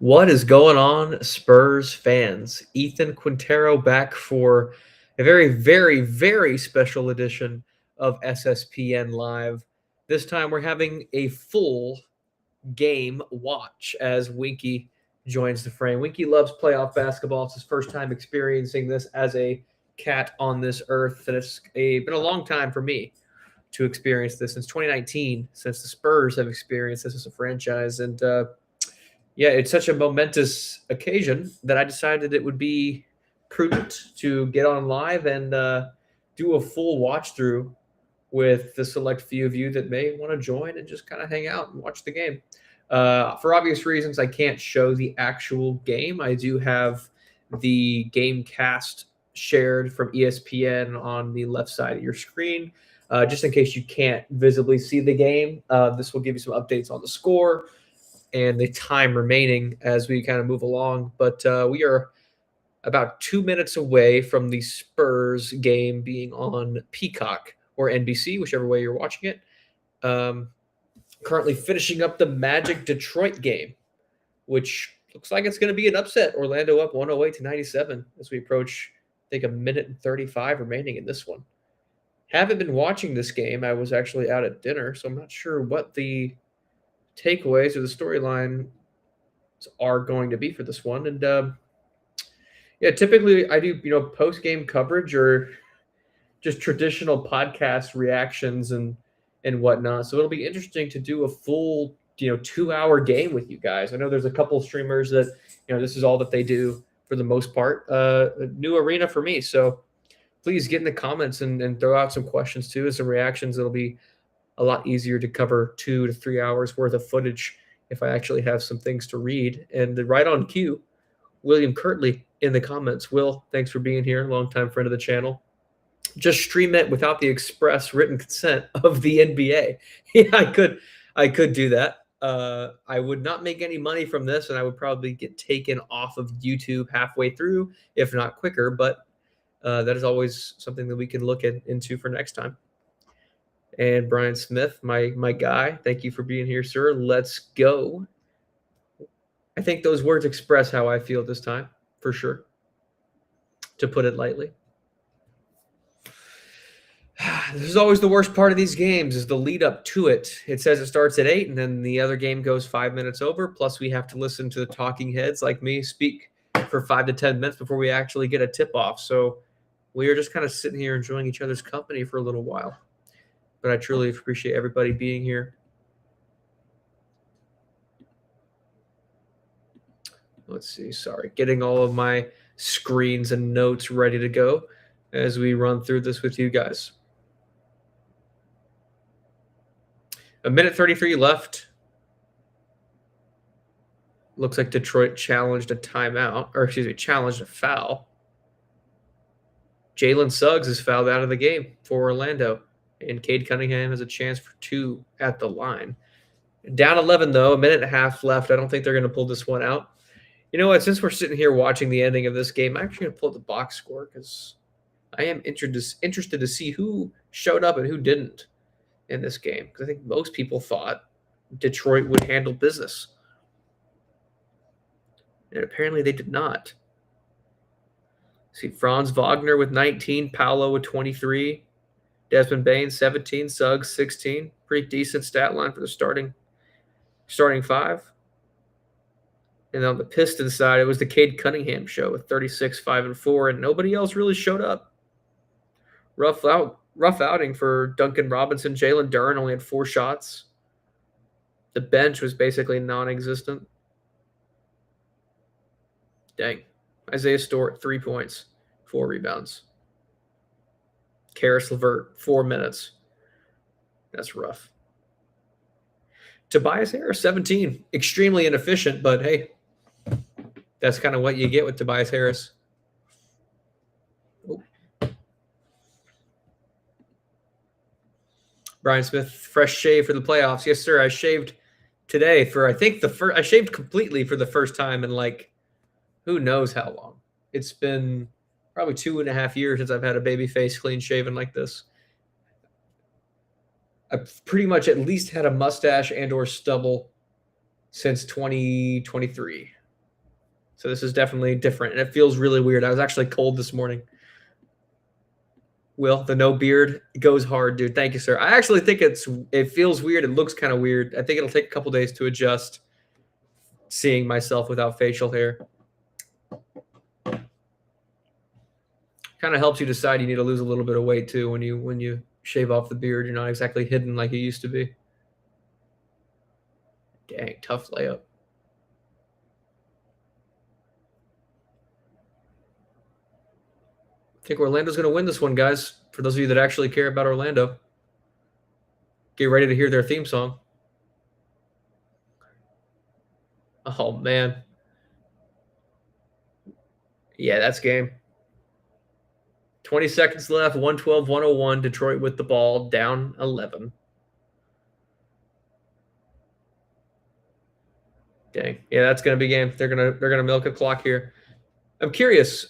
What is going on, Spurs fans? Ethan Quintero back for a very, very, very special edition of SSPN Live. This time we're having a full game watch as Winky joins the frame. Winky loves playoff basketball. It's his first time experiencing this as a cat on this earth, and been a long time for me to experience this since 2019, since the Spurs have experienced this as a franchise. And yeah, it's such a momentous occasion that I decided it would be prudent to get on live and do a full watch through with the select few of you that may want to join and just kind of hang out and watch the game. For obvious reasons, I can't show the actual game. I do have the game cast shared from ESPN on the left side of your screen. Just in case you can't visibly see the game, this will give you some updates on the score and the time remaining as we kind of move along. But we are about 2 minutes away from the Spurs game being on Peacock or NBC, whichever way you're watching it. Currently finishing up the Magic Detroit game, which looks like it's going to be an upset. Orlando up 108-97 as we approach, I think, 1:35 remaining in this one. Haven't been watching this game. I was actually out at dinner, so I'm not sure what the takeaways or the storyline are going to be for this one. And yeah, typically I do post game coverage or just traditional podcast reactions and whatnot. So it'll be interesting to do a full 2-hour game with you guys. I know there's a couple streamers that this is all that they do for the most part. A new arena for me. So please get in the comments and throw out some questions too and some reactions. It'll be a lot easier to cover 2 to 3 hours worth of footage if I actually have some things to read. And right on cue, William Kirtley in the comments. Will, thanks for being here. Longtime friend of the channel. Just stream it without the express written consent of the NBA. Yeah, I could do that. I would not make any money from this, and I would probably get taken off of YouTube halfway through, if not quicker. But that is always something that we can look into for next time. And Brian Smith, my guy, thank you for being here, sir. Let's go. I think those words express how I feel this time, for sure, to put it lightly. This is always the worst part of these games is the lead up to it. It says it starts at 8, and then the other game goes 5 minutes over, plus we have to listen to the talking heads like me speak for 5 to 10 minutes before we actually get a tip-off. So we are just kind of sitting here enjoying each other's company for a little while. But I truly appreciate everybody being here. Let's see. Sorry. Getting all of my screens and notes ready to go as we run through this with you guys. 1:33 left. Looks like Detroit challenged a timeout, or excuse me, challenged a foul. Jalen Suggs is fouled out of the game for Orlando. And Cade Cunningham has a chance for 2 at the line. Down 11, though, 1.5 left. I don't think they're going to pull this one out. You know what? Since we're sitting here watching the ending of this game, I'm actually going to pull up the box score because I am interested to see who showed up and who didn't in this game. Because I think most people thought Detroit would handle business. And apparently they did not. See, Franz Wagner with 19, Paolo with 23. Desmond Bain, 17. Suggs, 16. Pretty decent stat line for the starting 5. And on the Pistons side, it was the Cade Cunningham show with 36, 5, and 4, and nobody else really showed up. Rough outing for Duncan Robinson. Jalen Duren only had 4 shots. The bench was basically non-existent. Dang. Isaiah Stewart, 3 points, 4 rebounds. Karis LeVert, 4 minutes. That's rough. Tobias Harris, 17. Extremely inefficient, but hey, that's kind of what you get with Tobias Harris. Oh. Brian Smith, fresh shave for the playoffs. Yes, sir. I shaved today for, I think, I shaved completely for the first time in like who knows how long. It's been probably 2.5 years since I've had a baby face clean shaven like this. I've pretty much at least had a mustache and or stubble since 2023. So this is definitely different, and it feels really weird. I was actually cold this morning. Will, the no beard goes hard, dude. Thank you, sir. I actually think it feels weird. It looks kind of weird. I think it'll take a couple days to adjust seeing myself without facial hair. Kind of helps you decide you need to lose a little bit of weight too when you shave off the beard. You're not exactly hidden like you used to be. Dang, tough layup. I think Orlando's going to win this one, guys. For those of you that actually care about Orlando, get ready to hear their theme song. Oh, man. Yeah, that's game. 20 seconds left, 112-101. Detroit with the ball, down 11. Dang. Yeah, that's going to be game. They're gonna milk a clock here. I'm curious.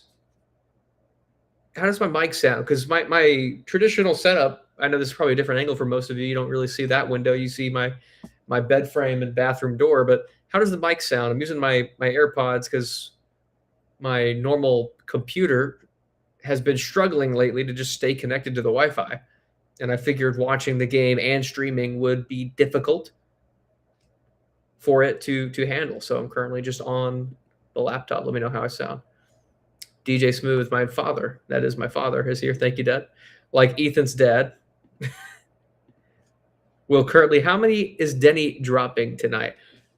How does my mic sound? Because my traditional setup, I know this is probably a different angle for most of you. You don't really see that window. You see my bed frame and bathroom door. But how does the mic sound? I'm using my AirPods because my normal computer has been struggling lately to just stay connected to the Wi-Fi. And I figured watching the game and streaming would be difficult for it to handle. So I'm currently just on the laptop. Let me know how I sound. DJ Smooth, my father, that is my father, is here. Thank you, Dad. Like Ethan's dad. Will currently, how many is Denny dropping tonight?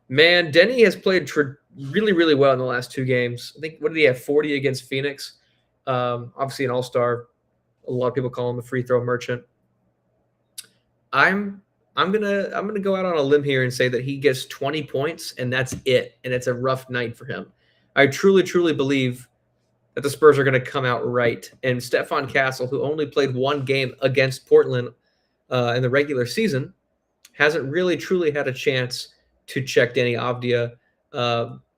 Man, Denny has played really, really well in the last 2 games. I think, what did he have, 40 against Phoenix? Obviously an all-star. A lot of people call him the free throw merchant. I'm gonna go out on a limb here and say that he gets 20 points and that's it. And it's a rough night for him. I truly, truly believe that the Spurs are going to come out right. And Stephon Castle, who only played 1 game against Portland in the regular season, hasn't really truly had a chance to check Danny Avdia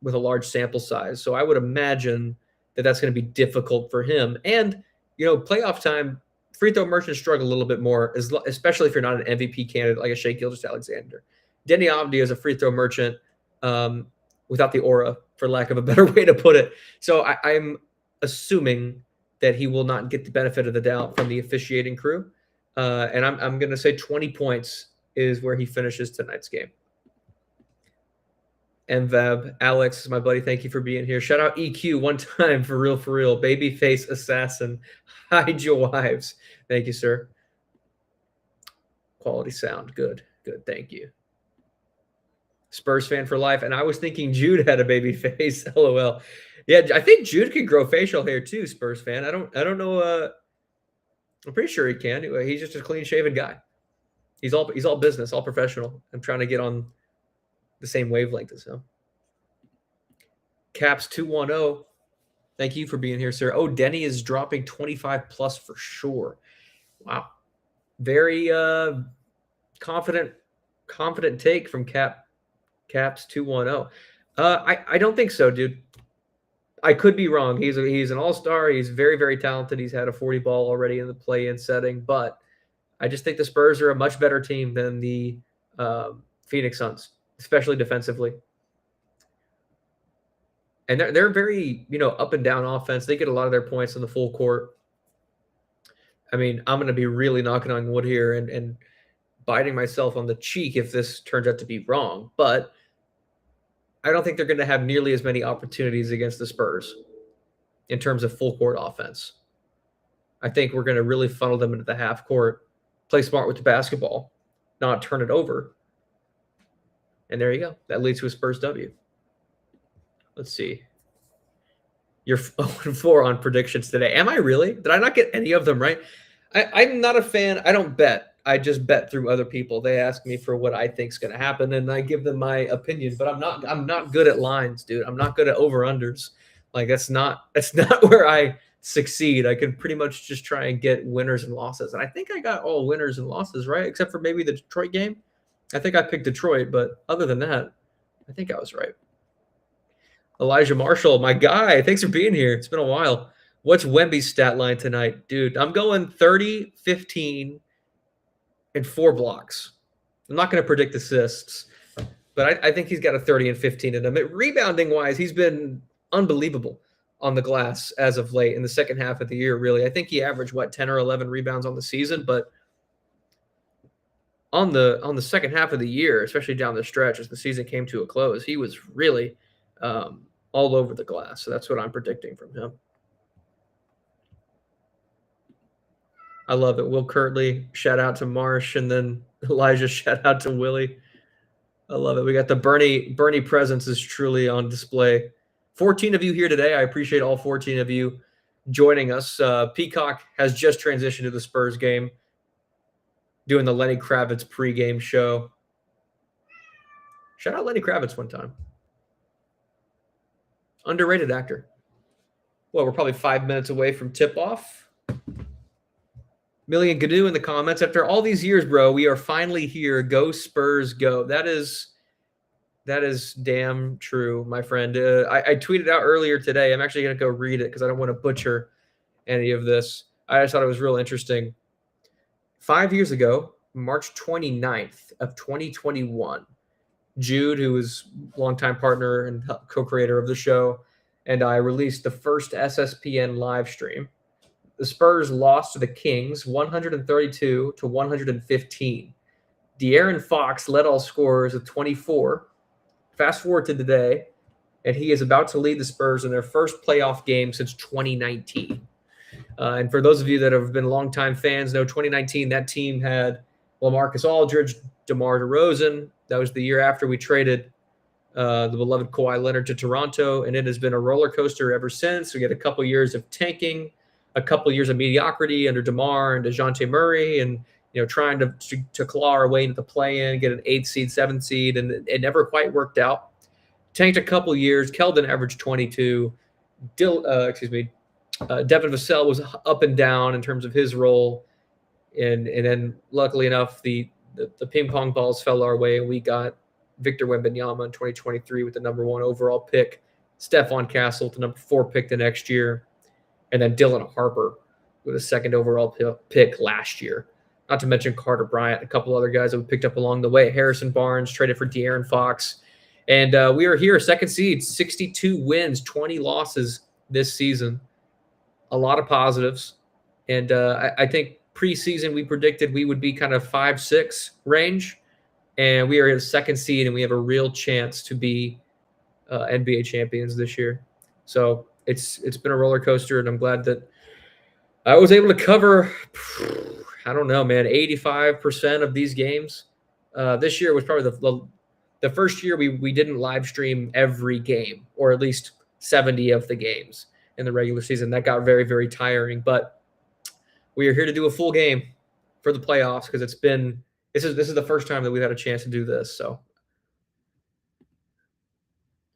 with a large sample size. So I would imagine that that's going to be difficult for him. And, playoff time, free throw merchants struggle a little bit more, especially if you're not an MVP candidate like a Shai Gilgeous-Alexander. Danny Avdia is a free throw merchant without the aura, for lack of a better way to put it. So I'm assuming that he will not get the benefit of the doubt from the officiating crew. And I'm going to say 20 points is where he finishes tonight's game. MVAB, Alex, my buddy, thank you for being here. Shout out EQ one time, for real, babyface assassin. Hide your wives. Thank you, sir. Quality sound. Good, thank you. Spurs fan for life. And I was thinking Jude had a baby face. LOL. Yeah, I think Jude can grow facial hair too, Spurs fan. I don't know. I'm pretty sure he can. He's just a clean-shaven guy. He's all business, all professional. I'm trying to get on the same wavelength as him. Caps 210. Thank you for being here, sir. Oh, Denny is dropping 25 plus for sure. Wow. Very confident take from Caps 210. I don't think so, dude. I could be wrong. He's an all-star. He's very, very talented. He's had a 40 ball already in the play-in setting, but I just think the Spurs are a much better team than the Phoenix Suns, especially defensively. And they're very, up and down offense. They get a lot of their points in the full court. I mean, I'm going to be really knocking on wood here and biting myself on the cheek if this turns out to be wrong, but I don't think they're going to have nearly as many opportunities against the Spurs in terms of full court offense. I think we're going to really funnel them into the half court, play smart with the basketball, not turn it over. And there you go. That leads to a Spurs W. Let's see. You're 0-4 on predictions today. Am I really? Did I not get any of them right? I'm not a fan. I don't bet. I just bet through other people. They ask me for what I think is going to happen, and I give them my opinion. But I'm not good at lines, dude. I'm not good at over-unders. Like that's not where I succeed. I can pretty much just try and get winners and losses. And I think I got all winners and losses, right? Except for maybe the Detroit game. I think I picked Detroit, but other than that, I think I was right. Elijah Marshall, my guy, thanks for being here. It's been a while. What's Wemby's stat line tonight? Dude, I'm going 30, 15, and 4 blocks. I'm not going to predict assists, but I think he's got a 30 and 15 in him. Rebounding-wise, he's been unbelievable on the glass as of late in the second half of the year, really. I think he averaged, 10 or 11 rebounds on the season, but on the second half of the year, especially down the stretch as the season came to a close, he was really all over the glass. So that's what I'm predicting from him. I love it. Will Kirtley, shout out to Marsh, and then Elijah, shout out to Willie. I love it. We got the Bernie presence is truly on display. 14 of you here today. I appreciate all 14 of you joining us. Peacock has just transitioned to the Spurs game, doing the Lenny Kravitz pregame show. Shout out Lenny Kravitz one time. Underrated actor. Well, we're probably 5 minutes away from tip-off. Million Gnu in the comments. After all these years, bro, we are finally here. Go Spurs, go. That is damn true, my friend. I tweeted out earlier today. I'm actually going to go read it because I don't want to butcher any of this. I just thought it was real interesting. 5 years ago, March 29th of 2021, Jude, who is longtime partner and co-creator of the show, and I released the first SSPN live stream. The Spurs lost to the Kings 132 to 115. De'Aaron Fox led all scorers with 24. Fast forward to today, and he is about to lead the Spurs in their first playoff game since 2019. And for those of you that have been longtime fans, know 2019, that team had LaMarcus Aldridge, DeMar DeRozan. That was the year after we traded the beloved Kawhi Leonard to Toronto, and it has been a roller coaster ever since. We had a couple years of tanking, a couple years of mediocrity under DeMar and DeJounte Murray, and trying to claw our way into the play-in, get an 8th seed, 7th seed, and it never quite worked out. Tanked a couple years. Keldon averaged 22. Devin Vassell was up and down in terms of his role, and then luckily enough, the ping pong balls fell our way, and we got Victor Wembanyama in 2023 with the number 1 overall pick, Stephon Castle, the number 4 pick the next year, and then Dylan Harper with a 2nd overall pick last year. Not to mention Carter Bryant, a couple other guys that we picked up along the way. Harrison Barnes traded for De'Aaron Fox. And we are here, 2nd seed, 62 wins, 20 losses this season. A lot of positives. And I think preseason we predicted we would be kind of 5-6 range. And we are at 2nd seed, and we have a real chance to be NBA champions this year. So it's been a roller coaster, and I'm glad that I was able to cover, I don't know, man, 85% of these games. This year was probably the first year we didn't live stream every game, or at least 70 of the games in the regular season. That got very, very tiring. But we are here to do a full game for the playoffs because this is the first time that we've had a chance to do this. So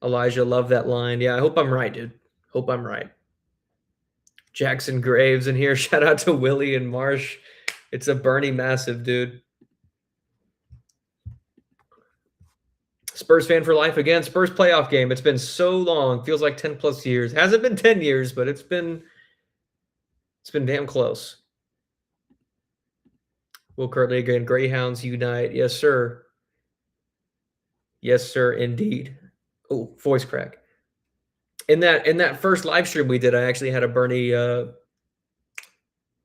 Elijah, love that line. Yeah, I hope I'm right, dude. Hope I'm right. Jackson Graves in here. Shout out to Willie and Marsh. It's a Bernie massive, dude. Spurs fan for life again. Spurs playoff game. It's been so long. Feels like 10 plus years. Hasn't been 10 years, but it's been damn close. Will Kirtley again. Greyhounds unite. Yes, sir. Yes, sir, indeed. Oh, voice crack. In that first live stream we did, I actually had a Bernie, I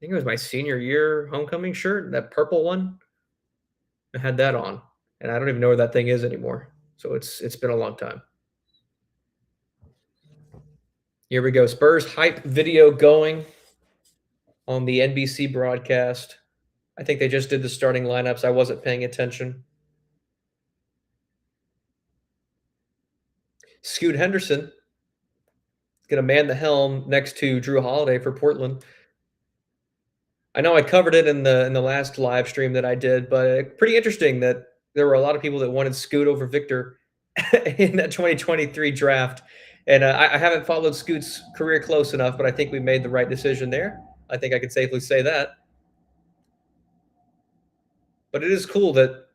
think it was my senior year homecoming shirt, that purple one. I had that on, and I don't even know where that thing is anymore. So it's been a long time. Here we go. Spurs hype video going on the NBC broadcast. I think they just did the starting lineups. I wasn't paying attention. Scoot Henderson going to man the helm next to Drew Holiday for Portland. I know I covered it in the last live stream that I did, but pretty interesting that there were a lot of people that wanted Scoot over Victor in that 2023 draft. And I haven't followed Scoot's career close enough, but I think we made the right decision there. I think I could safely say that. But it is cool that,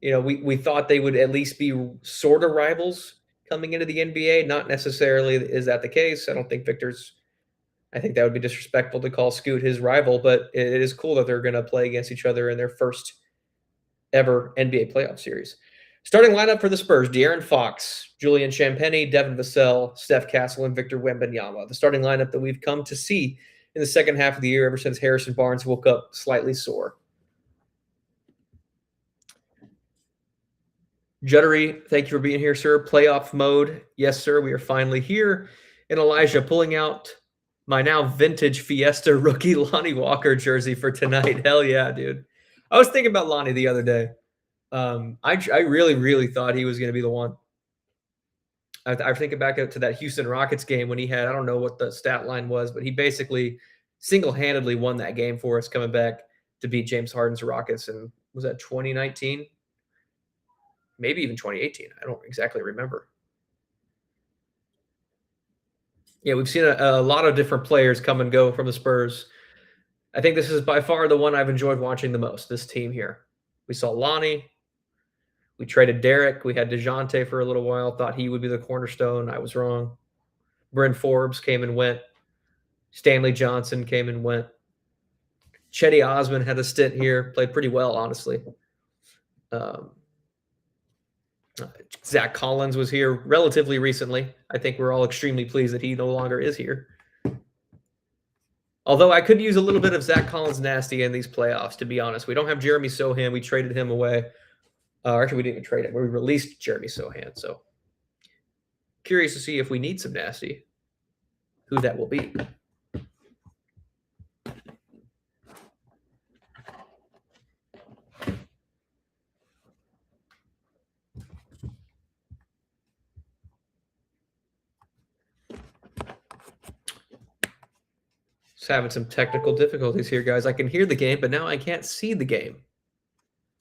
we thought they would at least be sort of rivals coming into the NBA. Not necessarily is that the case. I think that would be disrespectful to call Scoot his rival, but it is cool that they're going to play against each other in their first ever NBA playoff series. Starting lineup for the Spurs: De'Aaron Fox, Julian Champagnie, Devin Vassell, Steph Castle, and Victor Wembanyama. The starting lineup that we've come to see in the second half of the year ever since Harrison Barnes woke up slightly sore. Juttery, thank you for being here, sir. Playoff mode. Yes, sir. We are finally here. And Elijah pulling out my now vintage Fiesta rookie Lonnie Walker jersey for tonight. Hell yeah, dude. I was thinking about Lonnie the other day. I really, really thought he was going to be the one. I think back to that Houston Rockets game when he had, I don't know what the stat line was, but he basically single-handedly won that game for us coming back to beat James Harden's Rockets. And was that 2019? Maybe even 2018. I don't exactly remember. Yeah, we've seen a lot of different players come and go from the Spurs. I think this is by far the one I've enjoyed watching the most, this team here. We saw Lonnie. We traded Derek. We had DeJounte for a little while. Thought he would be the cornerstone. I was wrong. Bryn Forbes came and went. Stanley Johnson came and went. Chetty Osman had a stint here. Played pretty well, honestly. Zach Collins was here relatively recently. I think we're all extremely pleased that he no longer is here. Although I could use a little bit of Zach Collins nasty in these playoffs, to be honest. We don't have Jeremy Sohan. We traded him away. Actually, we didn't even trade him. We released Jeremy Sohan. So curious to see if we need some nasty, who that will be. Just having some technical difficulties here, guys. I can hear the game, but now I can't see the game.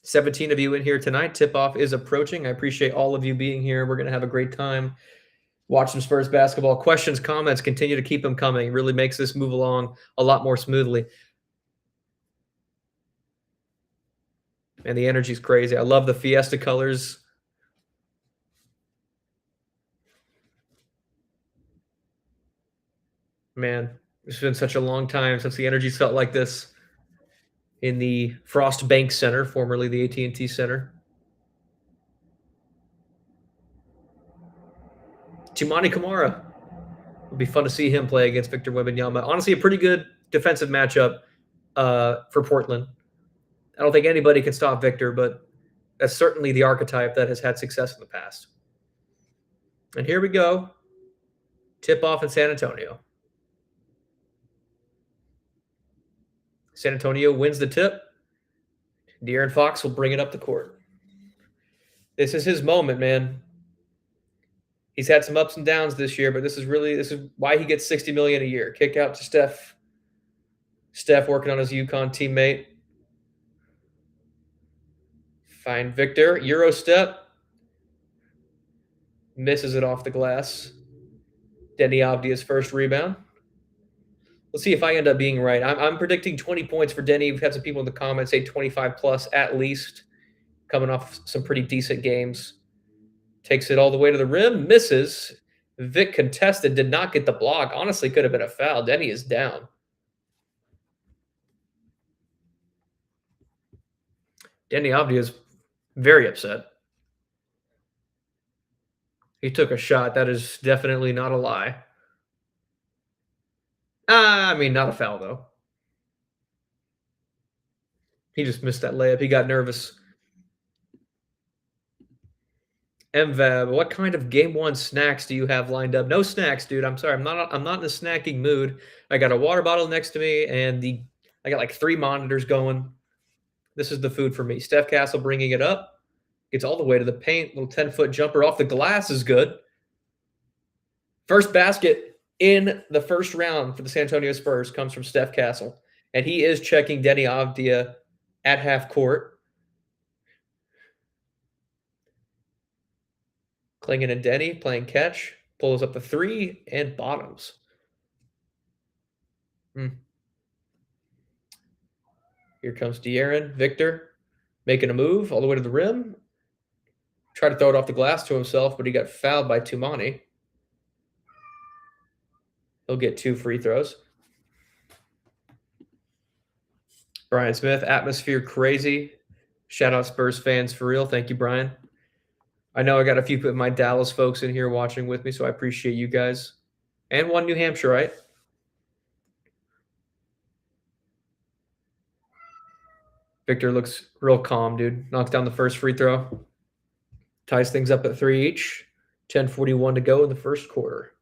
17 of you in here tonight. Tip-off is approaching. I appreciate all of you being here. We're going to have a great time. Watch some Spurs basketball. Questions, comments, continue to keep them coming. It really makes this move along a lot more smoothly. And the energy's crazy. I love the Fiesta colors. Man, it's been such a long time since the energy's felt like this in the Frost Bank Center, formerly the AT&T Center. Chimani Kamara. It'll be fun to see him play against Victor Wembanyama. Honestly, a pretty good defensive matchup for Portland. I don't think anybody can stop Victor, but that's certainly the archetype that has had success in the past. And here we go. Tip-off in San Antonio. San Antonio wins the tip. De'Aaron Fox will bring it up the court. This is his moment, man. He's had some ups and downs this year, but this is why he gets $60 million a year. Kick out to Steph. Steph working on his UConn teammate. Find Victor. Euro step. Misses it off the glass. Denny Avdia's first rebound. Let's see if I end up being right. I'm predicting 20 points for Denny. We've had some people in the comments say 25 plus at least. Coming off some pretty decent games. Takes it all the way to the rim. Misses. Vic contested. Did not get the block. Honestly, could have been a foul. Denny is down. Denny Avdia is very upset. He took a shot. That is definitely not a lie. I mean, not a foul, though. He just missed that layup. He got nervous. MVAB, what kind of game one snacks do you have lined up? No snacks, dude. I'm sorry. I'm not in a snacking mood. I got a water bottle next to me, and I got like 3 monitors going. This is the food for me. Steph Castle bringing it up. Gets all the way to the paint. Little 10-foot jumper off the glass is good. First basket in the first round for the San Antonio Spurs comes from Steph Castle. And he is checking Denny Avdia at half court. Klingon and Denny playing catch. Pulls up the 3 and bottoms. Here comes De'Aaron. Victor making a move all the way to the rim. Tried to throw it off the glass to himself, but he got fouled by Tumani. He'll get 2 free throws. Brian Smith, atmosphere crazy. Shout out Spurs fans for real. Thank you, Brian. I know I got a few of my Dallas folks in here watching with me, so I appreciate you guys. And one New Hampshireite. Victor looks real calm, dude. Knocks down the first free throw. Ties things up at 3 each. 10:41 to go in the first quarter.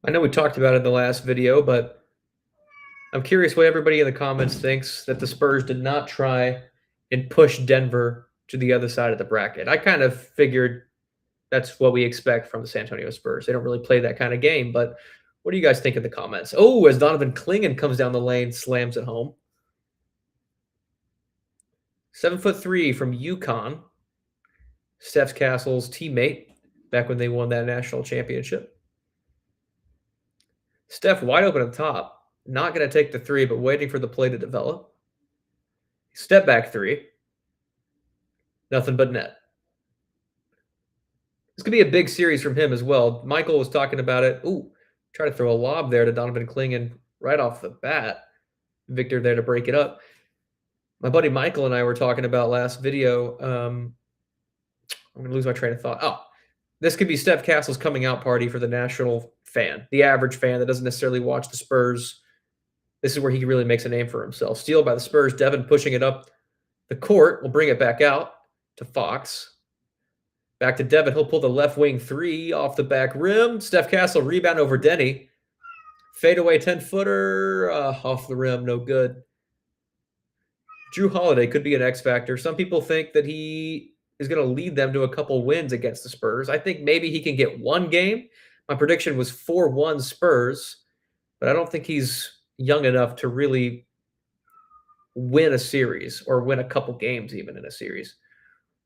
I know we talked about it in the last video, but I'm curious what everybody in the comments thinks that the Spurs did not try and push Denver to the other side of the bracket. I kind of figured that's what we expect from the San Antonio Spurs. They don't really play that kind of game, but what do you guys think in the comments? Oh, as Donovan Clingan comes down the lane, slams it home. 7'3" from UConn. Steph Castle's teammate back when they won that national championship. Steph wide open at the top. Not going to take the three, but waiting for the play to develop. Step back three. Nothing but net. This could be a big series from him as well. Michael was talking about it. Ooh, try to throw a lob there to Donovan Clingan right off the bat. Victor there to break it up. My buddy Michael and I were talking about last video. I'm going to lose my train of thought. Oh, this could be Steph Castle's coming out party for the national fan, the average fan that doesn't necessarily watch the Spurs. This is where he really makes a name for himself. Steal by the Spurs. Devin pushing it up the court. Will bring it back out to Fox. Back to Devin. He'll pull the left wing three off the back rim. Steph Castle rebound over Denny. Fadeaway 10-footer off the rim. No good. Drew Holiday could be an X factor. Some people think that he is going to lead them to a couple wins against the Spurs. I think maybe he can get one game. My prediction was 4-1 Spurs, but I don't think he's young enough to really win a series or win a couple games even in a series.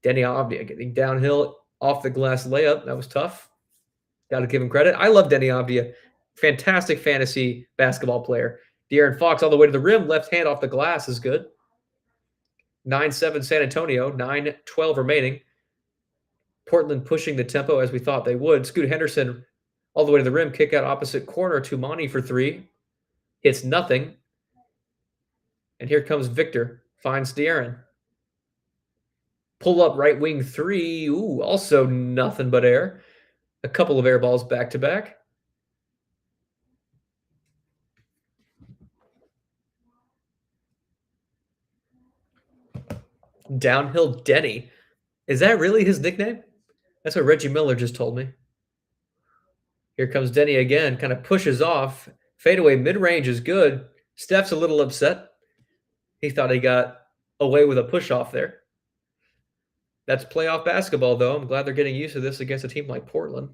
Denny Avdia getting downhill off the glass layup. That was tough. Got to give him credit. I love Denny Avdia. Fantastic fantasy basketball player. De'Aaron Fox all the way to the rim. Left hand off the glass is good. 9-7 San Antonio. 9-12 remaining. Portland pushing the tempo as we thought they would. Scoot Henderson all the way to the rim. Kick out opposite corner. Tumani for three. Hits nothing. And here comes Victor. Finds De'Aaron. Pull up right wing three. Ooh, also nothing but air. A couple of air balls back to back. Downhill Denny. Is that really his nickname? That's what Reggie Miller just told me. Here comes Denny again. Kind of pushes off. Fadeaway mid-range is good. Steph's a little upset. He thought he got away with a push-off there. That's playoff basketball, though. I'm glad they're getting used to this against a team like Portland.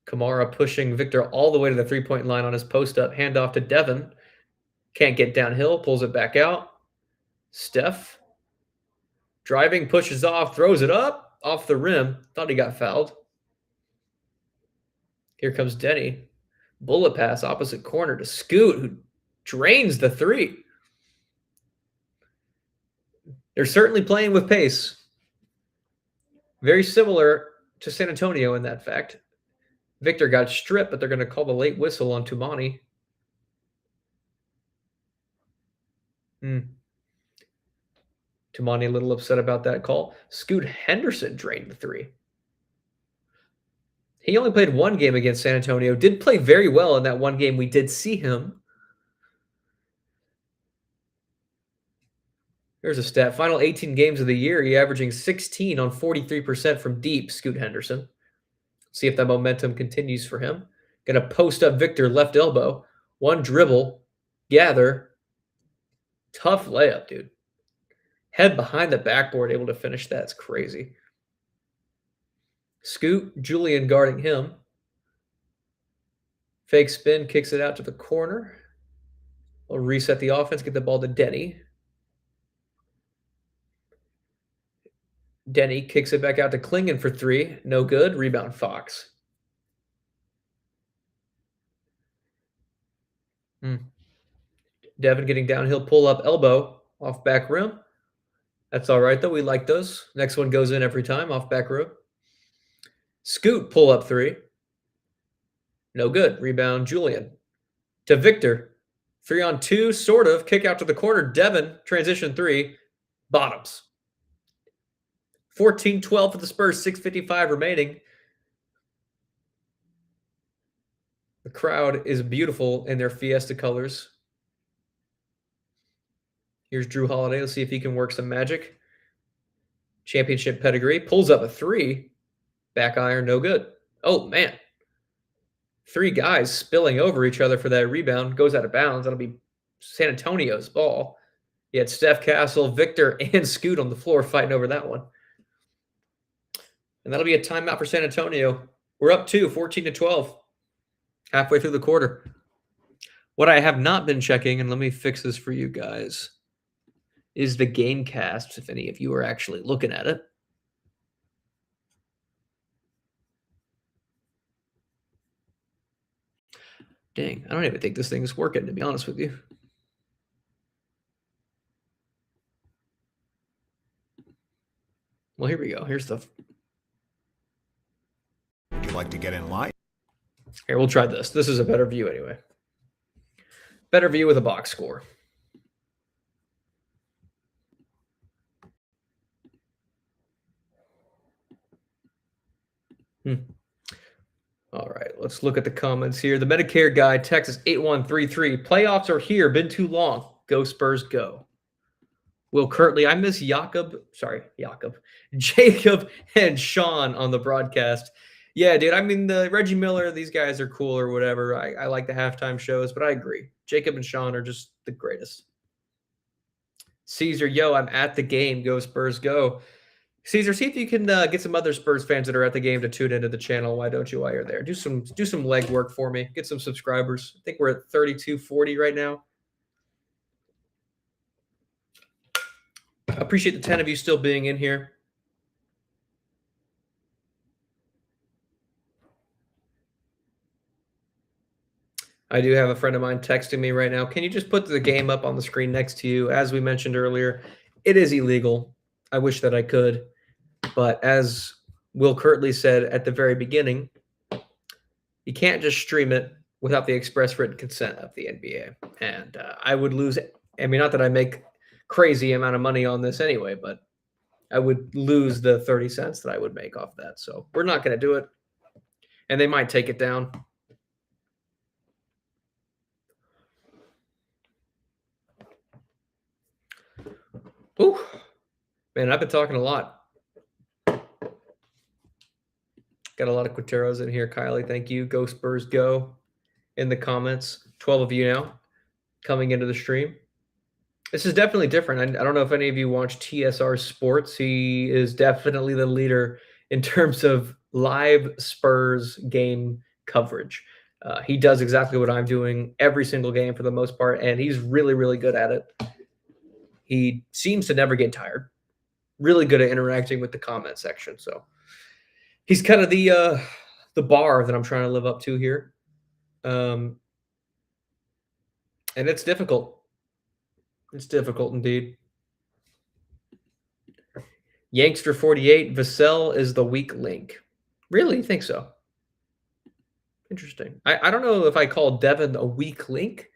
Kamara pushing Victor all the way to the three-point line on his post-up. Handoff to Devin. Can't get downhill. Pulls it back out. Steph. Driving, pushes off, throws it up. Off the rim. Thought he got fouled. Here comes Denny. Bullet pass opposite corner to Scoot, who drains the three. They're certainly playing with pace. Very similar to San Antonio in that fact. Victor got stripped, but they're going to call the late whistle on Tumani. Tumani a little upset about that call. Scoot Henderson drained the three. He only played one game against San Antonio. Did play very well in that one game we did see him. Here's a stat. Final 18 games of the year, he averaging 16 on 43% from deep, Scoot Henderson. See if that momentum continues for him. Going to post up Victor, left elbow. One dribble, gather. Tough layup, dude. Head behind the backboard, able to finish that. It's crazy. Scoot, Julian guarding him. Fake spin, kicks it out to the corner. We'll reset the offense, get the ball to Denny. Denny kicks it back out to Clingan for three. No good. Rebound Fox. Devin getting downhill, pull up elbow off back rim. That's all right, though. We like those. Next one goes in every time off back rim. Scoot, pull up 3. No good. Rebound, Julian. To Victor. 3-on-2, sort of. Kick out to the corner. Devin, transition 3. Bottoms. 14-12 for the Spurs, 6:55 remaining. The crowd is beautiful in their Fiesta colors. Here's Drew Holiday. Let's see if he can work some magic. Championship pedigree. Pulls up a 3. Back iron, no good. Oh, man. 3 guys spilling over each other for that rebound. Goes out of bounds. That'll be San Antonio's ball. You had Steph Castle, Victor, and Scoot on the floor fighting over that one. And that'll be a timeout for San Antonio. We're up 2, 14-12. Halfway through the quarter. What I have not been checking, and let me fix this for you guys, is the game cast, if any of you are actually looking at it. Dang, I don't even think this thing is working, to be honest with you. Well, here we go. Here's the... Would you like to get in line? Here, we'll try this. This is a better view anyway. Better view with a box score. All right, let's look at the comments here. The Medicare guy, Texas 8133. Playoffs are here. Been too long. Go Spurs, go. Will Kirtley, I miss Jakob and Sean on the broadcast. Yeah, dude, I mean, the Reggie Miller, these guys are cool or whatever. I like the halftime shows, but I agree. Jacob and Sean are just the greatest. Caesar, yo, I'm at the game. Go Spurs, go. Caesar, see if you can get some other Spurs fans that are at the game to tune into the channel. Why don't you while you're there? Do some legwork for me. Get some subscribers. I think we're at 3240 right now. I appreciate the 10 of you still being in here. I do have a friend of mine texting me right now. Can you just put the game up on the screen next to you? As we mentioned earlier, it is illegal. I wish that I could. But as Will Kirtley said at the very beginning, you can't just stream it without the express written consent of the NBA. And I would lose. I mean, not that I make crazy amount of money on this anyway, but I would lose the 30 cents that I would make off that. So we're not going to do it. And they might take it down. Ooh, man, I've been talking a lot. Got a lot of Quinteros in here. Kylie, thank you. Go Spurs, go in the comments. 12 of you now coming into the stream. This is definitely different. I don't know if any of you watch TSR Sports. He is definitely the leader in terms of live Spurs game coverage. He does exactly what I'm doing every single game for the most part, and he's really, really good at it. He seems to never get tired. Really good at interacting with the comment section. So he's kind of the bar that I'm trying to live up to here. And it's difficult. It's difficult indeed. Yankster 48, Vassell is the weak link. Really? You think so? Interesting. I don't know if I call Devin a weak link.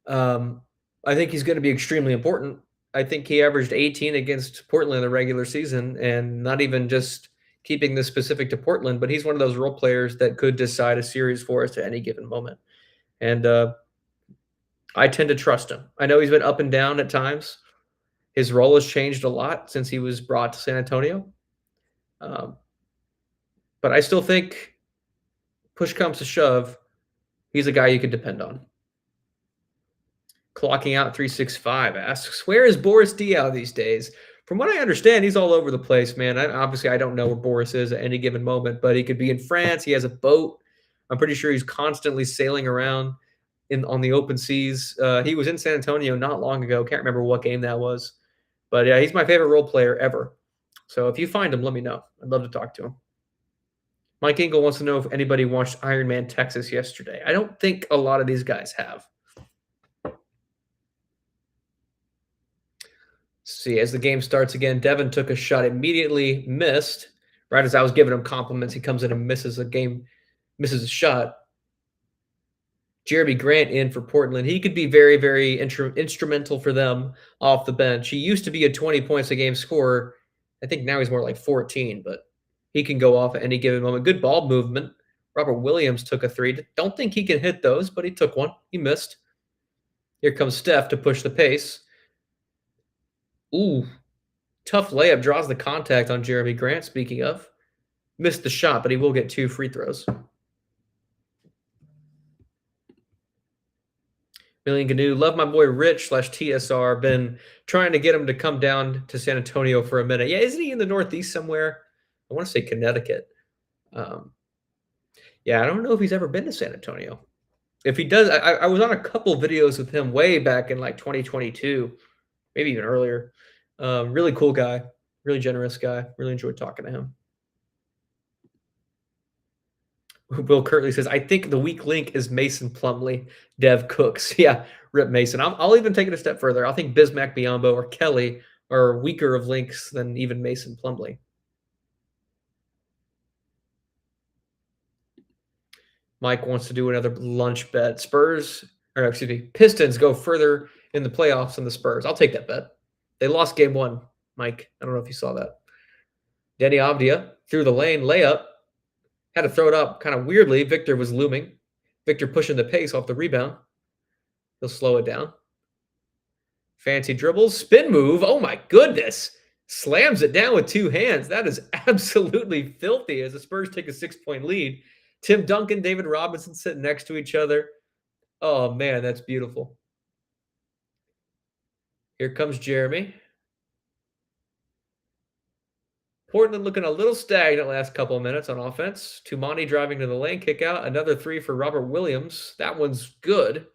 I think he's going to be extremely important. I think he averaged 18 against Portland in the regular season, and not even just keeping this specific to Portland, but he's one of those role players that could decide a series for us at any given moment. And I tend to trust him. I know he's been up and down at times. His role has changed a lot since he was brought to San Antonio. But I still think push comes to shove, he's a guy you can depend on. Clocking out 365 asks, where is Boris Diaw these days? From what I understand, he's all over the place, man. Obviously, I don't know where Boris is at any given moment, but he could be in France. He has a boat. I'm pretty sure he's constantly sailing around on the open seas. He was in San Antonio not long ago. Can't remember what game that was. But yeah, he's my favorite role player ever. So if you find him, let me know. I'd love to talk to him. Mike Engel wants to know if anybody watched Iron Man Texas yesterday. I don't think a lot of these guys have. See, as the game starts again, Devin took a shot immediately, missed. Right as I was giving him compliments, he comes in and misses a shot. Jeremy Grant in for Portland. He could be very, very instrumental for them off the bench. He used to be a 20 points a game scorer. I think now he's more like 14, but he can go off at any given moment. Good ball movement. Robert Williams took a three. Don't think he can hit those, but he took one. He missed. Here comes Steph to push the pace. Ooh, tough layup. Draws the contact on Jeremy Grant, speaking of. Missed the shot, but he will get 2 free throws. Million Gnu, love my boy Rich / TSR. Been trying to get him to come down to San Antonio for a minute. Yeah, isn't he in the Northeast somewhere? I want to say Connecticut. Yeah, I don't know if he's ever been to San Antonio. If he does, I was on a couple videos with him way back in like 2022, maybe even earlier. Really cool guy, really generous guy. Really enjoyed talking to him. Will Kirtley says, I think the weak link is Mason Plumlee, Dev Cooks. Yeah, rip Mason. I'll even take it a step further. I think Bismack Biyombo or Kelly are weaker of links than even Mason Plumlee. Mike wants to do another lunch bet. Pistons go further in the playoffs than the Spurs. I'll take that bet. They lost game 1, Mike. I don't know if you saw that. Denny Avdia through the lane, layup. Had to throw it up kind of weirdly. Victor was looming. Victor pushing the pace off the rebound. He'll slow it down. Fancy dribbles. Spin move. Oh, my goodness. Slams it down with 2 hands. That is absolutely filthy as the Spurs take a 6-point lead. Tim Duncan, David Robinson sitting next to each other. Oh, man, that's beautiful. Here comes Jeremy. Portland looking a little stagnant last couple of minutes on offense. Tumani driving to the lane, kick out. Another 3 for Robert Williams. That one's good.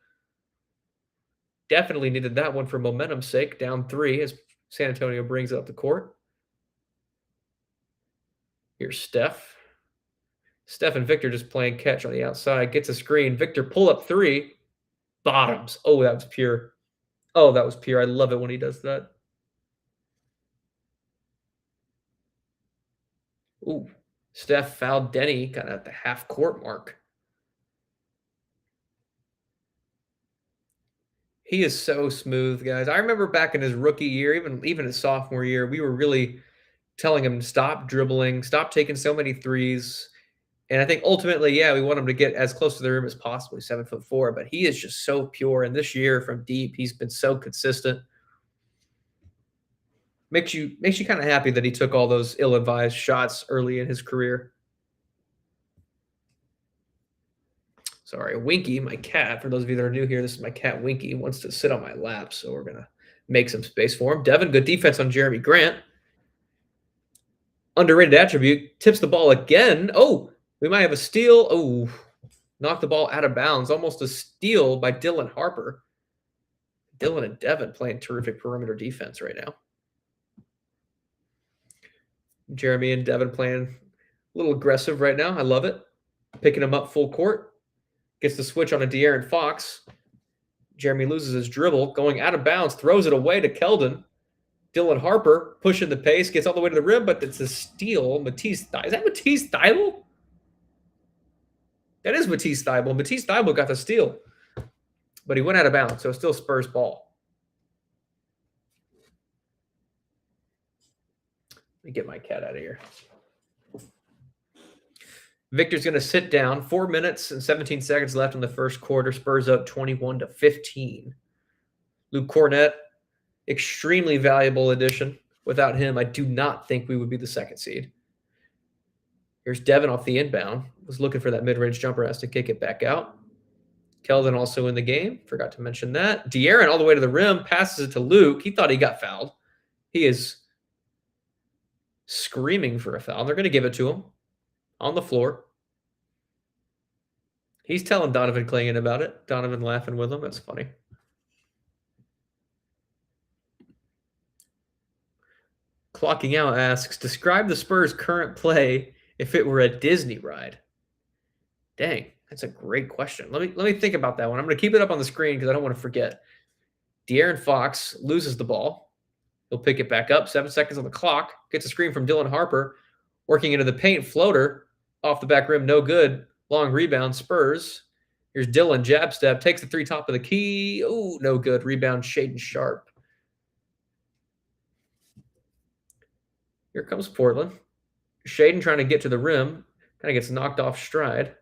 Definitely needed that one for momentum's sake. Down 3 as San Antonio brings it up the court. Here's Steph. Steph and Victor just playing catch on the outside. Gets a screen. Victor pull up 3. Bottoms. Oh, that was pure. Oh, that was pure. I love it when he does that. Ooh, Steph fouled Denny kind of at the half-court mark. He is so smooth, guys. I remember back in his rookie year, even his sophomore year, we were really telling him to stop dribbling, stop taking so many threes. And I think ultimately, yeah, we want him to get as close to the rim as possible. He's 7'4", but he is just so pure. And this year from deep, he's been so consistent. Makes you kind of happy that he took all those ill-advised shots early in his career. Sorry, Winky, my cat. For those of you that are new here, this is my cat Winky. He wants to sit on my lap, so we're going to make some space for him. Devin, good defense on Jeremy Grant. Underrated attribute. Tips the ball again. Oh, we might have a steal. Oh, knocked the ball out of bounds. Almost a steal by Dylan Harper. Dylan and Devin playing terrific perimeter defense right now. Jeremy and Devin playing a little aggressive right now. I love it. Picking him up full court. Gets the switch on a De'Aaron Fox. Jeremy loses his dribble. Going out of bounds. Throws it away to Keldon. Dylan Harper pushing the pace. Gets all the way to the rim, but it's a steal. Matisse Thybulle. Is that Matisse Thybulle? That is Matisse Thybulle. Matisse Thybulle got the steal. But he went out of bounds, so it's still Spurs ball. Let me get my cat out of here. Victor's going to sit down. 4 minutes and 17 seconds left in the first quarter. Spurs up 21-15. Luke Cornett, extremely valuable addition. Without him, I do not think we would be the 2nd seed. Here's Devin off the inbound. Was looking for that mid-range jumper. Has to kick it back out. Keldon also in the game. Forgot to mention that. De'Aaron all the way to the rim. Passes it to Luke. He thought he got fouled. He is screaming for a foul. They're going to give it to him on the floor. He's telling Donovan Clingan about it. Donovan laughing with him. That's funny. Clocking Out asks, describe the Spurs' current play if it were a Disney ride. Dang, that's a great question. Let me think about that one. I'm going to keep it up on the screen because I don't want to forget. De'Aaron Fox loses the ball. He'll pick it back up. 7 seconds on the clock. Gets a screen from Dylan Harper. Working into the paint, floater off the back rim, no good. Long rebound, Spurs. Here's Dylan, jab step, takes the three, top of the key. Ooh, no good. Rebound, Shaden Sharp. Here comes Portland. Shaden trying to get to the rim. Kind of gets knocked off stride.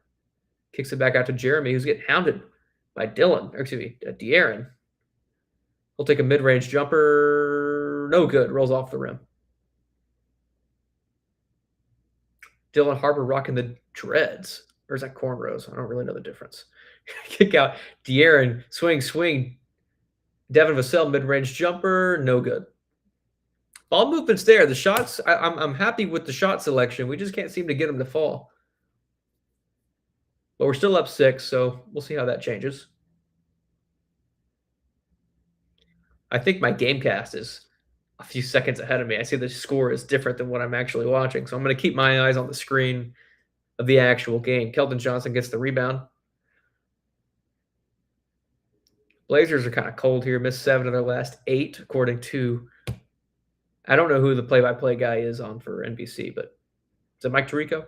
Kicks it back out to Jeremy, who's getting hounded by Dylan. Or excuse me, De'Aaron. He'll take a mid-range jumper. No good. Rolls off the rim. Dylan Harper rocking the dreads. Or is that cornrows? I don't really know the difference. Kick out. De'Aaron, swing. Devin Vassell, mid-range jumper. No good. Ball movement's there. The shots, I'm happy with the shot selection. We just can't seem to get them to fall. But we're still up 6, so we'll see how that changes. I think my Gamecast is a few seconds ahead of me. I see the score is different than what I'm actually watching, so I'm going to keep my eyes on the screen of the actual game. Keldon Johnson gets the rebound. Blazers are kind of cold here. Missed 7 of their last 8, according to – I don't know who the play-by-play guy is on for NBC, but is it Mike Tirico?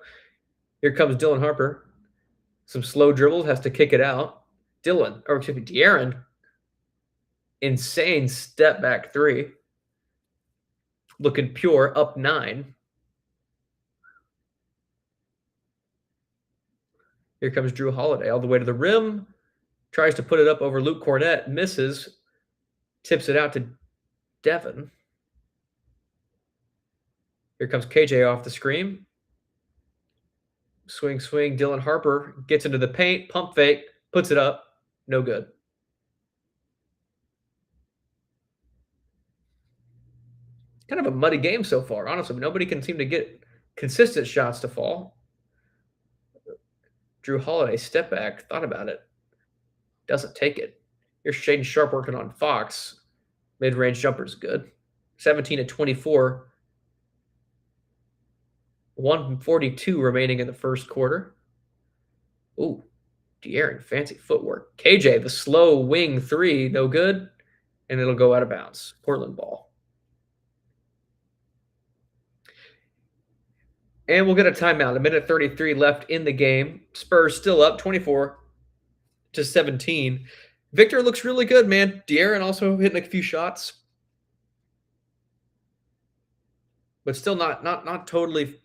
Here comes Dylan Harper. Some slow dribbles, has to kick it out. De'Aaron. Insane step back 3. Looking pure, up 9. Here comes Drew Holiday all the way to the rim. Tries to put it up over Luke Cornett. Misses. Tips it out to Devin. Here comes KJ off the screen. Swing. Dylan Harper gets into the paint. Pump fake. Puts it up. No good. Kind of a muddy game so far, honestly. Nobody can seem to get consistent shots to fall. Drew Holiday, step back. Thought about it. Doesn't take it. Here's Shaden Sharp working on Fox. Mid-range jumper's good. 17 at 24. 142 remaining in the first quarter. Ooh, De'Aaron, fancy footwork. KJ, the slow wing 3, no good. And it'll go out of bounds. Portland ball. And we'll get a timeout. 1:33 left in the game. Spurs still up 24-17. Victor looks really good, man. De'Aaron also hitting a few shots. But still not totally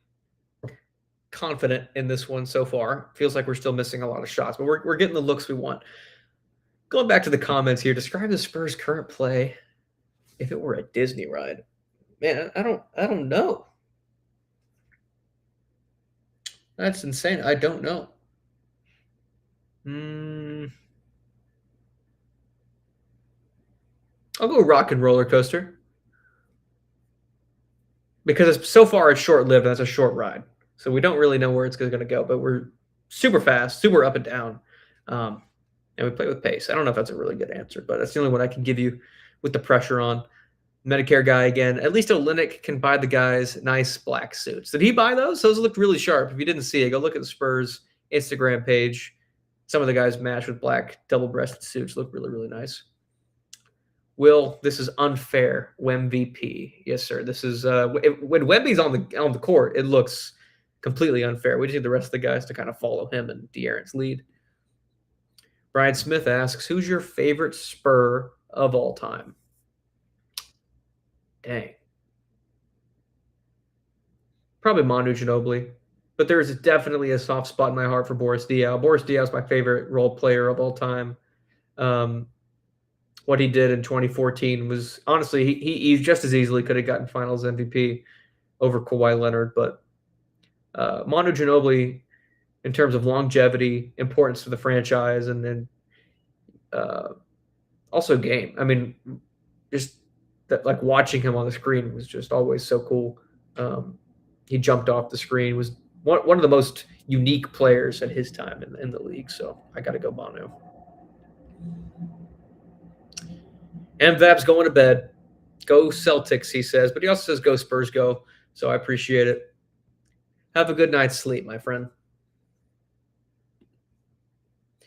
confident in this one so far. Feels like we're still missing a lot of shots, but we're getting the looks we want. Going back to the comments here, describe the Spurs' current play if it were a Disney ride. Man, I don't know. That's insane. I don't know. I'll go rock and roller coaster. Because so far it's short-lived and it's a short ride. So we don't really know where it's going to go, but we're super fast, super up and down. And we play with pace. I don't know if that's a really good answer, but that's the only one I can give you with the pressure on. Medicare guy again. At least Olynyk can buy the guys nice black suits. Did he buy those? Those looked really sharp. If you didn't see it, go look at the Spurs Instagram page. Some of the guys matched with black double-breasted suits look really, really nice. Will, this is unfair. WemVP. Yes, sir. This is when Wemby's on the court, it looks completely unfair. We just need the rest of the guys to kind of follow him and De'Aaron's lead. Brian Smith asks, who's your favorite Spur of all time? Dang. Probably Manu Ginobili. But there's definitely a soft spot in my heart for Boris Diaw. Boris Diaw is my favorite role player of all time. What he did in 2014 was, honestly, he just as easily could have gotten Finals MVP over Kawhi Leonard. But Manu Ginobili, in terms of longevity, importance to the franchise, and then also game. I mean, just that, like, watching him on the screen was just always so cool. He jumped off the screen, was one of the most unique players at his time in the league. So I got to go Manu. MVAB's going to bed. Go Celtics, he says. But he also says go Spurs, go. So I appreciate it. Have a good night's sleep, my friend.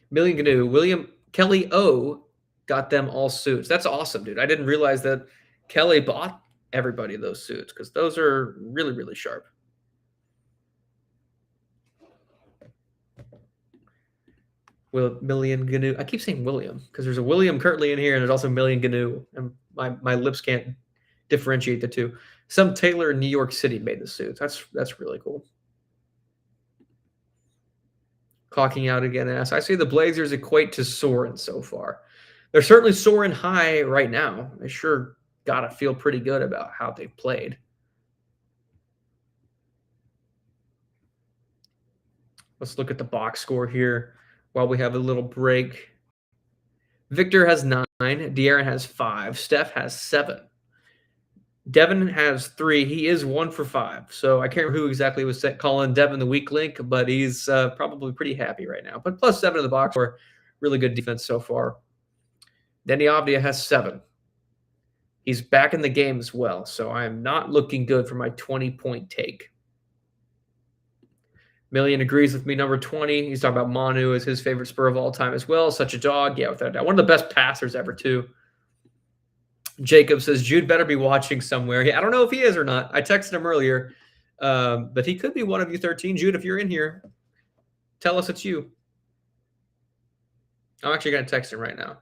Million Gnu. William Kelly O got them all suits. That's awesome, dude. I didn't realize that Kelly bought everybody those suits because those are really, really sharp. Million Gnu. I keep saying William because there's a William currently in here, and there's also Million Gnu, and my lips can't differentiate the two. Some tailor in New York City made the suits. That's really cool. Clocking out again. I see the Blazers equate to soaring so far. They're certainly soaring high right now. They sure got to feel pretty good about how they've played. Let's look at the box score here while we have a little break. Victor has 9. De'Aaron has 5. Steph has 7. Devin has 3. He is 1 for 5. So I can't remember who exactly was calling Devin the weak link, but he's probably pretty happy right now. But plus 7 in the box for really good defense so far. Denny Avdia has 7. He's back in the game as well. So I am not looking good for my 20-point take. Million agrees with me, number 20. He's talking about Manu as his favorite Spur of all time as well. Such a dog. Yeah, without a doubt. One of the best passers ever, too. Jacob says, Jude better be watching somewhere. Yeah, I don't know if he is or not. I texted him earlier, but he could be one of you 13. Jude, if you're in here, tell us it's you. I'm actually going to text him right now.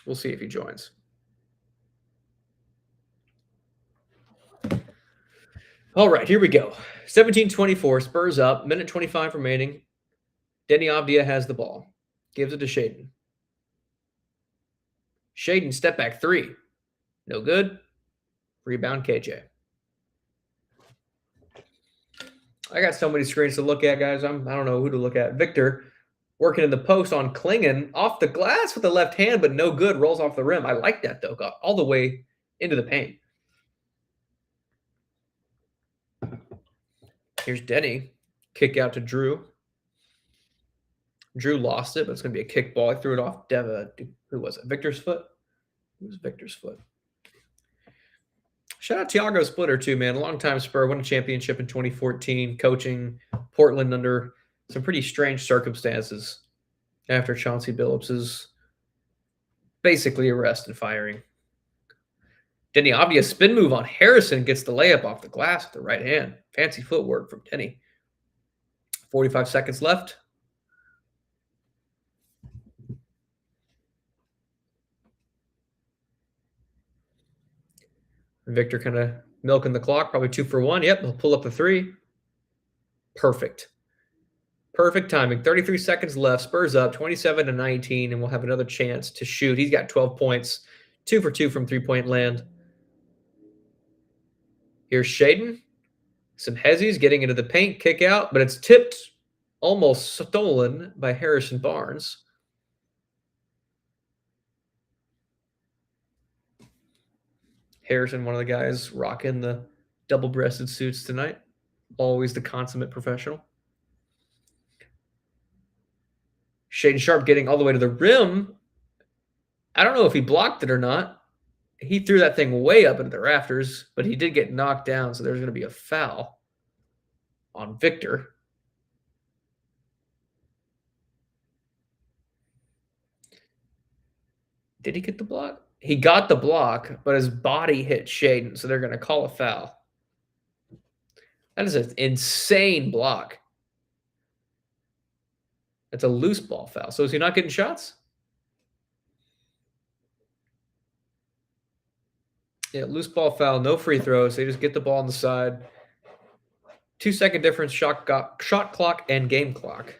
We'll see if he joins. All right, here we go. 17-24, Spurs up. Minute 25 remaining. Denny Avdia has the ball. Gives it to Shaden. Shaden, step back 3. No good. Rebound, KJ. I got so many screens to look at, guys. I don't know who to look at. Victor working in the post on Klingon. Off the glass with the left hand, but no good. Rolls off the rim. I like that, though. Got all the way into the paint. Here's Denny. Kick out to Drew. Drew lost it, but it's going to be a kick ball. I threw it off who was it? Victor's foot? It was Victor's foot. Shout out Tiago Splitter, too, man. Long-time Spur. Won a championship in 2014. Coaching Portland under some pretty strange circumstances after Chauncey Billups' basically arrest and firing. Denny Avdia spin move on Harrison, gets the layup off the glass with the right hand. Fancy footwork from Denny. 45 seconds left. Victor kind of milking the clock, probably 2 for 1. Yep, he'll pull up the 3. Perfect. Perfect timing. 33 seconds left. Spurs up 27-19, and we'll have another chance to shoot. He's got 12 points, 2 for 2 from three-point land. Here's Shaden. Some hezzies getting into the paint, kick out, but it's tipped, almost stolen by Harrison Barnes. Harrison, one of the guys rocking the double-breasted suits tonight. Always the consummate professional. Shaden Sharp getting all the way to the rim. I don't know if he blocked it or not. He threw that thing way up into the rafters, but he did get knocked down, so there's going to be a foul on Victor. Did he get the block? He got the block, but his body hit Shaden, so they're going to call a foul. That is an insane block. That's a loose ball foul. So is he not getting shots? Yeah, loose ball foul, no free throws. They just get the ball on the side. 2-second difference, shot clock and game clock.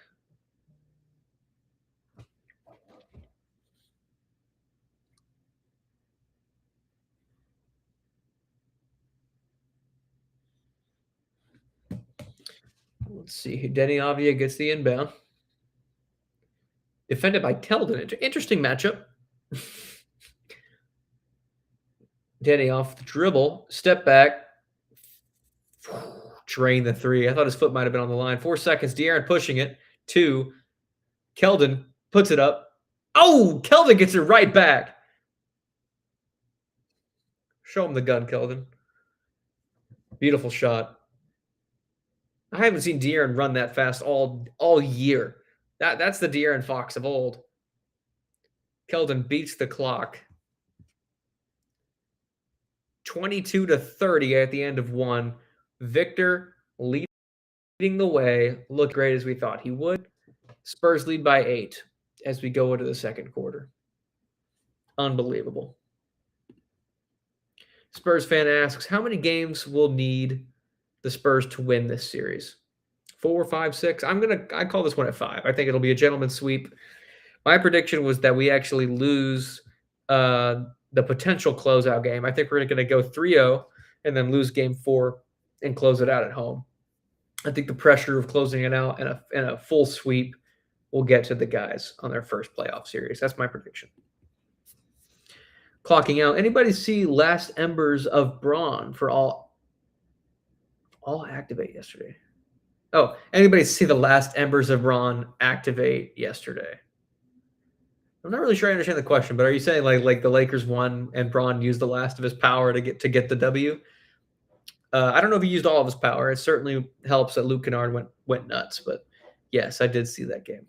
Let's see. Denny Avdia gets the inbound. Defended by Keldon. Interesting matchup. Denny off the dribble. Step back. Drain the 3. I thought his foot might have been on the line. 4 seconds. De'Aaron pushing it. 2. Keldon puts it up. Oh, Keldon gets it right back. Show him the gun, Keldon. Beautiful shot. I haven't seen De'Aaron run that fast all year. That's the De'Aaron Fox of old. Keldon beats the clock. 22-30 at the end of 1. Victor leads. leading the way, look great as we thought he would. Spurs lead by 8 as we go into the second quarter. Unbelievable. Spurs fan asks, how many games will need the Spurs to win this series? 4, 5, 6? I call this one at 5. I think it'll be a gentleman's sweep. My prediction was that we actually lose the potential closeout game. I think we're going to go 3-0 and then lose game 4 and close it out at home. I think the pressure of closing it out in a full sweep will get to the guys on their first playoff series. That's my prediction. Clocking out. Anybody see last embers of Braun for all activate yesterday? Oh, anybody see the last embers of Braun activate yesterday? I'm not really sure I understand the question, but are you saying like the Lakers won and Braun used the last of his power to get the W? I don't know if he used all of his power. It certainly helps that Luke Kennard went nuts, but yes, I did see that game.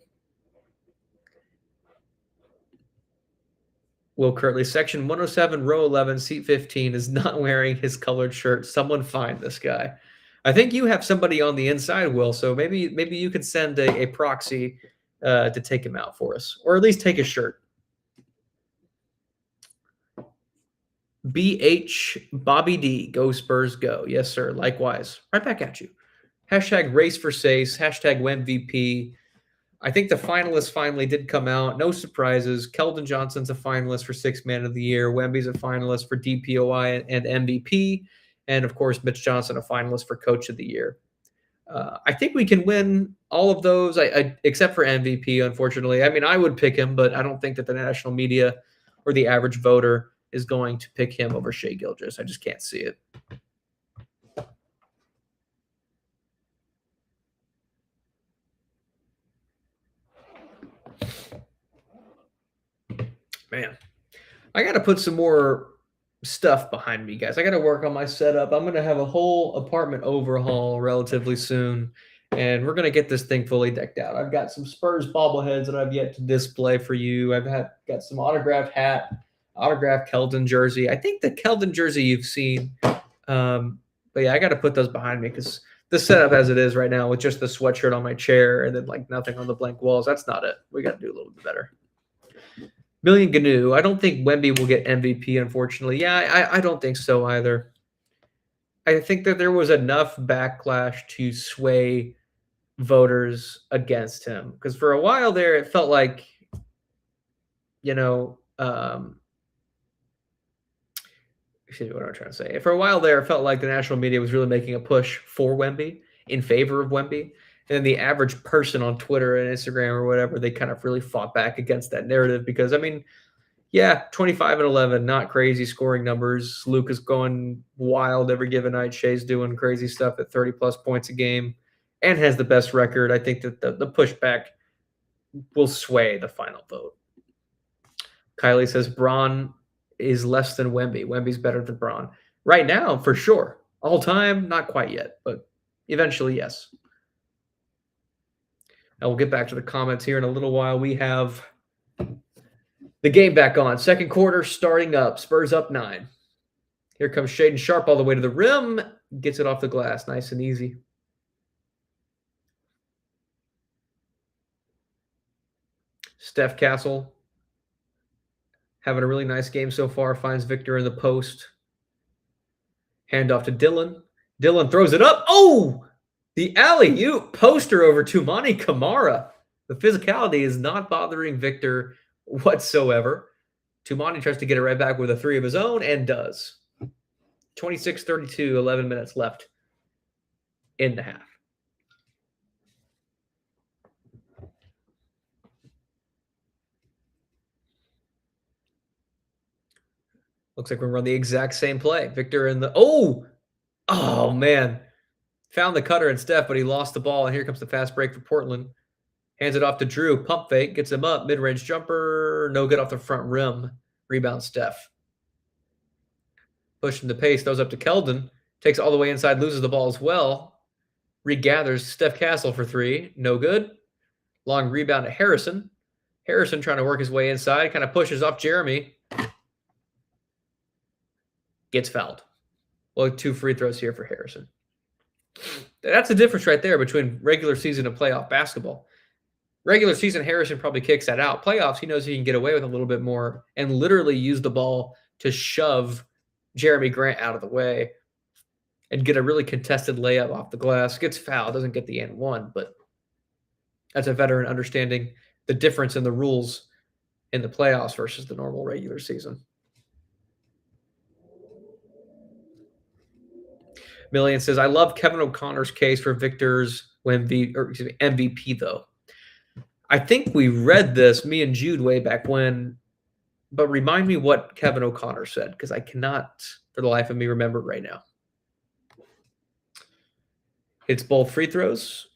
Will Kirtley, section 107, row 11, seat 15, is not wearing his colored shirt. Someone find this guy. I think you have somebody on the inside, Will, so maybe you could send a proxy to take him out for us, or at least take his shirt. BH Bobby D, go Spurs go. Yes, sir. Likewise. Right back at you. Hashtag race for Sace. Hashtag MVP. I think the finalists finally did come out. No surprises. Keldon Johnson's a finalist for Sixth Man of the Year. Wemby's a finalist for DPOI and MVP. And, of course, Mitch Johnson, a finalist for Coach of the Year. I think we can win all of those, except for MVP, unfortunately. I mean, I would pick him, but I don't think that the national media or the average voter is going to pick him over Shai Gilgeous. I just can't see it. Man, I got to put some more stuff behind me, guys. I got to work on my setup. I'm going to have a whole apartment overhaul relatively soon, and we're going to get this thing fully decked out. I've got some Spurs bobbleheads that I've yet to display for you. I've got some autographed hat, autographed Keldon jersey. I think the Keldon jersey you've seen. But yeah, I got to put those behind me because the setup as it is right now with just the sweatshirt on my chair and then like nothing on the blank walls, that's not it. We got to do a little bit better. Million Gnu. I don't think Wemby will get MVP, unfortunately. Yeah, I don't think so either. I think that there was enough backlash to sway voters against him. Because for a while there, it felt like, excuse me, what am I trying to say? For a while there, it felt like the national media was really making a push for Wemby, in favor of Wemby. And the average person on Twitter and Instagram or whatever, they kind of really fought back against that narrative because, I mean, yeah, 25 and 11, not crazy scoring numbers. Luke is going wild every given night. Shai's doing crazy stuff at 30-plus points a game and has the best record. I think that the pushback will sway the final vote. Kylie says Braun is less than Wemby. Wemby's better than Braun. Right now, for sure. All time, not quite yet, but eventually, yes. And we'll get back to the comments here in a little while. We have the game back on. Second quarter starting up. Spurs up 9. Here comes Shaedon Sharpe all the way to the rim. Gets it off the glass. Nice and easy. Steph Castle having a really nice game so far. Finds Victor in the post. Handoff to Dylan. Dylan throws it up. Oh! The alley-oop poster over Toumani Camara. The physicality is not bothering Victor whatsoever. Toumani tries to get it right back with a 3 of his own and does. 26-32, 11 minutes left in the half. Looks like we're going to run the exact same play. Victor in the... Oh, man. Found the cutter and Steph, but he lost the ball, and here comes the fast break for Portland. Hands it off to Drew. Pump fake. Gets him up. Mid-range jumper. No good off the front rim. Rebound Steph. Pushing the pace. Throws up to Keldon. Takes it all the way inside. Loses the ball as well. Regathers Steph Castle for 3. No good. Long rebound to Harrison. Harrison trying to work his way inside. Kind of pushes off Jeremy. Gets fouled. Well, 2 free throws here for Harrison. That's the difference right there between regular season and playoff basketball. Regular season, Harrison probably kicks that out. Playoffs, he knows he can get away with a little bit more and literally use the ball to shove Jeremy Grant out of the way and get a really contested layup off the glass. Gets fouled, doesn't get the and one, but as a veteran understanding the difference in the rules in the playoffs versus the normal regular season. Million says, I love Kevin O'Connor's case for Victor's MVP, though. I think we read this, me and Jude, way back when, but remind me what Kevin O'Connor said, because I cannot, for the life of me, remember right now. It's both free throws,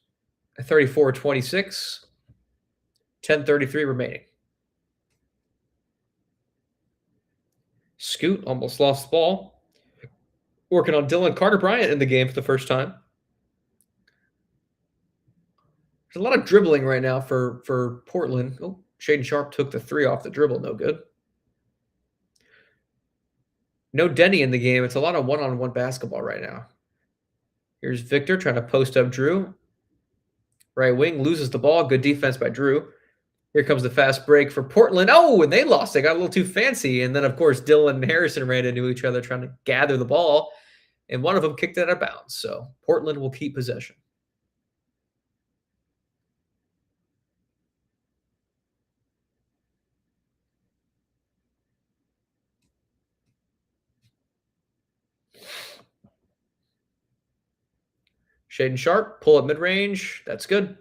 34-26, 10:33 remaining. Scoot almost lost the ball. Working on Dylan Carter-Bryant in the game for the first time. There's a lot of dribbling right now for Portland. Oh, Shaedon Sharpe took the three off the dribble. No good. No Denny in the game. It's a lot of one-on-one basketball right now. Here's Victor trying to post up Drew. Right wing loses the ball. Good defense by Drew. Here comes the fast break for Portland. Oh, and they lost. They got a little too fancy. And then, of course, Dylan and Harrison ran into each other trying to gather the ball. And one of them kicked it out of bounds. So Portland will keep possession. Shaedon Sharpe, pull up mid-range. That's good.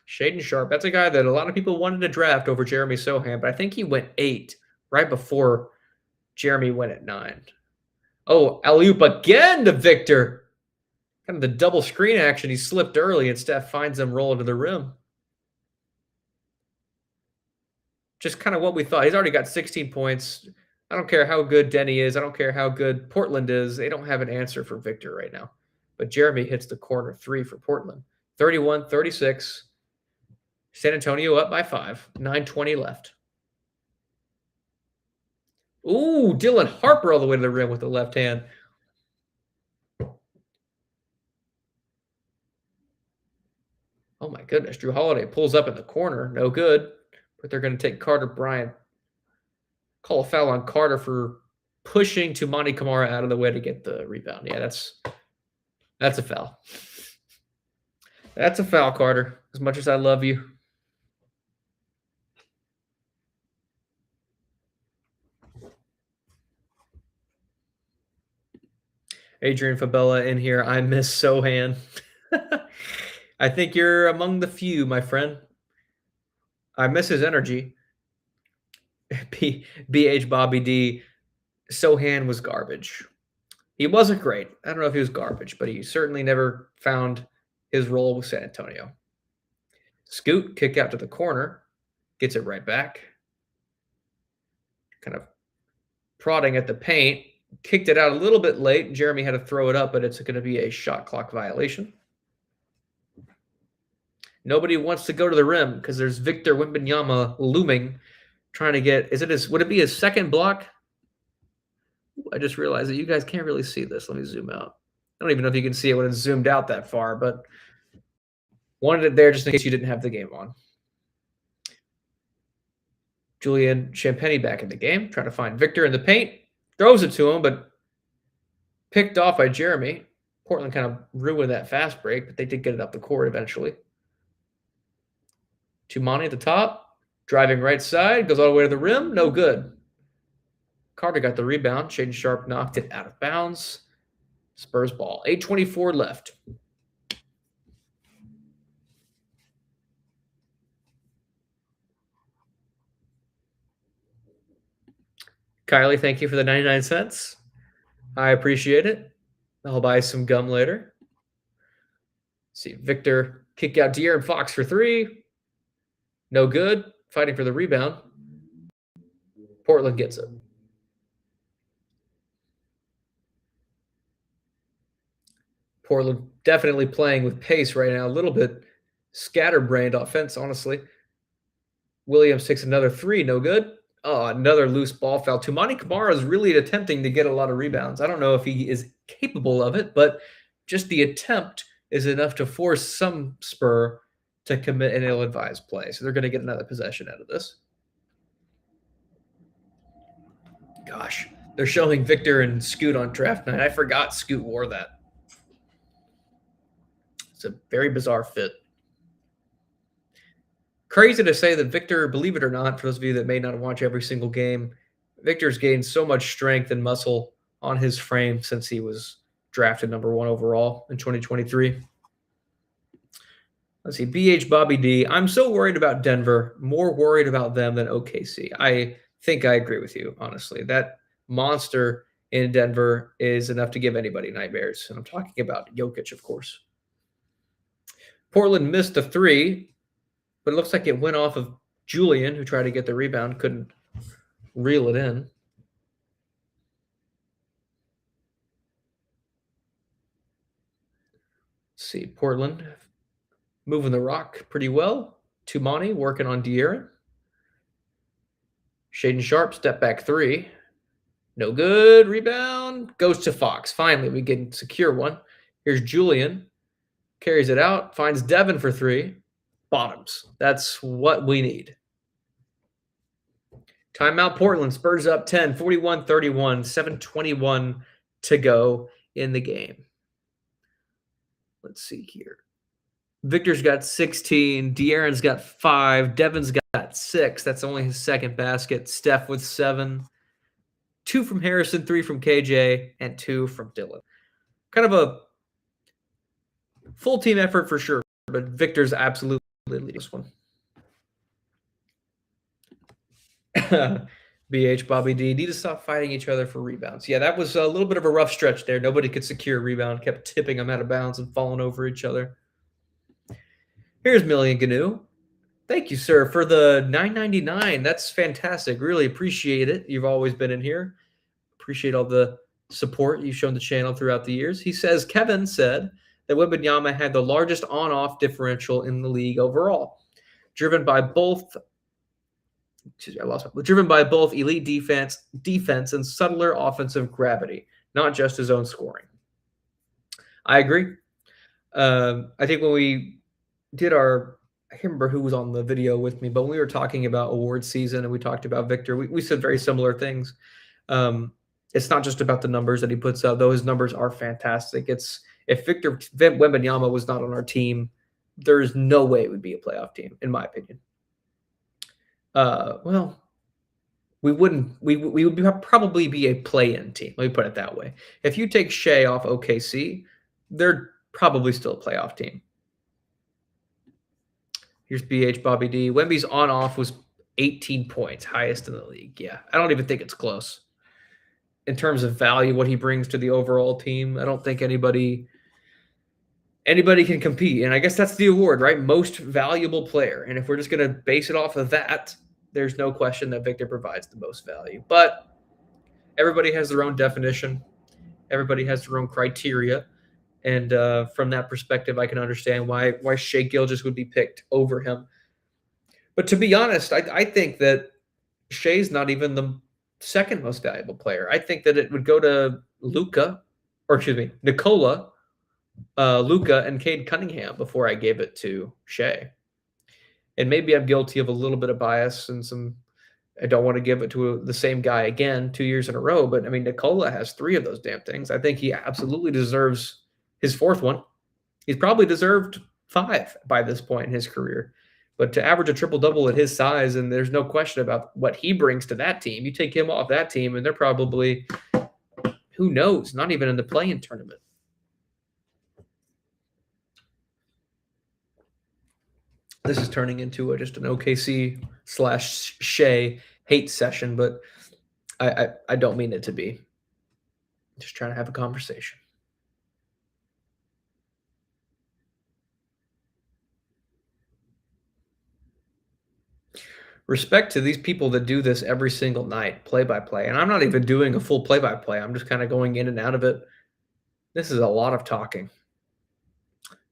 Shaedon Sharpe, that's a guy that a lot of people wanted to draft over Jeremy Sohan, but I think he went 8 right before Jeremy went at 9. Oh, alley-oop again to Victor. Kind of the double screen action. He slipped early and Steph finds him rolling to the rim. Just kind of what we thought. He's already got 16 points. I don't care how good Denny is. I don't care how good Portland is. They don't have an answer for Victor right now. But Jeremy hits the corner 3 for Portland. 31-36. San Antonio up by 5. 9:20 left. Ooh, Dylan Harper all the way to the rim with the left hand. Oh, my goodness. Drew Holiday pulls up in the corner. No good. But they're going to take Carter Bryant. Call a foul on Carter for pushing Toumani Camara out of the way to get the rebound. Yeah, that's a foul. That's a foul, Carter, as much as I love you. Adrian Fabella in here. I miss Sohan. I think you're among the few, my friend. I miss his energy. BH Bobby D. Sohan was garbage. He wasn't great. I don't know if he was garbage, but he certainly never found his role with San Antonio. Scoot, kick out to the corner. Gets it right back. Kind of prodding at the paint. Kicked it out a little bit late. Jeremy had to throw it up, but it's going to be a shot clock violation. Nobody wants to go to the rim because there's Victor Wembanyama looming, trying to get. Would it be his second block? I just realized that you guys can't really see this. Let me zoom out. I don't even know if you can see it when it's zoomed out that far, but wanted it there just in case you didn't have the game on. Julian Champagny back in the game, trying to find Victor in the paint. Throws it to him, but picked off by Jeremy. Portland kind of ruined that fast break, but they did get it up the court eventually. Toumani at the top, driving right side, goes all the way to the rim. No good. Carter got the rebound. Shaedon Sharpe knocked it out of bounds. Spurs ball. 8:24 left. Kylie, thank you for the 99 cents. I appreciate it. I'll buy some gum later. Let's see, Victor kick out De'Aaron Fox for 3. No good. Fighting for the rebound. Portland gets it. Portland definitely playing with pace right now. A little bit scatterbrained offense, honestly. Williams takes another 3. No good. Oh, another loose ball foul. Toumani Camara is really attempting to get a lot of rebounds. I don't know if he is capable of it, but just the attempt is enough to force some Spur to commit an ill-advised play. So they're going to get another possession out of this. Gosh, they're showing Victor and Scoot on draft night. I forgot Scoot wore that. It's a very bizarre fit. Crazy to say that Victor, believe it or not, for those of you that may not watch every single game, Victor's gained so much strength and muscle on his frame since he was drafted number 1 overall in 2023. Let's see, BH Bobby D. I'm so worried about Denver, more worried about them than OKC. I think I agree with you, honestly. That monster in Denver is enough to give anybody nightmares. And I'm talking about Jokic, of course. Portland missed a 3, but it looks like it went off of Julian, who tried to get the rebound, couldn't reel it in. Let's see, Portland moving the rock pretty well. Tumani working on De'Aaron. Shaden Sharp, step back 3. No good. Rebound. Goes to Fox. Finally, we can secure one. Here's Julian. Carries it out. Finds Devin for 3. Bottoms. That's what we need. Timeout Portland. Spurs up 10, 41-31, 7:21 to go in the game. Let's see here. Victor's got 16. De'Aaron's got 5. Devin's got 6. That's only his second basket. Steph with 7. 2 from Harrison, 3 from KJ, and 2 from Dylan. Kind of a full team effort for sure, but Victor's absolutely leading this one. BH Bobby D. Need to stop fighting each other for rebounds. Yeah, that was a little bit of a rough stretch there. Nobody could secure a rebound. Kept tipping them out of bounds and falling over each other. Here's Million Gnu. Thank you, sir, for the $9.99. That's fantastic. Really appreciate it. You've always been in here. Appreciate all the support you've shown the channel throughout the years. He says, Kevin said that Wembanyama had the largest on-off differential in the league overall, driven by both elite defense and subtler offensive gravity, not just his own scoring. I agree. I think when we did I can't remember who was on the video with me, but when we were talking about award season and we talked about Victor, we said very similar things. It's not just about the numbers that he puts up, though his numbers are fantastic. It's if Victor Wembanyama was not on our team, there's no way it would be a playoff team, in my opinion. Well, we would probably be a play-in team. Let me put it that way. If you take Shea off OKC, they're probably still a playoff team. Here's BH Bobby D. Wemby's on-off was 18 points, highest in the league. Yeah, I don't even think it's close. In terms of value, what he brings to the overall team, I don't think anybody can compete. And I guess that's the award, right? Most valuable player. And if we're just going to base it off of that, there's no question that Victor provides the most value. But everybody has their own definition. Everybody has their own criteria. And from that perspective, I can understand why Shea Gilgeous would be picked over him. But to be honest, I think that Shea's not even the second most valuable player. I think that it would go to Nikola, Luka, and Cade Cunningham before I gave it to Shea. And maybe I'm guilty of a little bit of bias and I don't want to give it to the same guy again 2 years in a row. But I mean, Nikola has 3 of those damn things. I think he absolutely deserves his 4th one. He's probably deserved 5 by this point in his career. But to average a triple-double at his size, and there's no question about what he brings to that team, you take him off that team, and they're probably, who knows, not even in the play-in tournament. This is turning into just an OKC/Shea hate session, but I don't mean it to be. Just trying to have a conversation. Respect to these people that do this every single night, play-by-play. And I'm not even doing a full play-by-play. I'm just kind of going in and out of it. This is a lot of talking.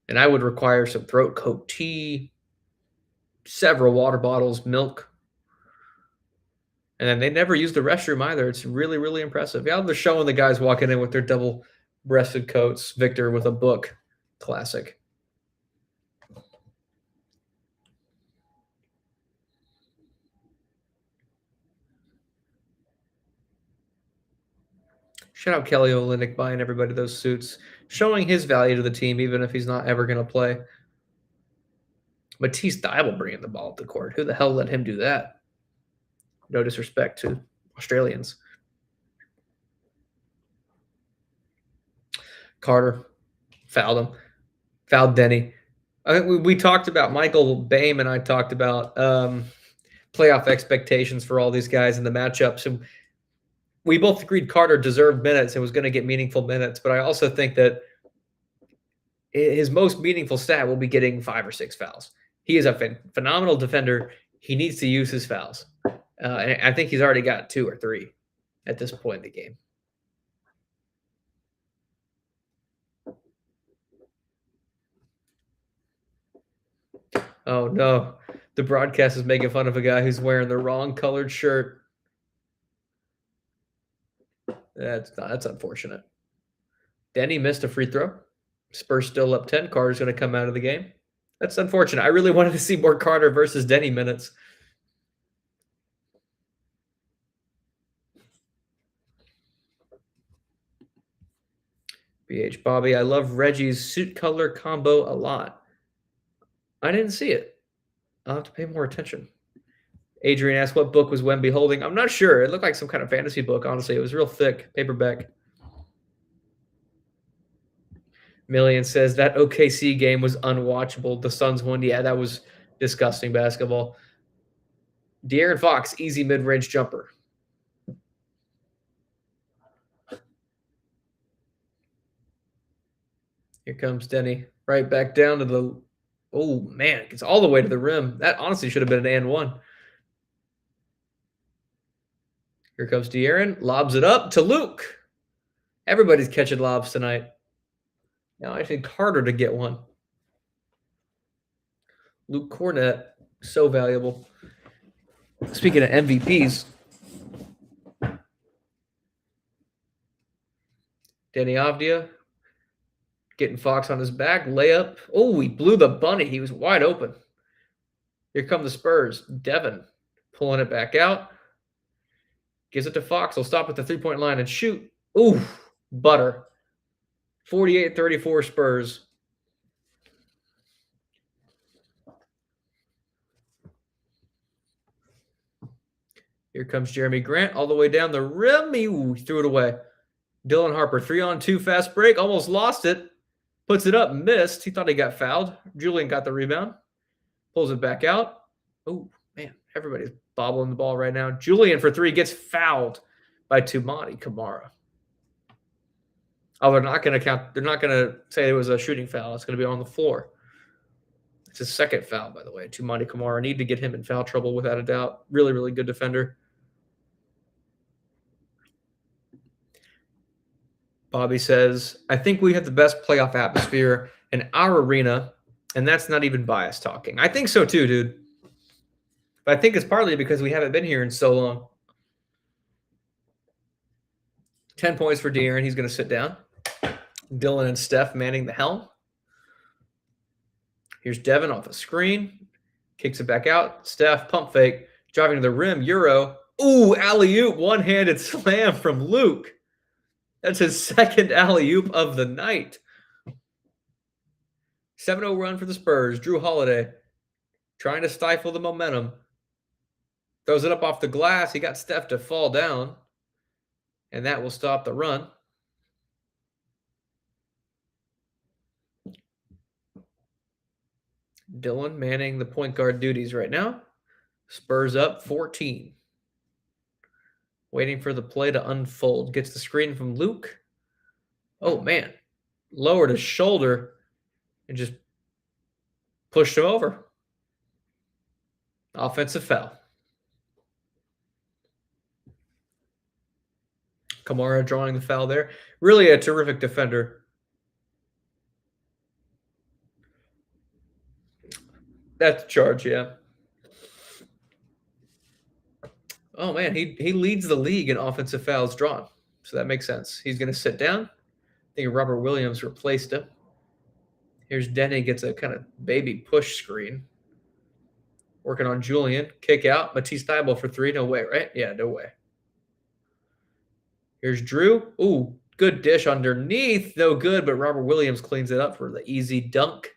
And I would require some throat coat tea, several water bottles, milk. And then they never use the restroom either. It's really, really impressive. Yeah, they're showing the guys walking in with their double breasted coats. Victor with a book. Classic. Shout out Kelly Olynyk buying everybody those suits, showing his value to the team, even if he's not ever going to play. Matisse Thybulle bringing the ball up the court. Who the hell let him do that? No disrespect to Australians. Carter fouled him. Fouled Denny. I think we talked about Michael Boehm and I talked about playoff expectations for all these guys in the matchups. And we both agreed Carter deserved minutes and was going to get meaningful minutes. But I also think that his most meaningful stat will be getting 5 or 6 fouls. He is a phenomenal defender. He needs to use his fouls. And I think he's already got 2 or 3 at this point in the game. Oh, no. The broadcast is making fun of a guy who's wearing the wrong colored shirt. That's unfortunate. Denny missed a free throw. Spurs still up 10. Carter's going to come out of the game. That's unfortunate. I really wanted to see more Carter versus Denny minutes. BH Bobby, I love Reggie's suit color combo a lot. I didn't see it. I'll have to pay more attention. Adrian asked, what book was Wemby holding? I'm not sure. It looked like some kind of fantasy book, honestly. It was real thick, paperback. Million says, that OKC game was unwatchable. The Suns won. Yeah, that was disgusting basketball. De'Aaron Fox, easy mid-range jumper. Here comes Denny. Right back down to the... Oh, man. It gets all the way to the rim. That honestly should have been an and one. Here comes De'Aaron. Lobs it up to Luke. Everybody's catching lobs tonight. Now I think Carter to get one. Luke Cornett, so valuable. Speaking of MVPs, Danny Avdia getting Fox on his back. Layup. Oh, he blew the bunny. He was wide open. Here come the Spurs. Devin pulling it back out. Gives it to Fox. He'll stop at the three-point line and shoot. Ooh, butter. 48-34 Spurs. Here comes Jeremy Grant all the way down the rim. He threw it away. Dylan Harper, 3-on-2 fast break. Almost lost it. Puts it up, missed. He thought he got fouled. Julian got the rebound. Pulls it back out. Oh, man. Everybody's bobbling the ball right now. Julian for 3 gets fouled by Toumani Camara. Oh, they're not going to count. They're not going to say it was a shooting foul. It's going to be on the floor. It's his second foul, by the way. Toumani Camara. Need to get him in foul trouble without a doubt. Really, really good defender. Bobby says, I think we have the best playoff atmosphere in our arena, and that's not even bias talking. I think so too, dude. But I think it's partly because we haven't been here in so long. 10 points for De'Aaron. He's going to sit down. Dylan and Steph manning the helm. Here's Devin off a screen. Kicks it back out. Steph, pump fake. Driving to the rim. Euro. Ooh, alley-oop. One-handed slam from Luke. That's his second alley-oop of the night. 7-0 run for the Spurs. Drew Holiday trying to stifle the momentum. Throws it up off the glass. He got Steph to fall down. And that will stop the run. Dylan manning the point guard duties right now. Spurs up 14. Waiting for the play to unfold. Gets the screen from Luke. Oh, man. Lowered his shoulder and just pushed him over. Offensive foul. Camara drawing the foul there. Really a terrific defender. That's a charge, yeah. Oh, man, he leads the league in offensive fouls drawn. So that makes sense. He's going to sit down. think Robert Williams replaced him. Here's Denny, gets a kind of baby push screen. Working on Julian. Kick out. Matisse Thybulle for 3. No way, right? Yeah, no way. Here's Drew. Ooh, good dish underneath. No good, but Robert Williams cleans it up for the easy dunk.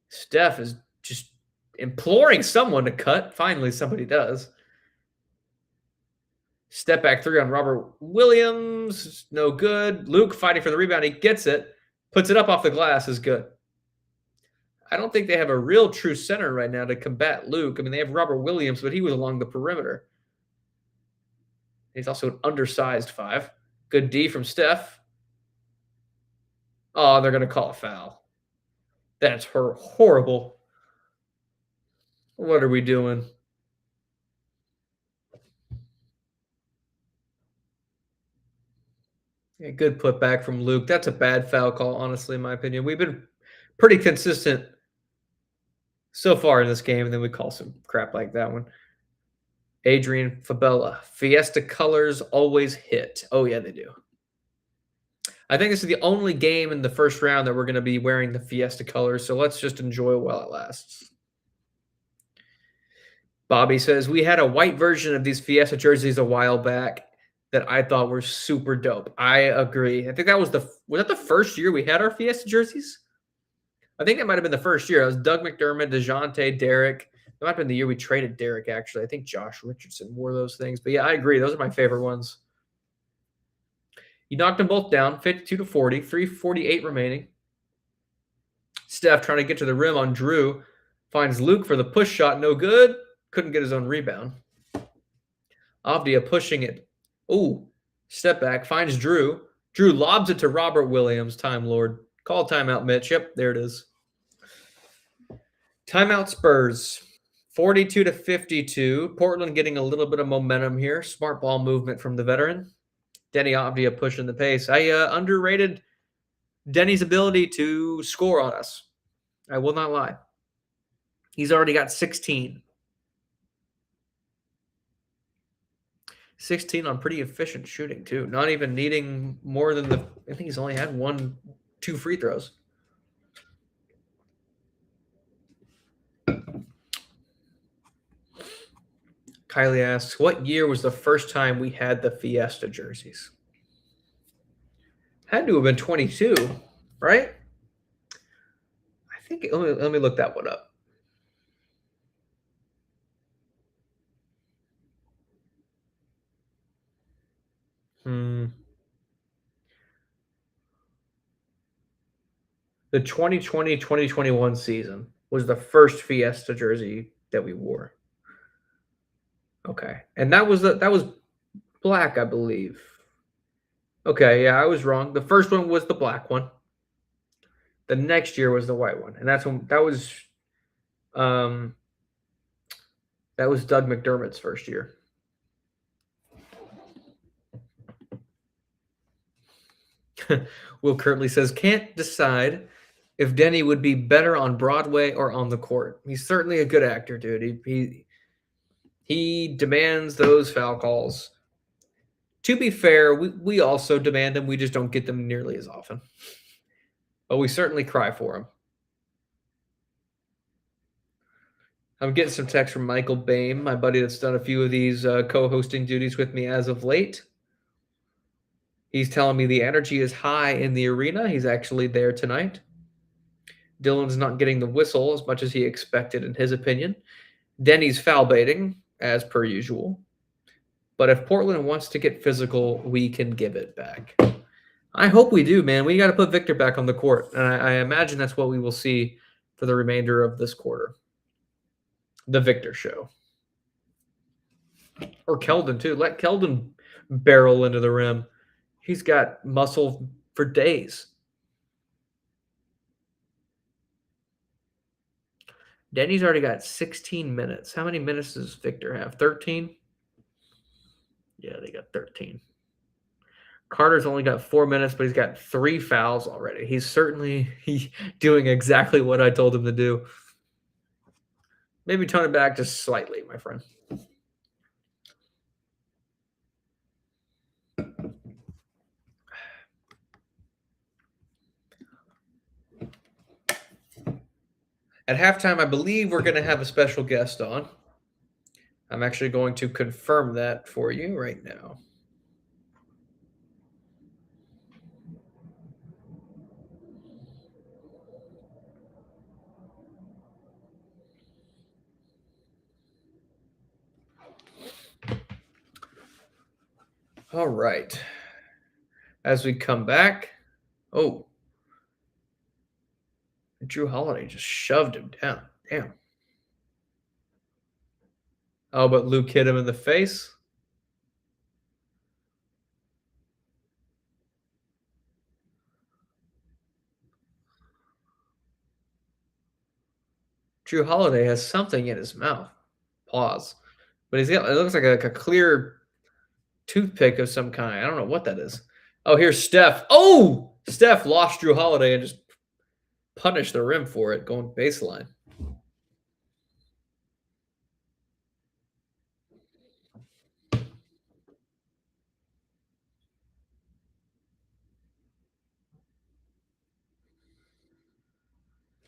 Steph is just imploring someone to cut. Finally, somebody does. Step back 3 on Robert Williams. No good. Luke fighting for the rebound. He gets it. Puts it up off the glass. Is good. I don't think they have a real true center right now to combat Luke. I mean, they have Robert Williams, but he was along the perimeter. He's also an undersized 5. Good D from Steph. Oh, they're going to call a foul. That's horrible. What are we doing? Yeah, good putback from Luke. That's a bad foul call, honestly, in my opinion. We've been pretty consistent so far in this game, and then we call some crap like that one. Adrian Fabella. Fiesta colors always hit. Oh, yeah, they do. I think this is the only game in the first round that we're going to be wearing the Fiesta colors, so let's just enjoy while it lasts. Bobby says, we had a white version of these Fiesta jerseys a while back that I thought were super dope. I agree. I think that was that the first year we had our Fiesta jerseys? I think that might have been the first year. It was Doug McDermott, DeJounte, Derek. That might have been the year we traded Derek, actually. I think Josh Richardson wore those things. But yeah, I agree. Those are my favorite ones. He knocked them both down, 52-40, 3:48 remaining. Steph trying to get to the rim on Drew. Finds Luke for the push shot. No good. Couldn't get his own rebound. Avdia pushing it. Ooh, step back. Finds Drew. Drew lobs it to Robert Williams. Time Lord. Call timeout, Mitch. Yep, there it is. Timeout Spurs. 42-52. Portland getting a little bit of momentum here. Smart ball movement from the veteran. Denny Avdia pushing the pace. I underrated Denny's ability to score on us. I will not lie. He's already got 16. 16 on pretty efficient shooting, too. Not even needing more than I think he's only had 2 free throws. Kylie asks, what year was the first time we had the Fiesta jerseys? Had to have been 22, right? I think, let me look that one up. The 2020-2021 season was the first Fiesta jersey that we wore. Okay. And that was black, I believe. Okay, yeah, I was wrong. The first one was the black one. The next year was the white one. And that was Doug McDermott's first year. Will Kirtley says, can't decide if Denny would be better on Broadway or on the court. He's certainly a good actor, dude. He demands those foul calls. To be fair, we also demand them. We just don't get them nearly as often. But we certainly cry for him. I'm getting some text from Michael Boehm, my buddy that's done a few of these co-hosting duties with me as of late. He's telling me the energy is high in the arena. He's actually there tonight. Dylan's not getting the whistle as much as he expected, in his opinion. Denny's foul baiting, as per usual. But if Portland wants to get physical, we can give it back. I hope we do, man. We got to put Victor back on the court. And I imagine that's what we will see for the remainder of this quarter. The Victor show. Or Keldon, too. Let Keldon barrel into the rim. He's got muscle for days. Denny's already got 16 minutes. How many minutes does Victor have? 13? Yeah, they got 13. Carter's only got 4 minutes, but he's got 3 fouls already. He's certainly doing exactly what I told him to do. Maybe tone it back just slightly, my friend. At halftime, I believe we're going to have a special guest on. I'm actually going to confirm that for you right now. All right. As we come back, oh, Drew Holiday just shoved him down. Damn. Oh, but Luke hit him in the face. Drew Holiday has something in his mouth. Pause. But it looks like a clear toothpick of some kind. I don't know what that is. Oh, here's Steph. Oh, Steph lost Drew Holiday and just punished the rim for it, going baseline.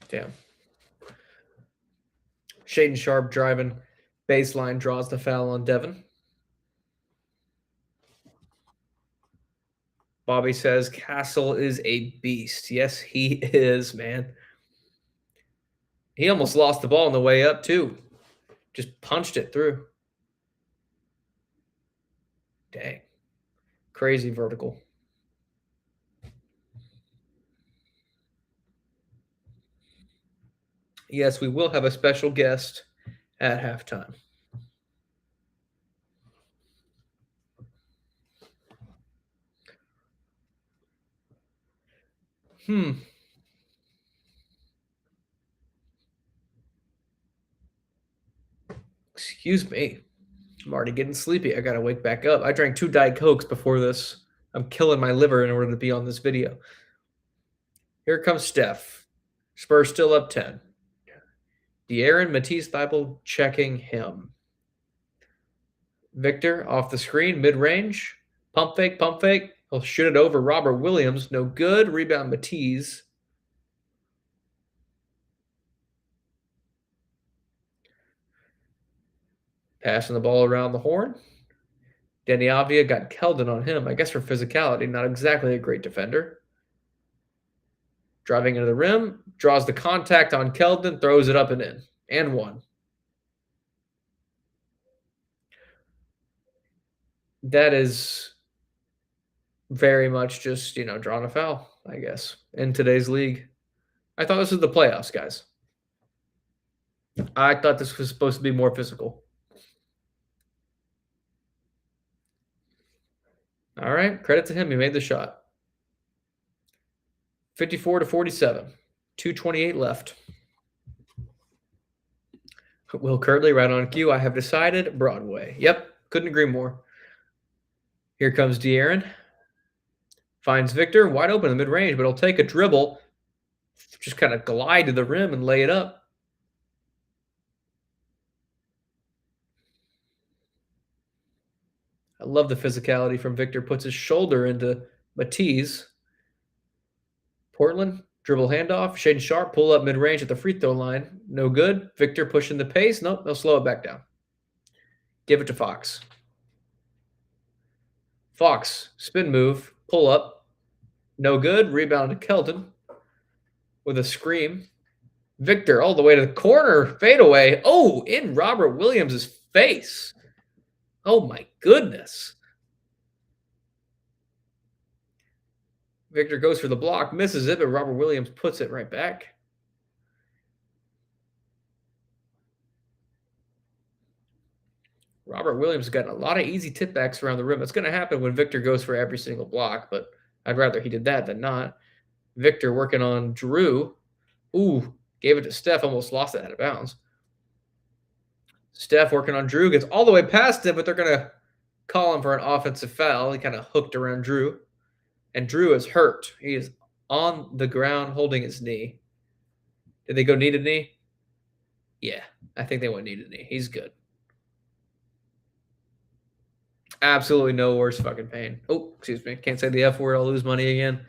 Damn. Shaden Sharp driving baseline, draws the foul on Devin. Bobby says Castle is a beast. Yes, he is, man. He almost lost the ball on the way up, too. Just punched it through. Dang. Crazy vertical. Yes, we will have a special guest at halftime. Excuse me. I'm already getting sleepy. I got to wake back up. I drank 2 Diet Cokes before this. I'm killing my liver in order to be on this video. Here comes Steph. Spurs still up 10. De'Aaron Matisse Thybulle checking him. Victor off the screen, mid-range. Pump fake, pump fake. He'll shoot it over Robert Williams. No good. Rebound Matisse. Passing the ball around the horn. Danny Avia got Keldon on him. I guess for physicality, not exactly a great defender. Driving into the rim, draws the contact on Keldon, throws it up and in. And one. That is very much just, drawing a foul, I guess, in today's league. I thought this was the playoffs, guys. I thought this was supposed to be more physical. All right, credit to him. He made the shot. 54-47. 2:28 left. Will Curtley right on cue. I have decided Broadway. Yep, couldn't agree more. Here comes De'Aaron. Finds Victor, wide open in the mid-range, but he'll take a dribble, just kind of glide to the rim and lay it up. I love the physicality from Victor. Puts his shoulder into Matisse. Portland, dribble handoff. Shaden Sharp, pull up mid-range at the free throw line. No good. Victor pushing the pace. Nope, they'll slow it back down. Give it to Fox. Fox, spin move, pull up. No good. Rebound to Keldon with a scream. Victor all the way to the corner. Fadeaway. Oh, in Robert Williams' face. Oh, my goodness. Victor goes for the block, misses it, but Robert Williams puts it right back. Robert Williams has gotten a lot of easy tip-backs around the rim. It's going to happen when Victor goes for every single block, but I'd rather he did that than not. Victor working on Drew. Ooh, gave it to Steph, almost lost it out of bounds. Steph working on Drew, gets all the way past him, but they're going to call him for an offensive foul. He kind of hooked around Drew. And Drew is hurt. He is on the ground holding his knee. Did they go knee to knee? Yeah, I think they went knee to knee. He's good. Absolutely no worse fucking pain. Oh, excuse me. Can't say the F word. I'll lose money again.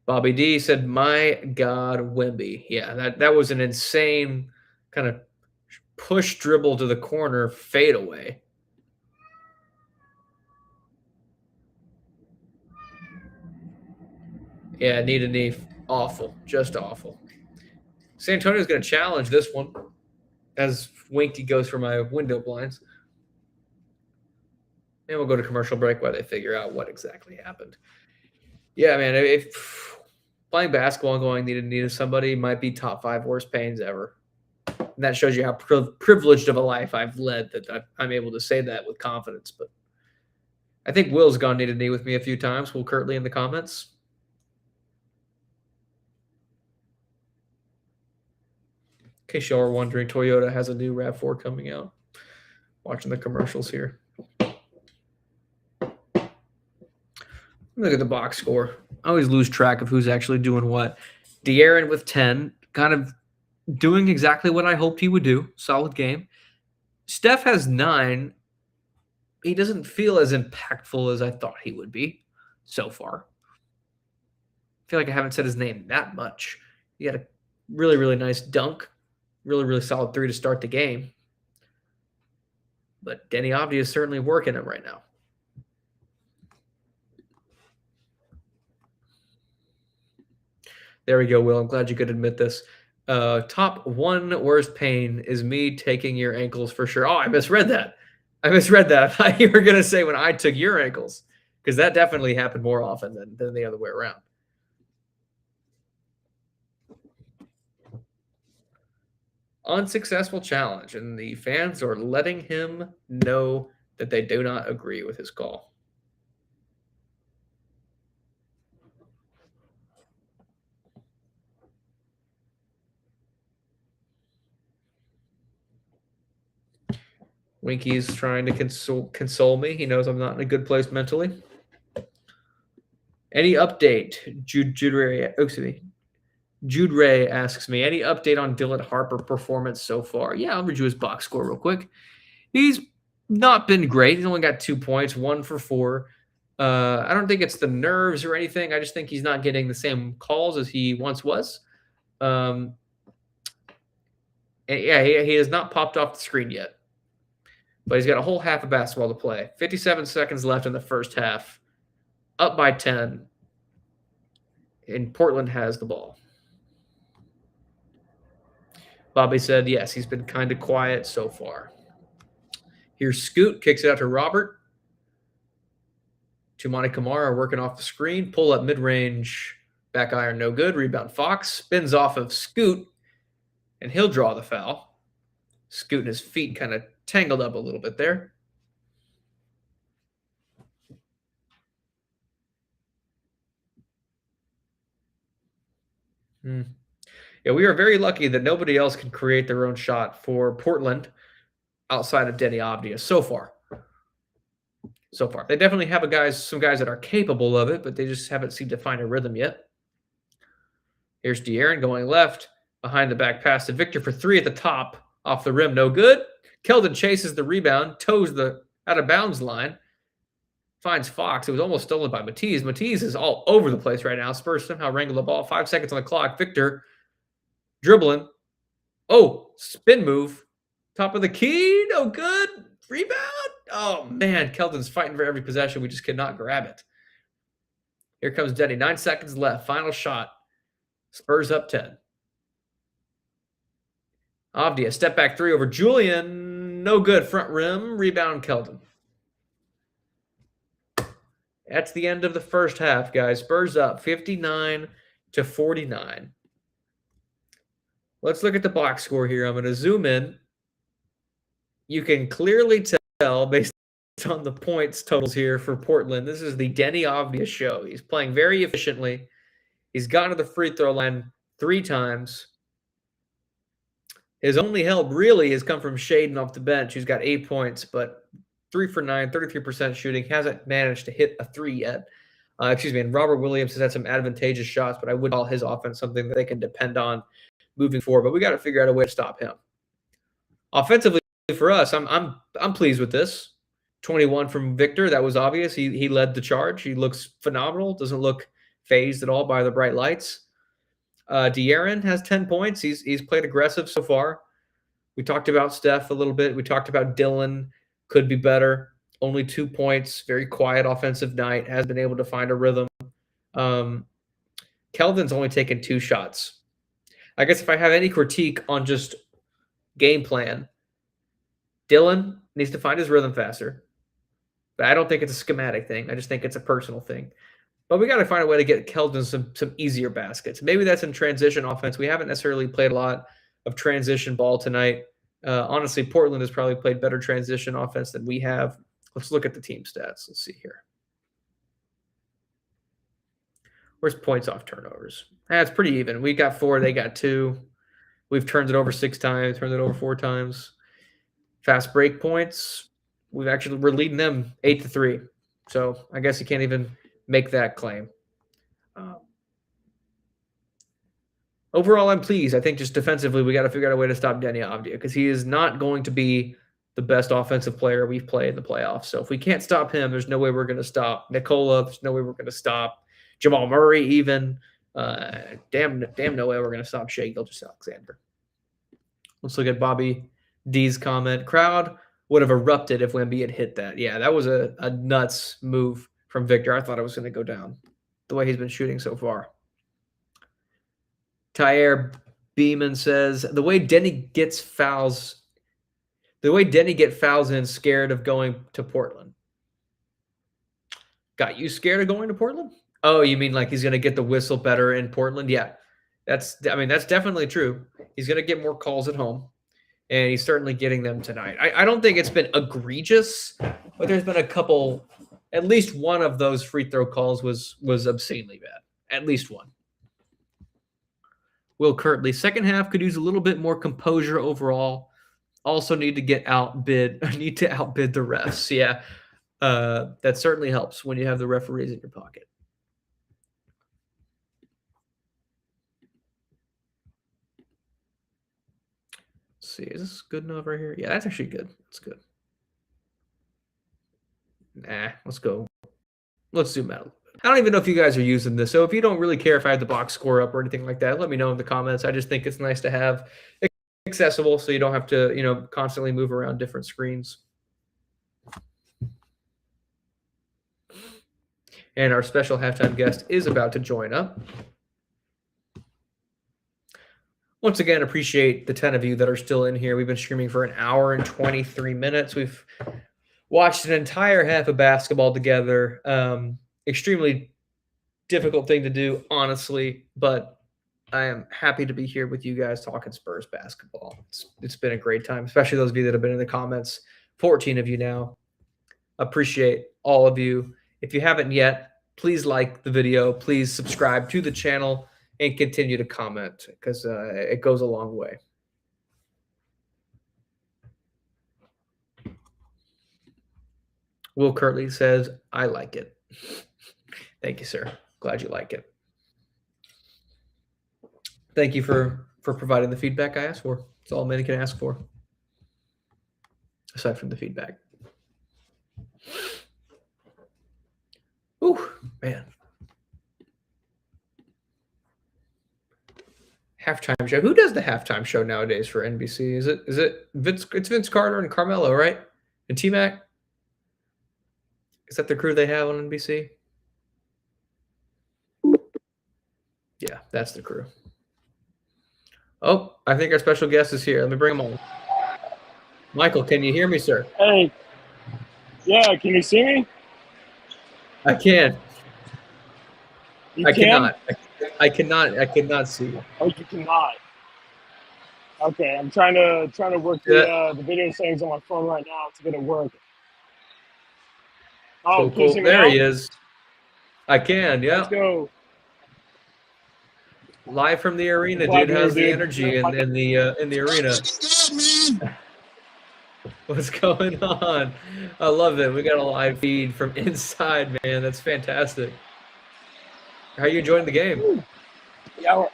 Bobby D said, "My God, Wemby." Yeah, that was an insane kind of push dribble to the corner fadeaway. Yeah, knee to knee. Awful. Just awful. San Antonio's going to challenge this one as Winky goes for my window blinds. And we'll go to commercial break while they figure out what exactly happened. Yeah, man, if playing basketball and going knee to knee to somebody might be top 5 worst pains ever. And that shows you how privileged of a life I've led that I'm able to say that with confidence. But I think Will's gone knee to knee with me a few times. Will Curtly in the comments. In case y'all are wondering, Toyota has a new RAV4 coming out. Watching the commercials here. Look at the box score. I always lose track of who's actually doing what. De'Aaron with 10, kind of doing exactly what I hoped he would do. Solid game. Steph has 9. He doesn't feel as impactful as I thought he would be so far. I feel like I haven't said his name that much. He had a really, really nice dunk. Really, really solid 3 to start the game. But Denny Avdia is certainly working him right now. There we go, Will. I'm glad you could admit this. Top 1 worst pain is me taking your ankles for sure. Oh, I misread that. I thought you were going to say when I took your ankles, because that definitely happened more often than the other way around. Unsuccessful challenge, and the fans are letting him know that they do not agree with his call. Winky's trying to console me. He knows I'm not in a good place mentally. Any update? Jude Ray asks me, any update on Dylan Harper performance so far? Yeah, I'll read you his box score real quick. He's not been great. He's only got 2 points, 1 for 4. I don't think it's the nerves or anything. I just think he's not getting the same calls as he once was. And yeah, he has not popped off the screen yet. But he's got a whole half of basketball to play. 57 seconds left in the first half. Up by 10. And Portland has the ball. Bobby said, yes, he's been kind of quiet so far. Here's Scoot. Kicks it out to Robert. Tumani Kamara working off the screen. Pull up mid-range. Back iron, no good. Rebound Fox. Spins off of Scoot. And he'll draw the foul. Scoot and his feet kind of tangled up a little bit there. Yeah, we are very lucky that nobody else can create their own shot for Portland outside of Denny Avdia so far. They definitely have some guys that are capable of it, but they just haven't seemed to find a rhythm yet. Here's De'Aaron going left, behind the back pass to Victor for 3 at the top, off the rim, no good. Keldon chases the rebound, toes the out of bounds line, finds Fox. It was almost stolen by Matisse. Matisse is all over the place right now. Spurs somehow wrangle the ball. 5 seconds on the clock. Victor dribbling. Oh, spin move. Top of the key. No good. Rebound. Oh, man. Keldon's fighting for every possession. We just cannot grab it. Here comes Denny. 9 seconds left. Final shot. Spurs up 10. Avdia, step back 3 over Julian. No good. Front rim. Rebound Keldon. That's the end of the first half, guys. Spurs up 59-49. Let's look at the box score here. I'm going to zoom in. You can clearly tell based on the points totals here for Portland. This is the Denny Avdia show. He's playing very efficiently. He's gotten to the free throw line 3 times. His only help really has come from Shaden off the bench, who's got 8 points, but 3 for 9, 33% shooting. Hasn't managed to hit a 3 yet. And Robert Williams has had some advantageous shots, but I would call his offense something that they can depend on moving forward. But we got to figure out a way to stop him. Offensively for us, I'm pleased with this. 21 from Victor. That was obvious. He led the charge. He looks phenomenal. Doesn't look phased at all by the bright lights. De'Aaron has 10 points. He's played aggressive so far. We talked about Steph a little bit. We talked about Dylan. Could be better. Only 2 points. Very quiet offensive night. Has been able to find a rhythm. Keldon's only taken 2 shots. I guess if I have any critique on just game plan, Dylan needs to find his rhythm faster. But I don't think it's a schematic thing. I just think it's a personal thing. But we got to find a way to get Keldon some easier baskets. Maybe that's in transition offense. We haven't necessarily played a lot of transition ball tonight. Honestly, Portland has probably played better transition offense than we have. Let's look at the team stats. Let's see here. Where's points off turnovers? It's pretty even. We got 4. They got 2. We've turned it over 6 times, turned it over 4 times. Fast break points, we're leading them 8-3. So I guess you can't even make that claim. Overall, I'm pleased. I think just defensively, we got to figure out a way to stop Deni Avdija because he is not going to be the best offensive player we've played in the playoffs. So if we can't stop him, there's no way we're going to stop Nikola. There's no way we're going to stop Jamal Murray even. Damn no way we're going to stop Shai Gilgeous-Alexander. Let's look at Bobby D's comment. Crowd would have erupted if Wemby had hit that. Yeah, that was a nuts move from Victor. I thought it was going to go down the way he's been shooting so far. Tyre Beeman says, the way Denny gets fouls in scared of going to Portland. Got you scared of going to Portland? Oh, you mean like he's going to get the whistle better in Portland? Yeah, that's definitely true. He's going to get more calls at home, and he's certainly getting them tonight. I don't think it's been egregious, but there's been a couple. At least one of those free throw calls was obscenely bad. At least one. Will Kirtley, second half could use a little bit more composure overall. Also need to outbid the refs. Yeah, that certainly helps when you have the referees in your pocket. Let's see, is this good enough right here? Yeah, that's actually good. That's good. Nah, let's go. Let's zoom out a little bit. I don't even know if you guys are using this. So if you don't really care if I have the box score up or anything like that, let me know in the comments. I just think it's nice to have accessible so you don't have to, constantly move around different screens. And our special halftime guest is about to join up. Once again, appreciate the 10 of you that are still in here. We've been streaming for an hour and 23 minutes. We've watched an entire half of basketball together. Extremely difficult thing to do, honestly, but I am happy to be here with you guys talking Spurs basketball. It's been a great time, especially those of you that have been in the comments. 14 of you now. Appreciate all of you. If you haven't yet, please like the video. Please subscribe to the channel and continue to comment because it goes a long way. Will Kirtley says, I like it. Thank you, sir. Glad you like it. Thank you for providing the feedback I asked for. That's all many can ask for, aside from the feedback. Ooh, man. Halftime show. Who does the halftime show nowadays for NBC? Is it Vince? It's Vince Carter and Carmelo, right? And T-Mac? Is that the crew they have on NBC? Yeah, that's the crew. Oh, I think our special guest is here. Let me bring him on. Michael, can you hear me, sir? Hey. Yeah, can you see me? I can. You can? I cannot see you. Oh, you cannot. Okay, I'm trying to work the video settings on my phone right now to get it work. Oh, cool. There he is. I can, yeah. Let's go. Live from the arena, dude. How's the energy in the arena? What's going on? I love it. We got a live feed from inside, man. That's fantastic. How are you enjoying the game? Yeah,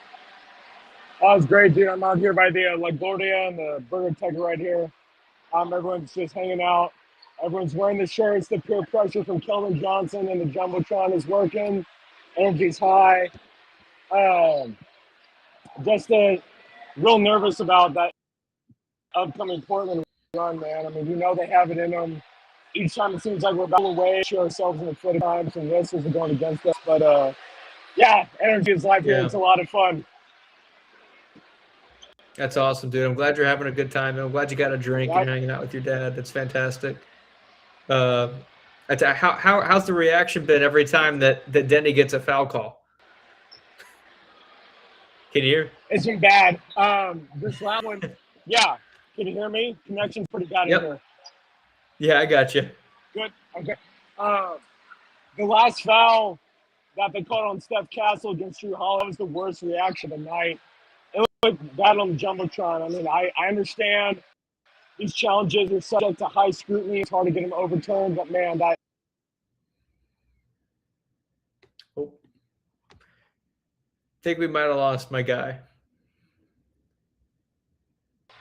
it's great, dude. I'm out here by the LaGuardia and the Burger Tech right here. Everyone's just hanging out. Everyone's wearing the shirts. The peer pressure from Kelvin Johnson and the Jumbotron is working. Energy's high. Just real nervous about that upcoming Portland run, man. I mean, you know they have it in them. Each time it seems like we're about away, shoot ourselves in the foot at times, and risks are going against us. But yeah, energy is life here. Yeah. It's a lot of fun. That's awesome, dude. I'm glad you're having a good time. I'm glad you got a drink Yeah. and hanging out with your dad. That's fantastic. How's the reaction been every time that Denny gets a foul call? Can you hear? It's been bad. This last one, yeah. Can you hear me? Connection's pretty bad in Yep. here. Yeah, I got you. Good. Okay. The last foul that they called on Steph Castle against Drew Holiday was the worst reaction of the night. It looked bad on the Jumbotron. I mean, I understand these challenges are subject to high scrutiny. It's hard to get them overturned, but man, that. Oh. Think we might have lost my guy.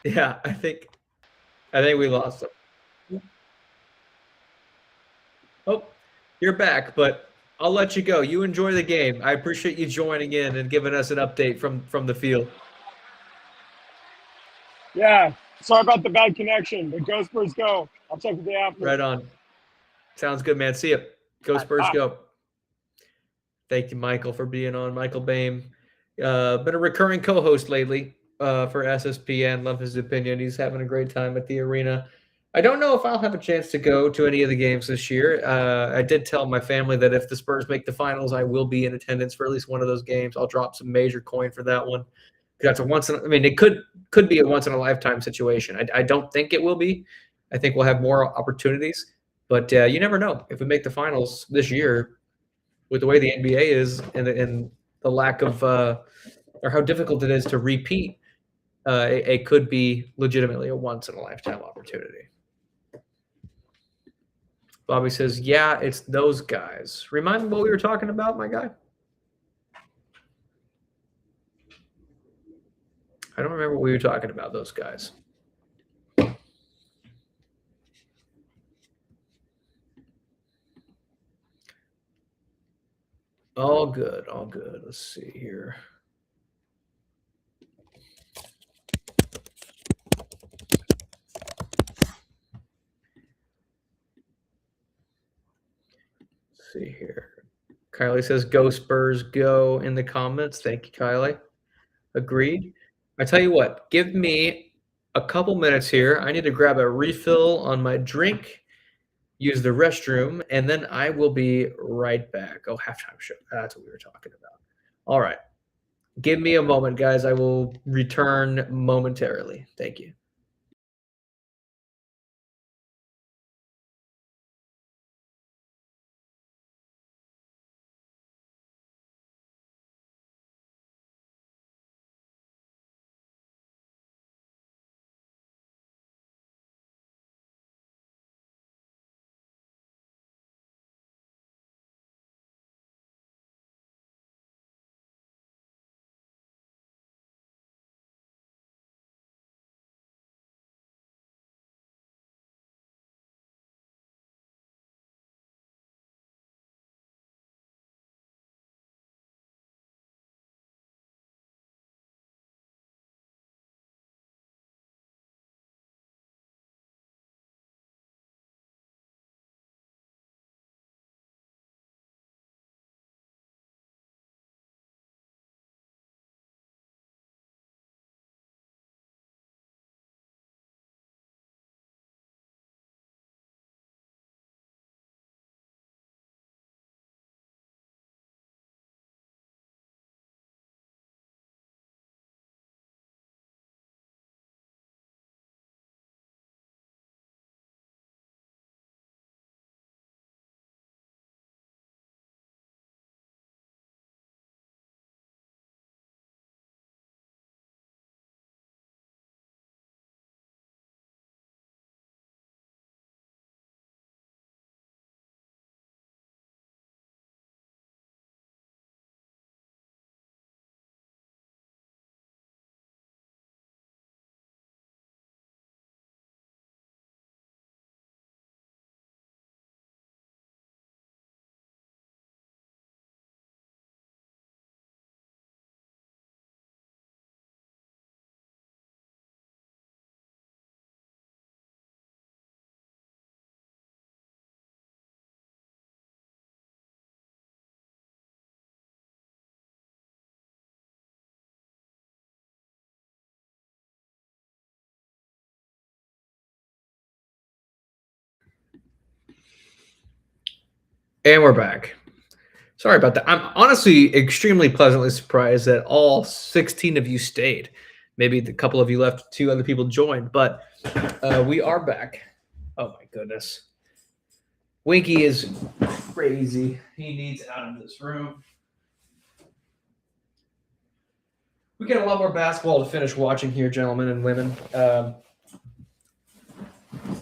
Yeah, I think we lost him. Oh, you're back, but I'll let you go. You enjoy the game. I appreciate you joining in and giving us an update from the field. Yeah, sorry about the bad connection, but go Spurs go. I'll check the day after. Right on. Sounds good, man. See you. Go Spurs, Bye. go. Thank you, Michael, for being on. Michael Boehm. Been a recurring co-host lately for SSPN. Love his opinion. He's having a great time at the arena. I don't know if I'll have a chance to go to any of the games this year. I did tell my family that if the Spurs make the finals, I will be in attendance for at least one of those games. I'll drop some major coin for that one. That's it could be a once in a lifetime situation. I don't think it will be. I think we'll have more opportunities, but you never know. If we make the finals this year, with the way the NBA is and the lack of or how difficult it is to repeat, it could be legitimately a once in a lifetime opportunity. Bobby says, yeah, it's those guys. Remind me what we were talking about, my guy. I don't remember what we were talking about, those guys. All good, all good. Let's see here. Let's see here. Kylie says, go Spurs, go in the comments. Thank you, Kylie. Agreed. I tell you what, give me a couple minutes here. I need to grab a refill on my drink, use the restroom, and then I will be right back. Oh, halftime show. That's what we were talking about. All right. Give me a moment, guys. I will return momentarily. Thank you. And we're back. Sorry about that. I'm honestly extremely pleasantly surprised that all 16 of you stayed. Maybe a couple of you left, 2 other people joined, but we are back. Oh my goodness. Winky is crazy. He needs out of this room. We got a lot more basketball to finish watching here, gentlemen and women.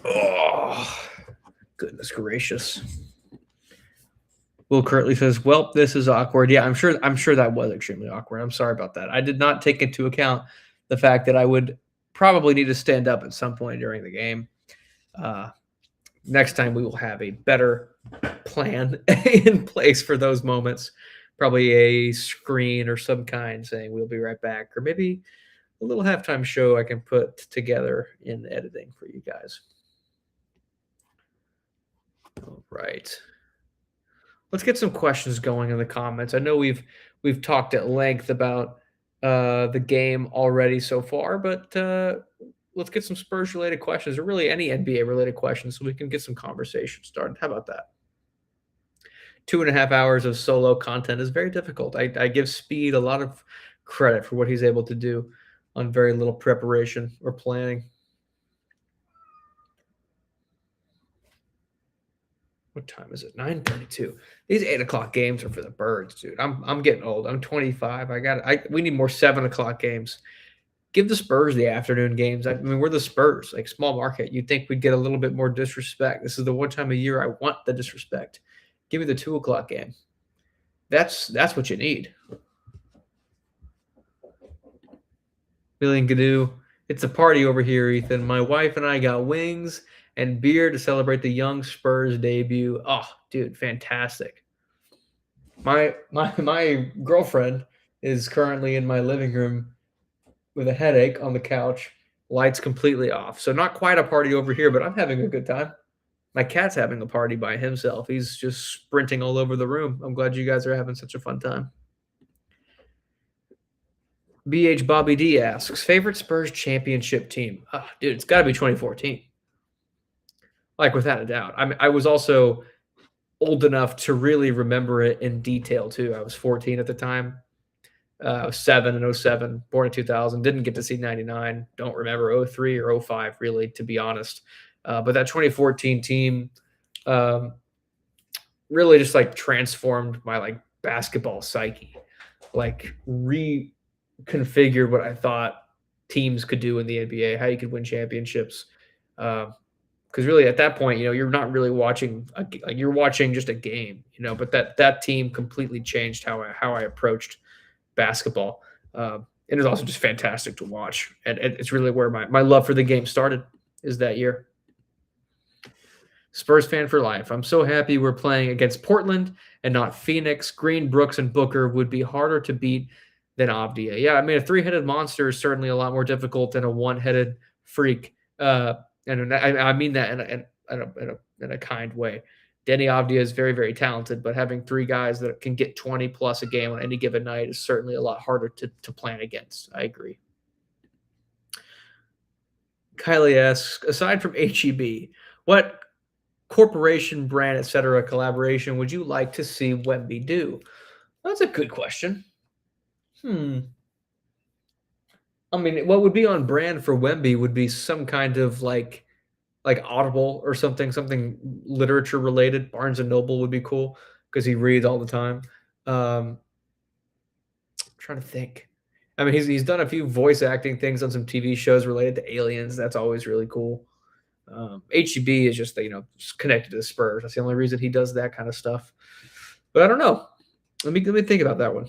Oh, goodness gracious. Will Curtly says, "Well, this is awkward." Yeah, I'm sure that was extremely awkward. I'm sorry about that. I did not take into account the fact that I would probably need to stand up at some point during the game. Next time we will have a better plan in place for those moments. Probably a screen or some kind saying we'll be right back, or maybe a little halftime show I can put together in editing for you guys. All right. Let's get some questions going in the comments. I know we've talked at length about the game already so far, but let's get some Spurs related questions, or really any NBA related questions, so we can get some conversation started. How about that? 2.5 hours of solo content is very difficult. I give Speed a lot of credit for what he's able to do on very little preparation or planning. What time is it? 9:32. These 8 o'clock games are for the birds, dude. I'm getting old. I'm 25. We need more 7 o'clock games. Give the Spurs the afternoon games. I mean, we're the Spurs, like small market. You'd think we'd get a little bit more disrespect. This is the one time a year I want the disrespect. Give me the 2 o'clock game. That's what you need. Million Gadoo. It's a party over here, Ethan. My wife and I got wings and beer to celebrate the young Spurs debut. Oh, dude, fantastic. My girlfriend is currently in my living room with a headache on the couch, lights completely off. So not quite a party over here, but I'm having a good time. My cat's having a party by himself. He's just sprinting all over the room. I'm glad you guys are having such a fun time. BH Bobby D asks, favorite Spurs championship team? Oh, dude, it's got to be 2014. Like, without a doubt. I was also old enough to really remember it in detail, too. I was 14 at the time. I was 7 in 07, born in 2000. Didn't get to see 99. Don't remember 03 or 05, really, to be honest. But that 2014 team really just, like, transformed my, like, basketball psyche. Like, reconfigured what I thought teams could do in the NBA, how you could win championships. Because really, at that point, you're not really watching you're watching just a game, But that team completely changed how I approached basketball. It is also just fantastic to watch, and it's really where my love for the game started. Is that year. Spurs fan for life. I'm so happy we're playing against Portland and not Phoenix. Green, Brooks, and Booker would be harder to beat than Avdia. Yeah, I mean, a 3-headed monster is certainly a lot more difficult than a 1-headed freak. And I mean that in a kind way. Denny Avdia is very, very talented, but having 3 guys that can get 20 plus a game on any given night is certainly a lot harder to plan against. I agree. Kylie asks, aside from HEB, what corporation, brand, etc. collaboration would you like to see Wemby do? That's a good question. I mean, what would be on brand for Wemby would be some kind of like Audible or something literature related. Barnes and Noble would be cool because he reads all the time. I'm trying to think. I mean, he's done a few voice acting things on some TV shows related to aliens. That's always really cool. HEB is just connected to the Spurs. That's the only reason he does that kind of stuff. But I don't know. Let me think about that one.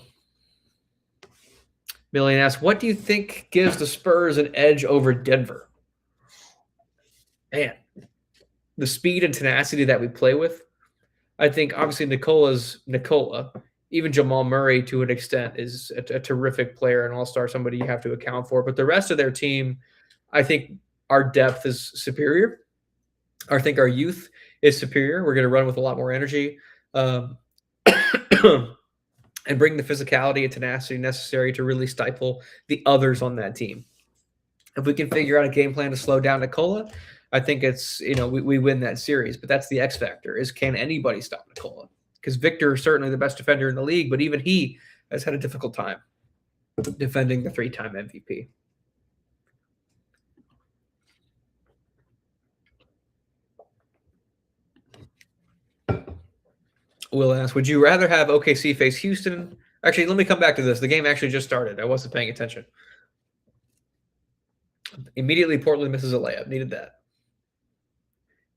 Million asks, what do you think gives the Spurs an edge over Denver? Man, the speed and tenacity that we play with. I think obviously Nikola. Even Jamal Murray to an extent is a terrific player, an all-star, somebody you have to account for. But the rest of their team, I think our depth is superior. I think our youth is superior. We're going to run with a lot more energy and bring the physicality and tenacity necessary to really stifle the others on that team. If we can figure out a game plan to slow down Nikola, I think it's, we win that series. But that's the X factor is, can anybody stop Nikola? because Victor is certainly the best defender in the league, but even he has had a difficult time defending the 3-time MVP. Will asks, would you rather have OKC face Houston? Actually, let me come back to this. The game actually just started. I wasn't paying attention. Immediately, Portland misses a layup. Needed that.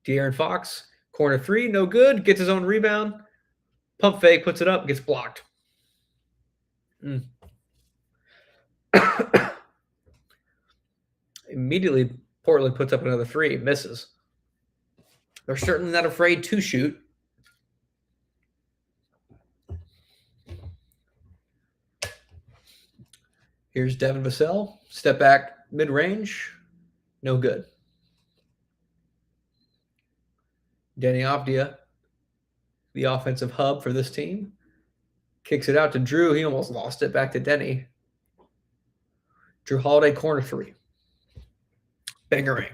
De'Aaron Fox, corner 3, no good. Gets his own rebound. Pump fake, puts it up, gets blocked. Immediately, Portland puts up another 3, misses. They're certainly not afraid to shoot. Here's Devin Vassell. Step back, mid-range. No good. Denny Avdia, the offensive hub for this team. Kicks it out to Drew. He almost lost it back to Denny. Drew Holiday, corner 3. Bangerang.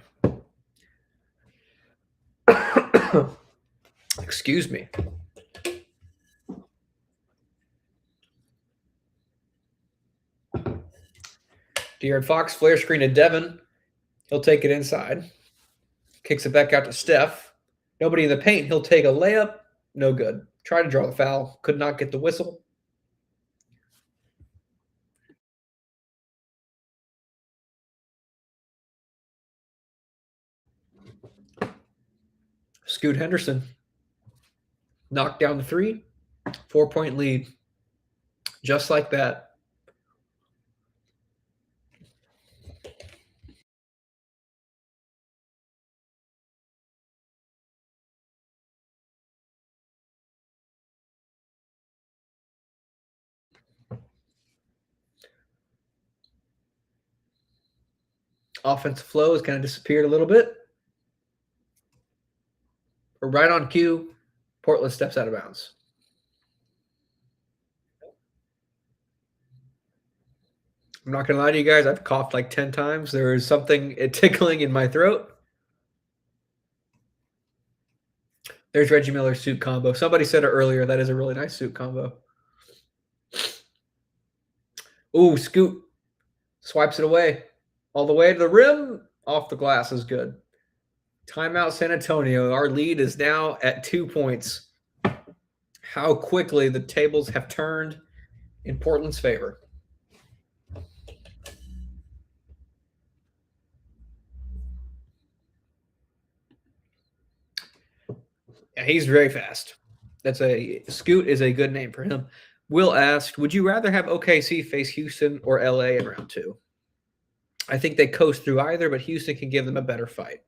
Excuse me. De'Aaron Fox, flare screen to Devin. He'll take it inside. Kicks it back out to Steph. Nobody in the paint. He'll take a layup. No good. Tried to draw the foul. Could not get the whistle. Scoot Henderson. Knocked down the 3. 4-point lead. Just like that. Offensive flow has kind of disappeared a little bit. But right on cue, Portland steps out of bounds. I'm not going to lie to you guys. I've coughed like 10 times. There is something tickling in my throat. There's Reggie Miller's suit combo. Somebody said it earlier. That is a really nice suit combo. Ooh, Scoot swipes it away. All the way to the rim. Off the glass is good. Timeout San Antonio. Our lead is now at 2 points. How quickly the tables have turned in Portland's favor. Yeah, he's very fast. Scoot is a good name for him. Will asked, would you rather have OKC face Houston or LA in round 2? I think they coast through either, but Houston can give them a better fight.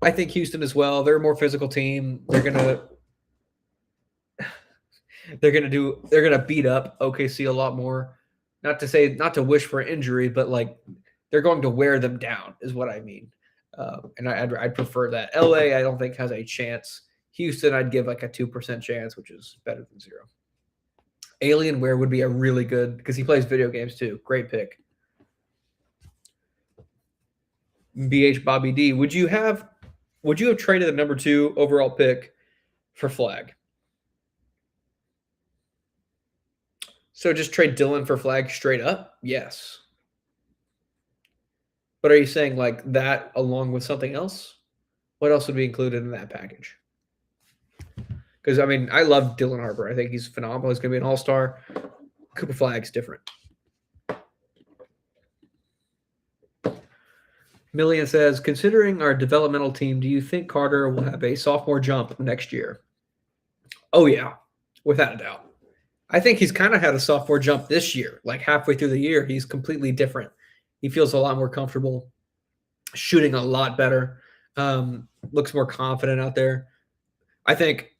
I think Houston as well. They're a more physical team. They're gonna beat up OKC a lot more. Not to wish for an injury, but like they're going to wear them down, is what I mean. And I'd prefer that. LA, I don't think has a chance. Houston, I'd give like a 2% chance, which is better than 0. Alienware would be a really good, because he plays video games too. Great pick. BH Bobby D, would you have traded the number 2 overall pick for Flag? So just trade Dylan for Flag straight up? Yes. But are you saying like that along with something else? What else would be included in that package? Because, I mean, I love Dylan Harper. I think he's phenomenal. He's going to be an all-star. Cooper Flag's different. Millian says, considering our developmental team, do you think Carter will have a sophomore jump next year? Oh, yeah, without a doubt. I think he's kind of had a sophomore jump this year. Like halfway through the year, he's completely different. He feels a lot more comfortable, shooting a lot better, looks more confident out there. I think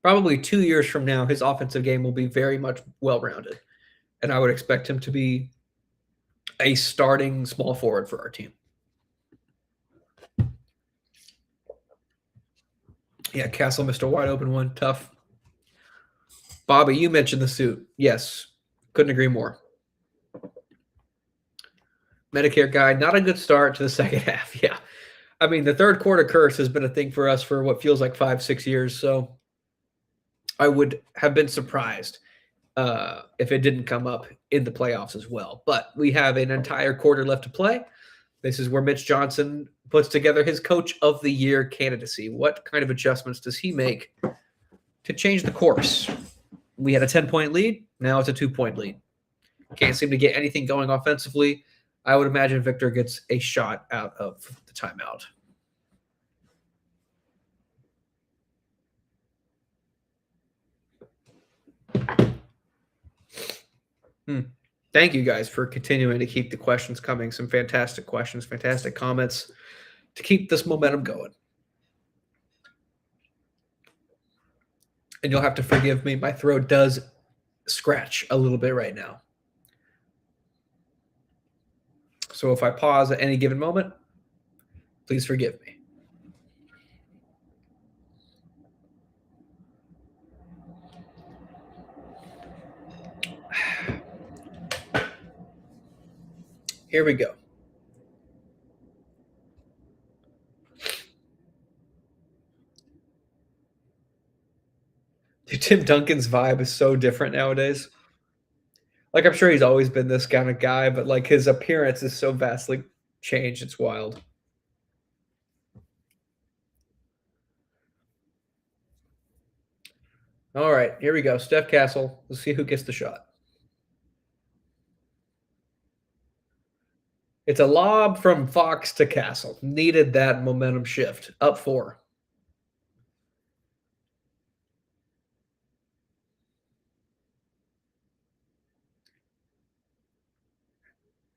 probably 2 years from now, his offensive game will be very much well-rounded. And I would expect him to be a starting small forward for our team. Yeah, Castle missed a wide open one. Tough. Bobby, you mentioned the suit. Yes, couldn't agree more. Medicare guy, not a good start to the second half. Yeah. I mean, the third quarter curse has been a thing for us for what feels like 5-6 years. So I would have been surprised if it didn't come up in the playoffs as well. But we have an entire quarter left to play. This is where Mitch Johnson puts together his Coach of the Year candidacy. What kind of adjustments does he make to change the course? We had a 10-point lead. Now it's a 2-point lead. Can't seem to get anything going offensively. I would imagine Victor gets a shot out of the timeout. Thank you guys for continuing to keep the questions coming. Some fantastic questions, fantastic comments to keep this momentum going. And you'll have to forgive me. My throat does scratch a little bit right now. So if I pause at any given moment, please forgive me. Here we go. Tim Duncan's vibe is so different nowadays. Like, I'm sure he's always been this kind of guy, but like his appearance is so vastly changed. It's wild. All right, here we go. Steph Castle. Let's see who gets the shot. It's a lob from Fox to Castle. Needed that momentum shift. Up 4.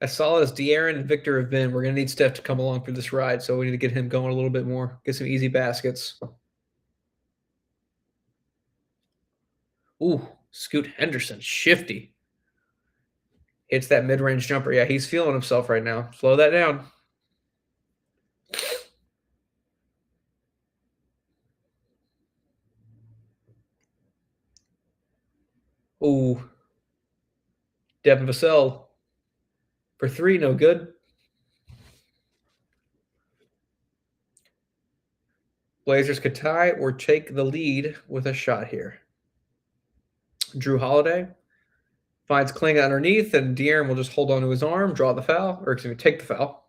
As solid as De'Aaron and Victor have been, we're going to need Steph to come along for this ride, so we need to get him going a little bit more. Get some easy baskets. Ooh, Scoot Henderson. Shifty. Hits that mid-range jumper. Yeah, he's feeling himself right now. Slow that down. Ooh. Devin Vassell for 3, no good. Blazers could tie or take the lead with a shot here. Drew Holiday finds Kling underneath, and De'Aaron will just hold on to his arm, draw the foul, or excuse me, take the foul.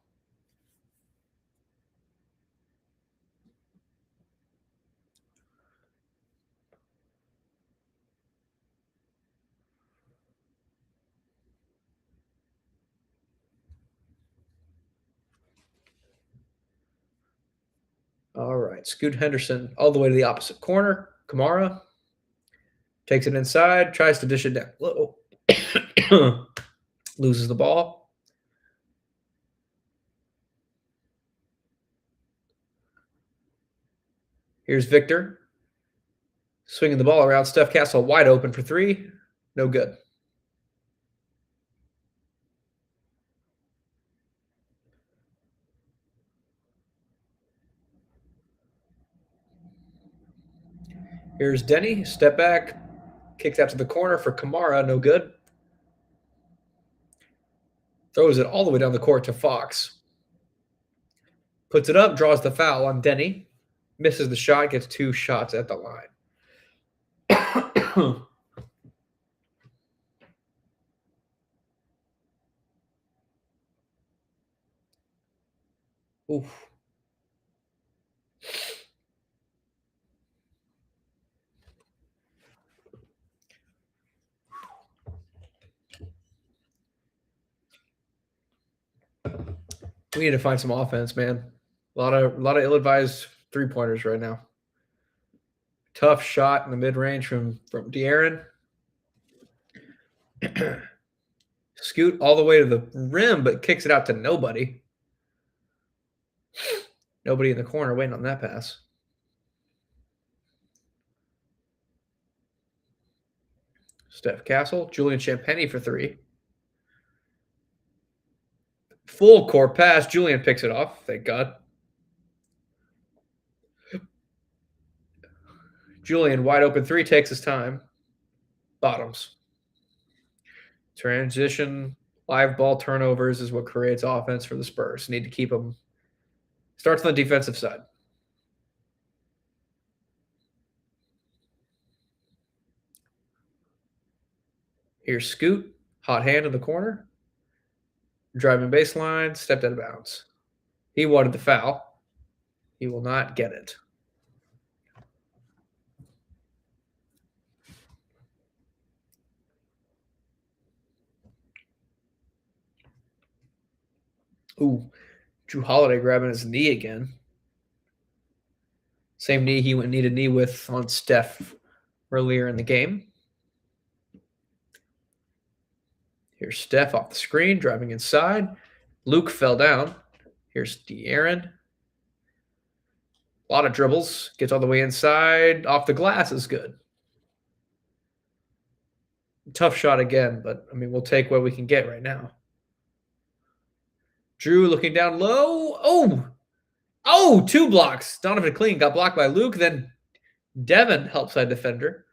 All right, Scoot Henderson all the way to the opposite corner. Kamara takes it inside, tries to dish it down. Whoa. Loses the ball. Here's Victor. Swinging the ball around. Steph Castle wide open for 3. No good. Here's Denny. Step back. Kicks out to the corner for Kamara. No good. Throws it all the way down the court to Fox. Puts it up. Draws the foul on Denny. Misses the shot. Gets 2 shots at the line. Oof. We need to find some offense, man. A lot of ill-advised 3-pointers right now. Tough shot in the mid-range from De'Aaron. Scoot all the way to the rim, but kicks it out to nobody. Nobody in the corner waiting on that pass. Steph Castle, Julian Champagny for 3. Full court pass. Julian picks it off. Thank God. Julian, wide open 3, takes his time. Bottoms. Transition, live ball turnovers is what creates offense for the Spurs. Need to keep them Starts on the defensive side. Here's Scoot. Hot hand in the corner. Driving baseline. Stepped out of bounds. He wanted the foul. He will not get it. Ooh, Drew Holiday grabbing his knee again. Same knee he would need a knee with on Steph earlier in the game. Here's Steph off the screen, driving inside. Luke fell down. Here's De'Aaron. A lot of dribbles. Gets all the way inside. Off the glass is good. Tough shot again, but, I mean, we'll take what we can get right now. Drew looking down low. Oh, 2 blocks. Donovan Clean got blocked by Luke. Then Devin helps side defender.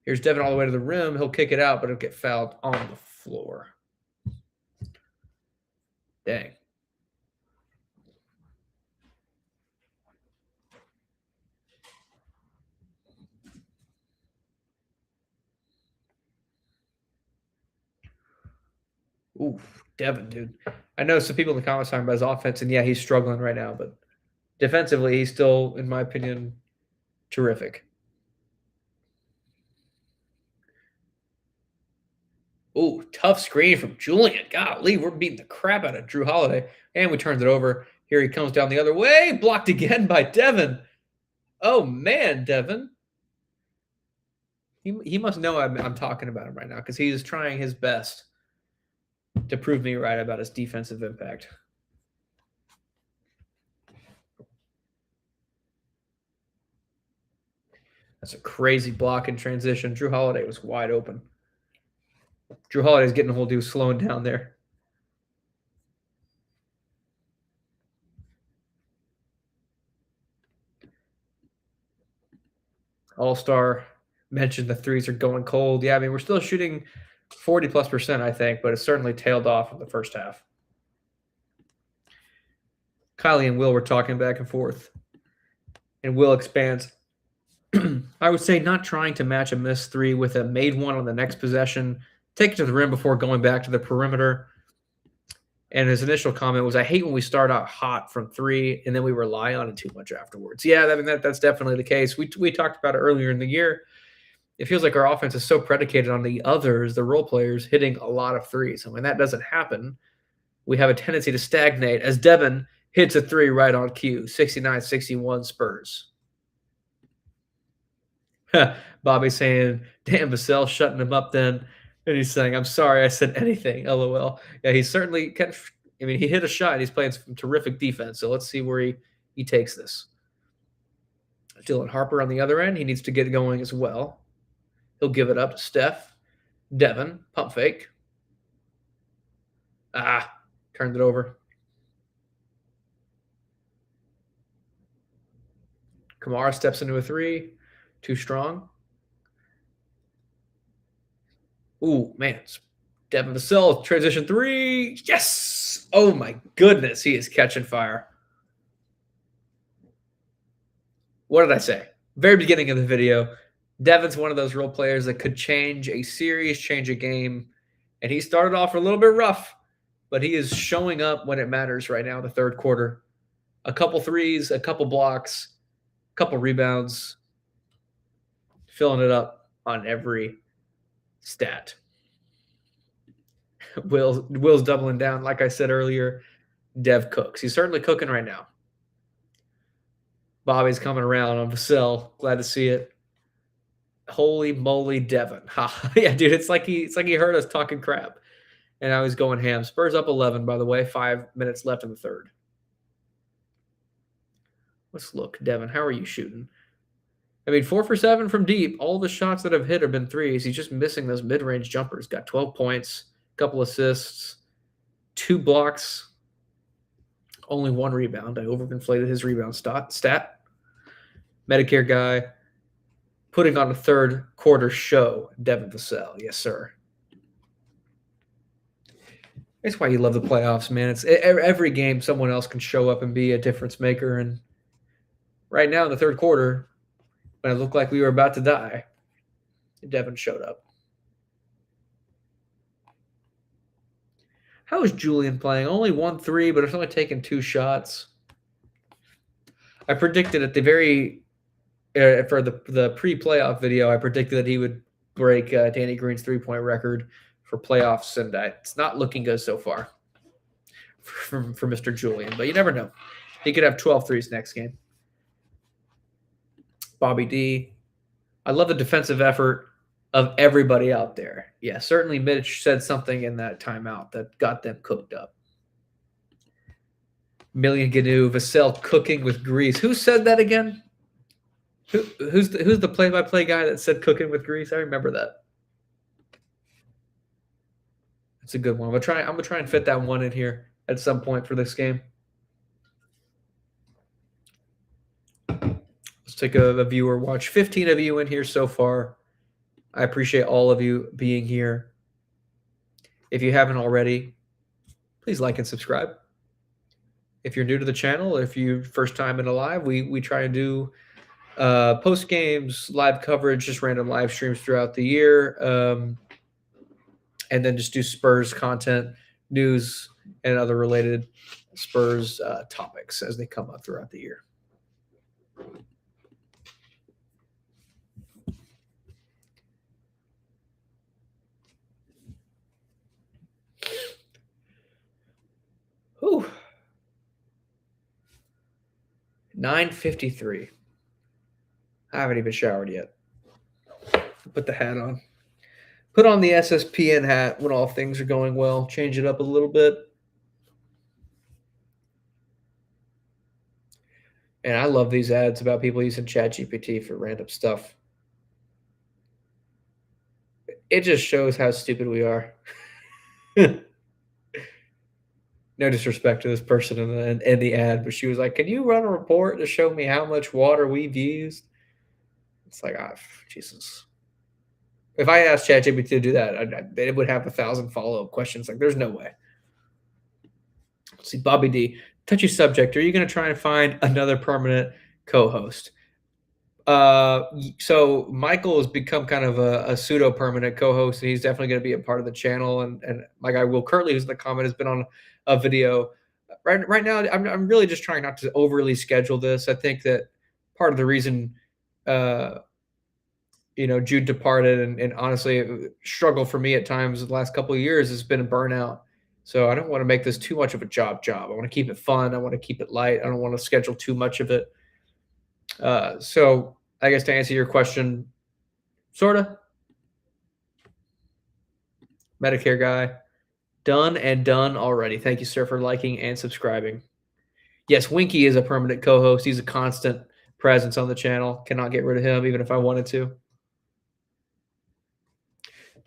Here's Devin all the way to the rim. He'll kick it out, but it'll get fouled on the floor. Dang. Ooh, Devin, dude. I know some people in the comments talking about his offense, and yeah, he's struggling right now, but defensively, he's still, in my opinion, terrific. Ooh, tough screen from Julian. Golly, we're beating the crap out of Drew Holiday. And we turned it over. Here he comes down the other way. Blocked again by Devin. Oh, man, Devin. He must know I'm talking about him right now because he is trying his best to prove me right about his defensive impact. That's a crazy block in transition. Drew Holiday was wide open. Drew Holiday's getting a hold. He was slowing down there. All-Star mentioned the threes are going cold. Yeah, I mean, we're still shooting 40+%, I think, but it's certainly tailed off in the first half. Kylie and Will were talking back and forth, and Will expands. I would say not trying to match a missed 3 with a made one on the next possession. Take it to the rim before going back to the perimeter. And his initial comment was, I hate when we start out hot from 3 and then we rely on it too much afterwards. Yeah, I mean, that's definitely the case. We talked about it earlier in the year. It feels like our offense is so predicated on the others, the role players, hitting a lot of threes. And when that doesn't happen, we have a tendency to stagnate as Devin hits a 3 right on cue. 69-61 Spurs. Bobby saying, damn, Vassell shutting him up then. And he's saying, I'm sorry I said anything, LOL. Yeah, he certainly – I mean, he hit a shot. And he's playing some terrific defense. So let's see where he takes this. Dylan Harper on the other end. He needs to get going as well. He'll give it up to Steph. Devin, pump fake. Turned it over. Kamara steps into a 3. Too strong. Ooh, man. Devin Vassell, transition 3. Yes! Oh, my goodness. He is catching fire. What did I say? Very beginning of the video. Devin's one of those role players that could change a series, change a game. And he started off a little bit rough, but he is showing up when it matters right now in the third quarter. A couple threes, a couple blocks, a couple rebounds. Filling it up on every stat. Will's doubling down. Like I said earlier, Dev cooks. He's certainly cooking right now. Bobby's coming around on Vassell. Glad to see it. Holy moly, Devin. Yeah, dude, it's like he heard us talking crap. And I was going ham. Spurs up 11, by the way. 5 minutes left in the third. Let's look. Devin, how are you shooting? I mean, 4 for 7 from deep. All the shots that have hit have been threes. He's just missing those mid-range jumpers. Got 12 points, a couple assists, 2 blocks, only 1 rebound. I overinflated his rebound stat. Medicare guy putting on a third quarter show. Devin Vassell. Yes, sir. That's why you love the playoffs, man. It's every game someone else can show up and be a difference maker. And right now in the third quarter, when it looked like we were about to die, Devin showed up. How is Julian playing? Only 1-3, but it's only taken 2 shots. I predicted at the very for the pre-playoff video, I predicted that he would break Danny Green's 3-point record for playoffs, and it's not looking good so far for Mr. Julian. But you never know. He could have 12 threes next game. Bobby D. I love the defensive effort of everybody out there. Yeah, certainly Mitch said something in that timeout that got them cooked up. Million Gnu, Vassell cooking with grease. Who said that again? Who's the play-by-play guy that said cooking with grease? I remember that. That's a good one. I'm gonna try and fit that one in here at some point for this game. Let's take a viewer watch. 15 of you in here so far. I appreciate all of you being here. If you haven't already, please like and subscribe. If you're new to the channel, if you're first time in a live, we try and do post games, live coverage, just random live streams throughout the year, and then just do Spurs content, news, and other related Spurs topics as they come up throughout the year. Whew. 9:53. I haven't even showered yet. Put the hat on. Put on the SSPN hat when all things are going well. Change it up a little bit. And I love these ads about people using ChatGPT for random stuff. It just shows how stupid we are. No disrespect to this person in the ad, but she was like, "Can you run a report to show me how much water we've used?" It's like, Jesus. If I asked ChatGPT to do that, it would have 1,000 follow-up questions. Like, there's no way. Let's see, Bobby D. Touchy subject. Are you going to try and find another permanent co-host? So Michael has become kind of a pseudo-permanent co-host, and he's definitely going to be a part of the channel. And my guy Will Curtley, who's in the comment, has been on a video. Right now, I'm really just trying not to overly schedule this. I think that part of the reason, Jude departed, and honestly, struggle for me at times the last couple of years has been a burnout. So I don't want to make this too much of a job. I want to keep it fun. I want to keep it light. I don't want to schedule too much of it. So I guess to answer your question, sort of. Medicare guy, done and done already. Thank you, sir, for liking and subscribing. Yes, Winky is a permanent co-host. He's a constant presence on the channel. Cannot get rid of him, even if I wanted to.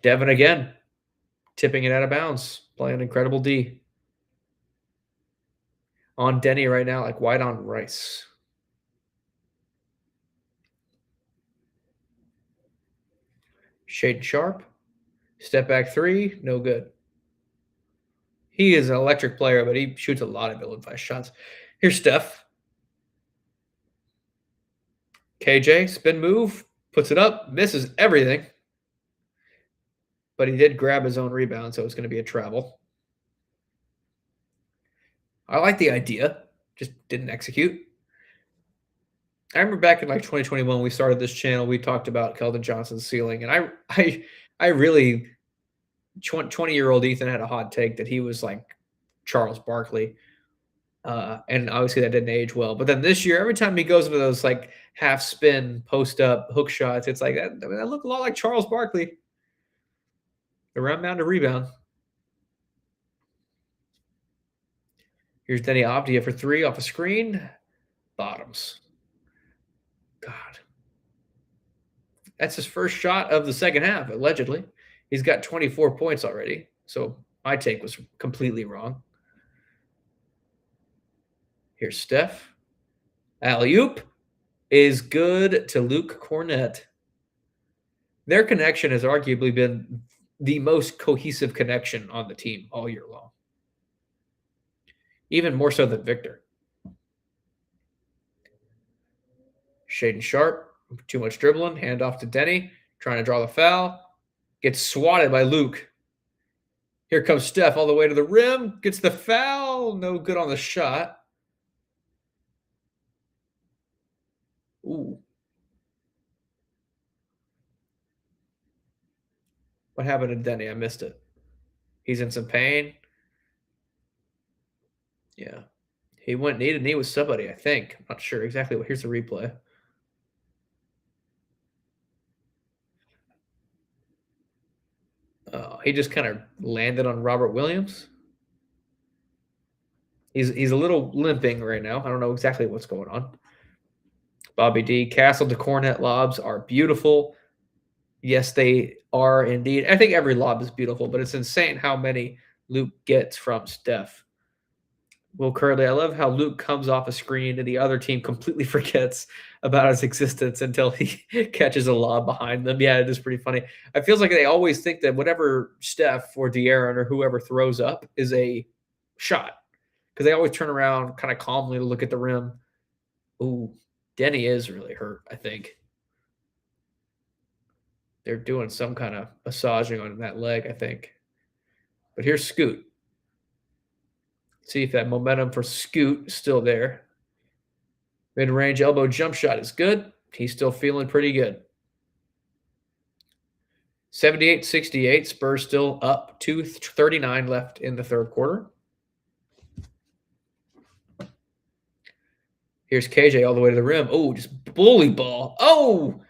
Devin again, tipping it out of bounds, playing incredible D. On Denny right now, like white on rice. Shade Sharp, step back three, no good. He is an electric player, but he shoots a lot of ill-advised shots. Here's Steph. KJ, spin move, puts it up, misses everything. But he did grab his own rebound, so it's going to be a travel. I like the idea, just didn't execute. I remember back in like 2021, we started this channel. We talked about Keldon Johnson's ceiling, and I really 20-year-old Ethan had a hot take that he was like Charles Barkley, and obviously that didn't age well. But then this year, every time he goes into those like half spin, post up, hook shots, it's like that. I mean, that looked a lot like Charles Barkley. Around mound to rebound. Here's Denny Avdia for three off a screen. Bottoms. God. That's his first shot of the second half, allegedly. He's got 24 points already. So my take was completely wrong. Here's Steph. Alley-oop is good to Luke Cornett. Their connection has arguably been the most cohesive connection on the team all year long. even more so than Victor. Shaden Sharp, too much dribbling, hand off to Denny, trying to draw the foul, gets swatted by Luke. Here comes Steph all the way to the rim, gets the foul, no good on the shot. Ooh. What happened to Denny? I missed it. He's in some pain. Yeah. He went knee to knee with somebody, I think. I'm not sure exactly what. Here's the replay. He just kind of landed on Robert Williams. He's a little limping right now. I don't know exactly what's going on. Bobby D. Castle to Cornet lobs are beautiful. Yes, they are indeed. I think every lob is beautiful, but it's insane how many Luke gets from Steph. Will Curley, I love how Luke comes off a screen and the other team completely forgets about his existence until he catches a lob behind them. Yeah, it is pretty funny. It feels like they always think that whatever Steph or De'Aaron or whoever throws up is a shot because they always turn around kind of calmly to look at the rim. Ooh, Denny is really hurt, I think. They're doing some kind of massaging on that leg, I think. But here's Scoot. See if that momentum for Scoot is still there. Mid-range elbow jump shot is good. He's still feeling pretty good. 78-68. Spurs still up. 2:39 left in the third quarter. Here's KJ all the way to the rim. Oh, just bully ball. Oh!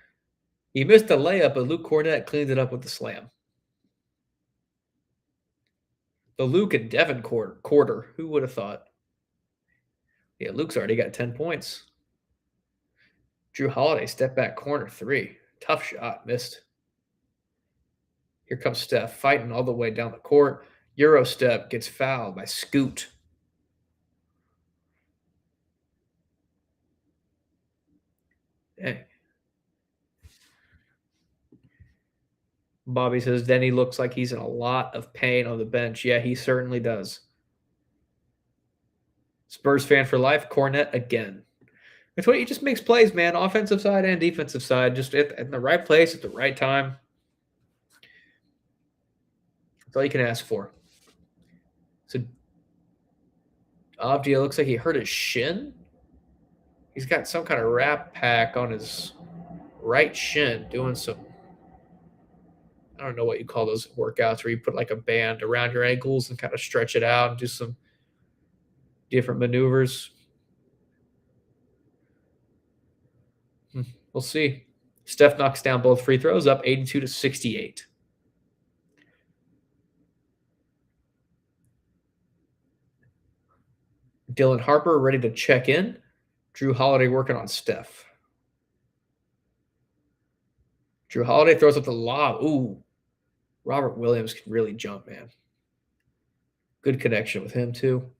He missed a layup, but Luke Cornet cleaned it up with the slam. The Luke and Devin quarter. Who would have thought? Yeah, Luke's already got 10 points. Drew Holiday, step back corner 3. Tough shot, missed. Here comes Steph, fighting all the way down the court. Euro step, gets fouled by Scoot. Dang. Bobby says Denny looks like he's in a lot of pain on the bench. Yeah, he certainly does. Spurs fan for life, Cornet again. That's what he just makes plays, man. Offensive side and defensive side, just in the right place at the right time. That's all you can ask for. So Avdia looks like he hurt his shin. He's got some kind of wrap pack on his right shin doing some, I don't know what you call those workouts where you put like a band around your ankles and kind of stretch it out and do some different maneuvers. We'll see. Steph knocks down both free throws, up 82-68. Dylan Harper ready to check in. Drew Holiday working on Steph. Drew Holiday throws up the lob. Ooh. Robert Williams can really jump, man. Good connection with him, too.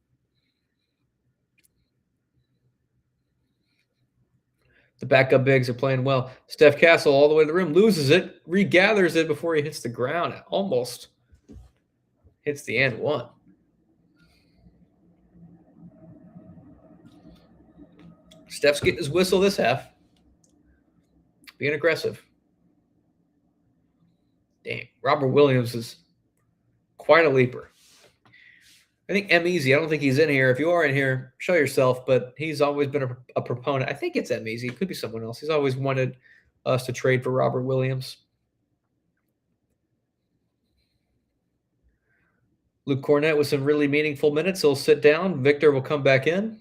The backup bigs are playing well. Steph Castle all the way to the rim, loses it, regathers it before he hits the ground. Almost hits the and one. Steph's getting his whistle this half. Being aggressive. Dang. Robert Williams is quite a leaper. I think M-Easy, I don't think he's in here. If you are in here, show yourself, but he's always been a proponent. I think it's M-Easy. It could be someone else. He's always wanted us to trade for Robert Williams. Luke Cornet with some really meaningful minutes. He'll sit down. Victor will come back in.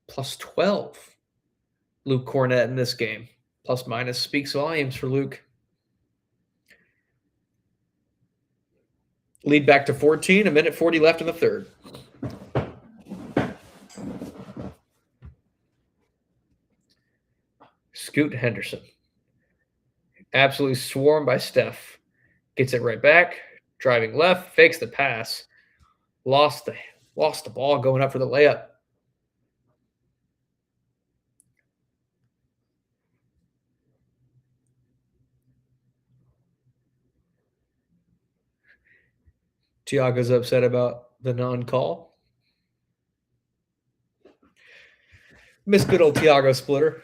Plus 12. Luke Cornet in this game. Plus minus speaks volumes for Luke. Lead back to 14. 1:40 left in the third. Scoot Henderson. Absolutely swarmed by Steph. Gets it right back. Driving left. Fakes the pass. Lost the ball going up for the layup. Tiago's upset about the non-call. Miss good old Tiago Splitter.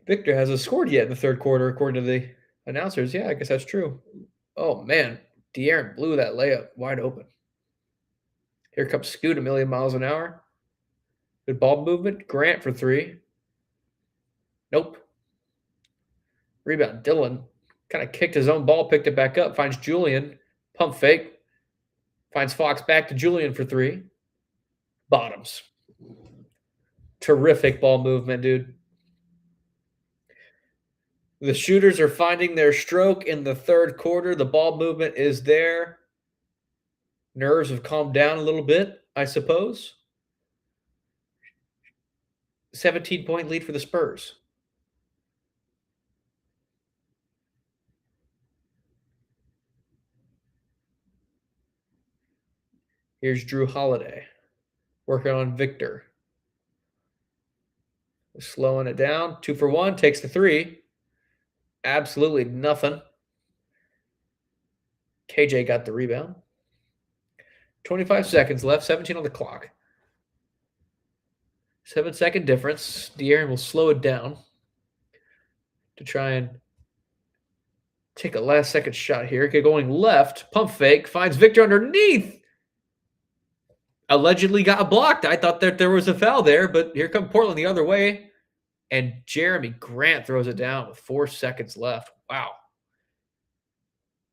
Victor hasn't scored yet in the third quarter, according to the announcers. Yeah, I guess that's true. Oh, man. De'Aaron blew that layup wide open. Here comes Scoot a million miles an hour. Good ball movement. Grant for three. Nope. Rebound. Dylan kind of kicked his own ball, picked it back up, finds Julian. Pump fake. Finds Fox back to Julian for three. Bottoms. Terrific ball movement, dude. The shooters are finding their stroke in the third quarter. The ball movement is there. Nerves have calmed down a little bit, I suppose. 17-point lead for the Spurs. Here's Drew Holiday working on Victor. Slowing it down. 2 for 1. Takes the three. Absolutely nothing. KJ got the rebound. 25 seconds left. 17 on the clock. 7-second difference. De'Aaron will slow it down to try and take a last-second shot here. Okay, going left. Pump fake. Finds Victor underneath. Allegedly got blocked. I thought that there was a foul there, but here comes Portland the other way. And Jeremy Grant throws it down with 4 seconds left. Wow.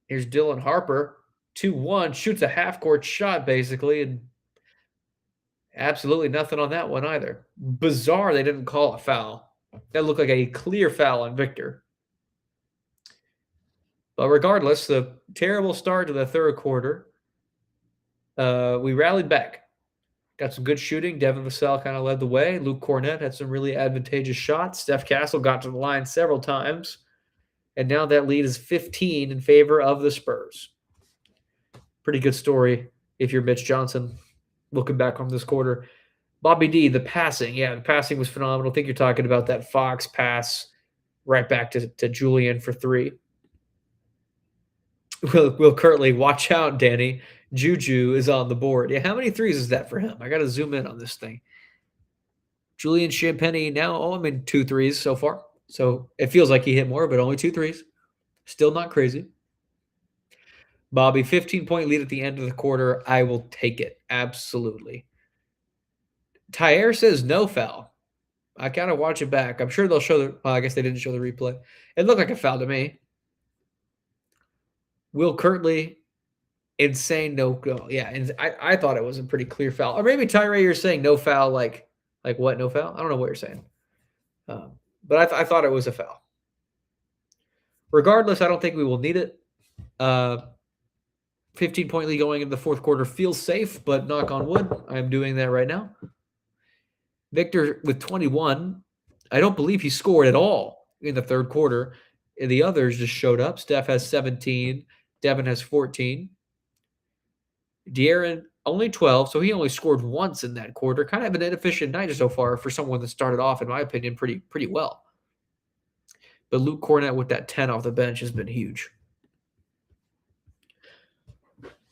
Here's Dylan Harper. 2-1. Shoots a half-court shot, basically. And absolutely nothing on that one either. Bizarre they didn't call a foul. That looked like a clear foul on Victor. But regardless, the terrible start to the third quarter. We rallied back. Got some good shooting. Devin Vassell kind of led the way. Luke Cornett had some really advantageous shots. Steph Castle got to the line several times. And now that lead is 15 in favor of the Spurs. Pretty good story if you're Mitch Johnson looking back on this quarter. Bobby D, the passing. Yeah, the passing was phenomenal. I think you're talking about that Fox pass right back to Julian for three. Will Kirtley, watch out, Danny. Juju is on the board. Yeah, how many threes is that for him? I got to zoom in on this thing. Julian Champagny now, 2 threes so far. So it feels like he hit more, but only 2 threes. Still not crazy. Bobby, 15-point lead at the end of the quarter. I will take it. Absolutely. Tyre says no foul. I got to watch it back. I'm sure they'll show I guess they didn't show the replay. It looked like a foul to me. Will Kirtley, insane no go. Yeah, and I thought it was a pretty clear foul. Or maybe Tyre, you're saying no foul, like what? No foul? I don't know what you're saying. But I thought it was a foul. Regardless, I don't think we will need it. 15-point lead going into the fourth quarter feels safe, but knock on wood, I'm doing that right now. Victor with 21. I don't believe he scored at all in the third quarter. And the others just showed up. Steph has 17. Devin has 14. De'Aaron only 12, so he only scored once in that quarter. Kind of an inefficient night so far for someone that started off, in my opinion, pretty well. But Luke Cornett with that 10 off the bench has been huge.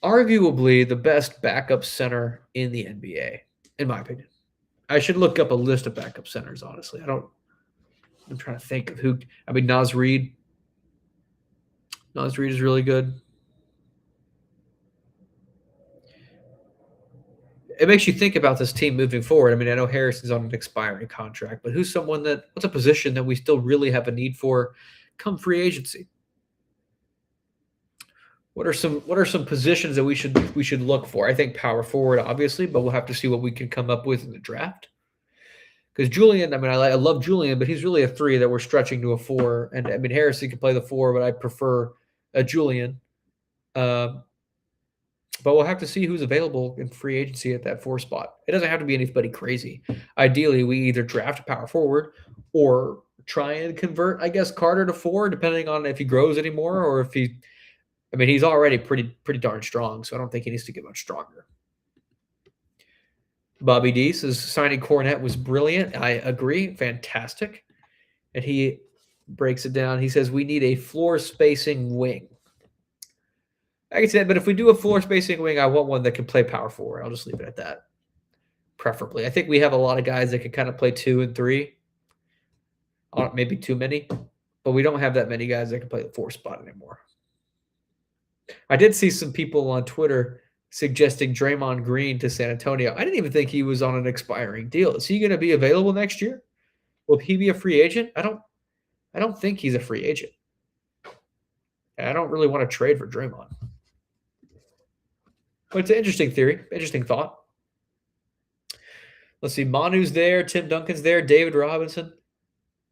Arguably the best backup center in the NBA, in my opinion. I should look up a list of backup centers, honestly. I'm trying to think of who. Naz Reid. Naz Reid is really good. It makes you think about this team moving forward. I know Harrison's on an expiring contract, but what's a position that we still really have a need for come free agency? What are some positions that we should look for? I think power forward, obviously, but we'll have to see what we can come up with in the draft. Because Julian, I love Julian, but he's really a 3 that we're stretching to a 4. And Harrison can play the 4, but I prefer a Julian. But we'll have to see who's available in free agency at that 4 spot. It doesn't have to be anybody crazy. Ideally, we either draft a power forward or try and convert, I guess, Carter to 4, depending on if he grows anymore or if he. He's already pretty darn strong, so I don't think he needs to get much stronger. Bobby D says signing Cornette was brilliant. I agree. Fantastic. And he breaks it down. He says we need a floor spacing wing. Like I said, but if we do a floor spacing wing, I want one that can play power forward. I'll just leave it at that. Preferably. I think we have a lot of guys that can kind of play 2 and 3. Maybe too many. But we don't have that many guys that can play the 4 spot anymore. I did see some people on Twitter suggesting Draymond Green to San Antonio. I didn't even think he was on an expiring deal. Is he going to be available next year? Will he be a free agent? I don't think he's a free agent. I don't really want to trade for Draymond. But it's an interesting theory, interesting thought. Let's see. Manu's there. Tim Duncan's there. David Robinson.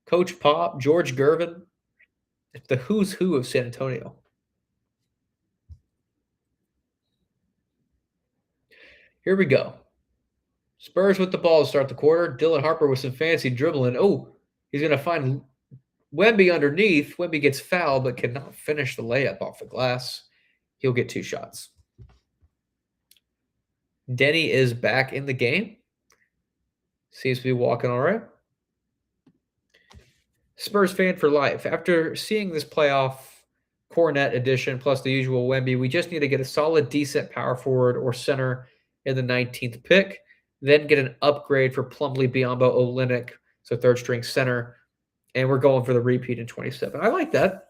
Coach Pop. George Gervin. The who's who of San Antonio. Here we go. Spurs with the ball to start the quarter. Dylan Harper with some fancy dribbling. Oh, he's going to find Wemby underneath. Wemby gets fouled but cannot finish the layup off the glass. He'll get 2 shots. Denny is back in the game. Seems to be walking all right. Spurs fan for life. After seeing this playoff Cornet edition plus the usual Wemby, we just need to get a solid, decent power forward or center in the 19th pick. Then get an upgrade for Plumlee, Biyombo, Olynyk, so third-string center. And we're going for the repeat in 27. I like that.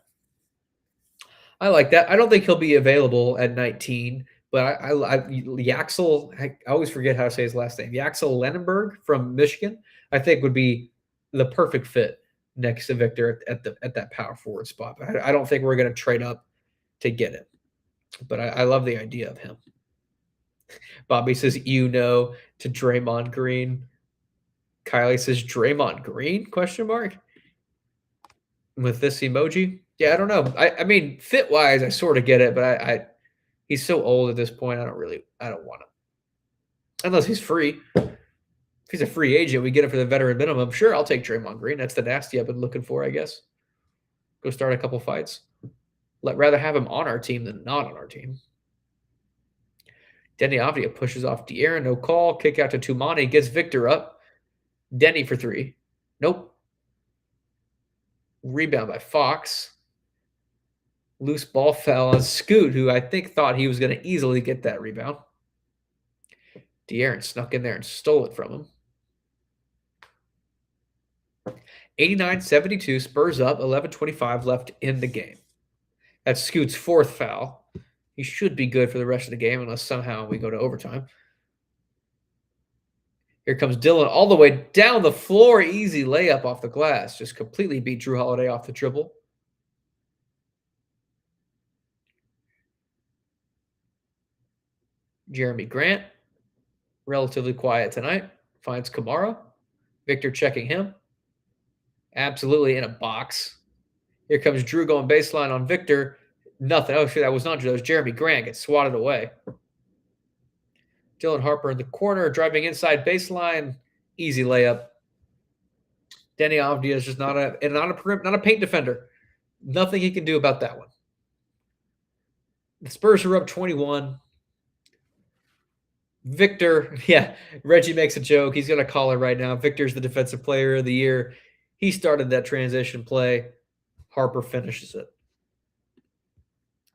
I don't think he'll be available at 19, but Yaxel, I always forget how to say his last name. Yaxel Lenenberg from Michigan, I think would be the perfect fit next to Victor at that power forward spot. I don't think we're going to trade up to get it, but I love the idea of him. Bobby says, to Draymond Green. Kylie says, Draymond Green, ? With this emoji. Yeah, I don't know. I mean, fit-wise, I sort of get it, but he's so old at this point, I don't want him. Unless he's free. If he's a free agent, we get him for the veteran minimum. Sure, I'll take Draymond Green. That's the nasty I've been looking for, I guess. Go start a couple fights. Rather have him on our team than not on our team. Denny Avdia pushes off De'Aaron. No call. Kick out to Tumani. Gets Victor up. Denny for 3. Nope. Rebound by Fox. Loose ball fell on Scoot, who I think thought he was going to easily get that rebound. De'Aaron snuck in there and stole it from him. 89-72, Spurs up, 11:25 left in the game. That's Scoot's 4th foul. He should be good for the rest of the game unless somehow we go to overtime. Here comes Dylan all the way down the floor. Easy layup off the glass. Just completely beat Drew Holiday off the dribble. Jeremy Grant, relatively quiet tonight. Finds Kamara. Victor checking him. Absolutely in a box. Here comes Drew going baseline on Victor. Nothing. Oh, shit, that was not Drew. That was Jeremy Grant. Gets swatted away. Dylan Harper in the corner, driving inside baseline. Easy layup. Denny Avdia is just not a paint defender. Nothing he can do about that one. The Spurs are up 21. Victor, Reggie makes a joke. He's going to call it right now. Victor's the defensive player of the year. He started that transition play. Harper finishes it.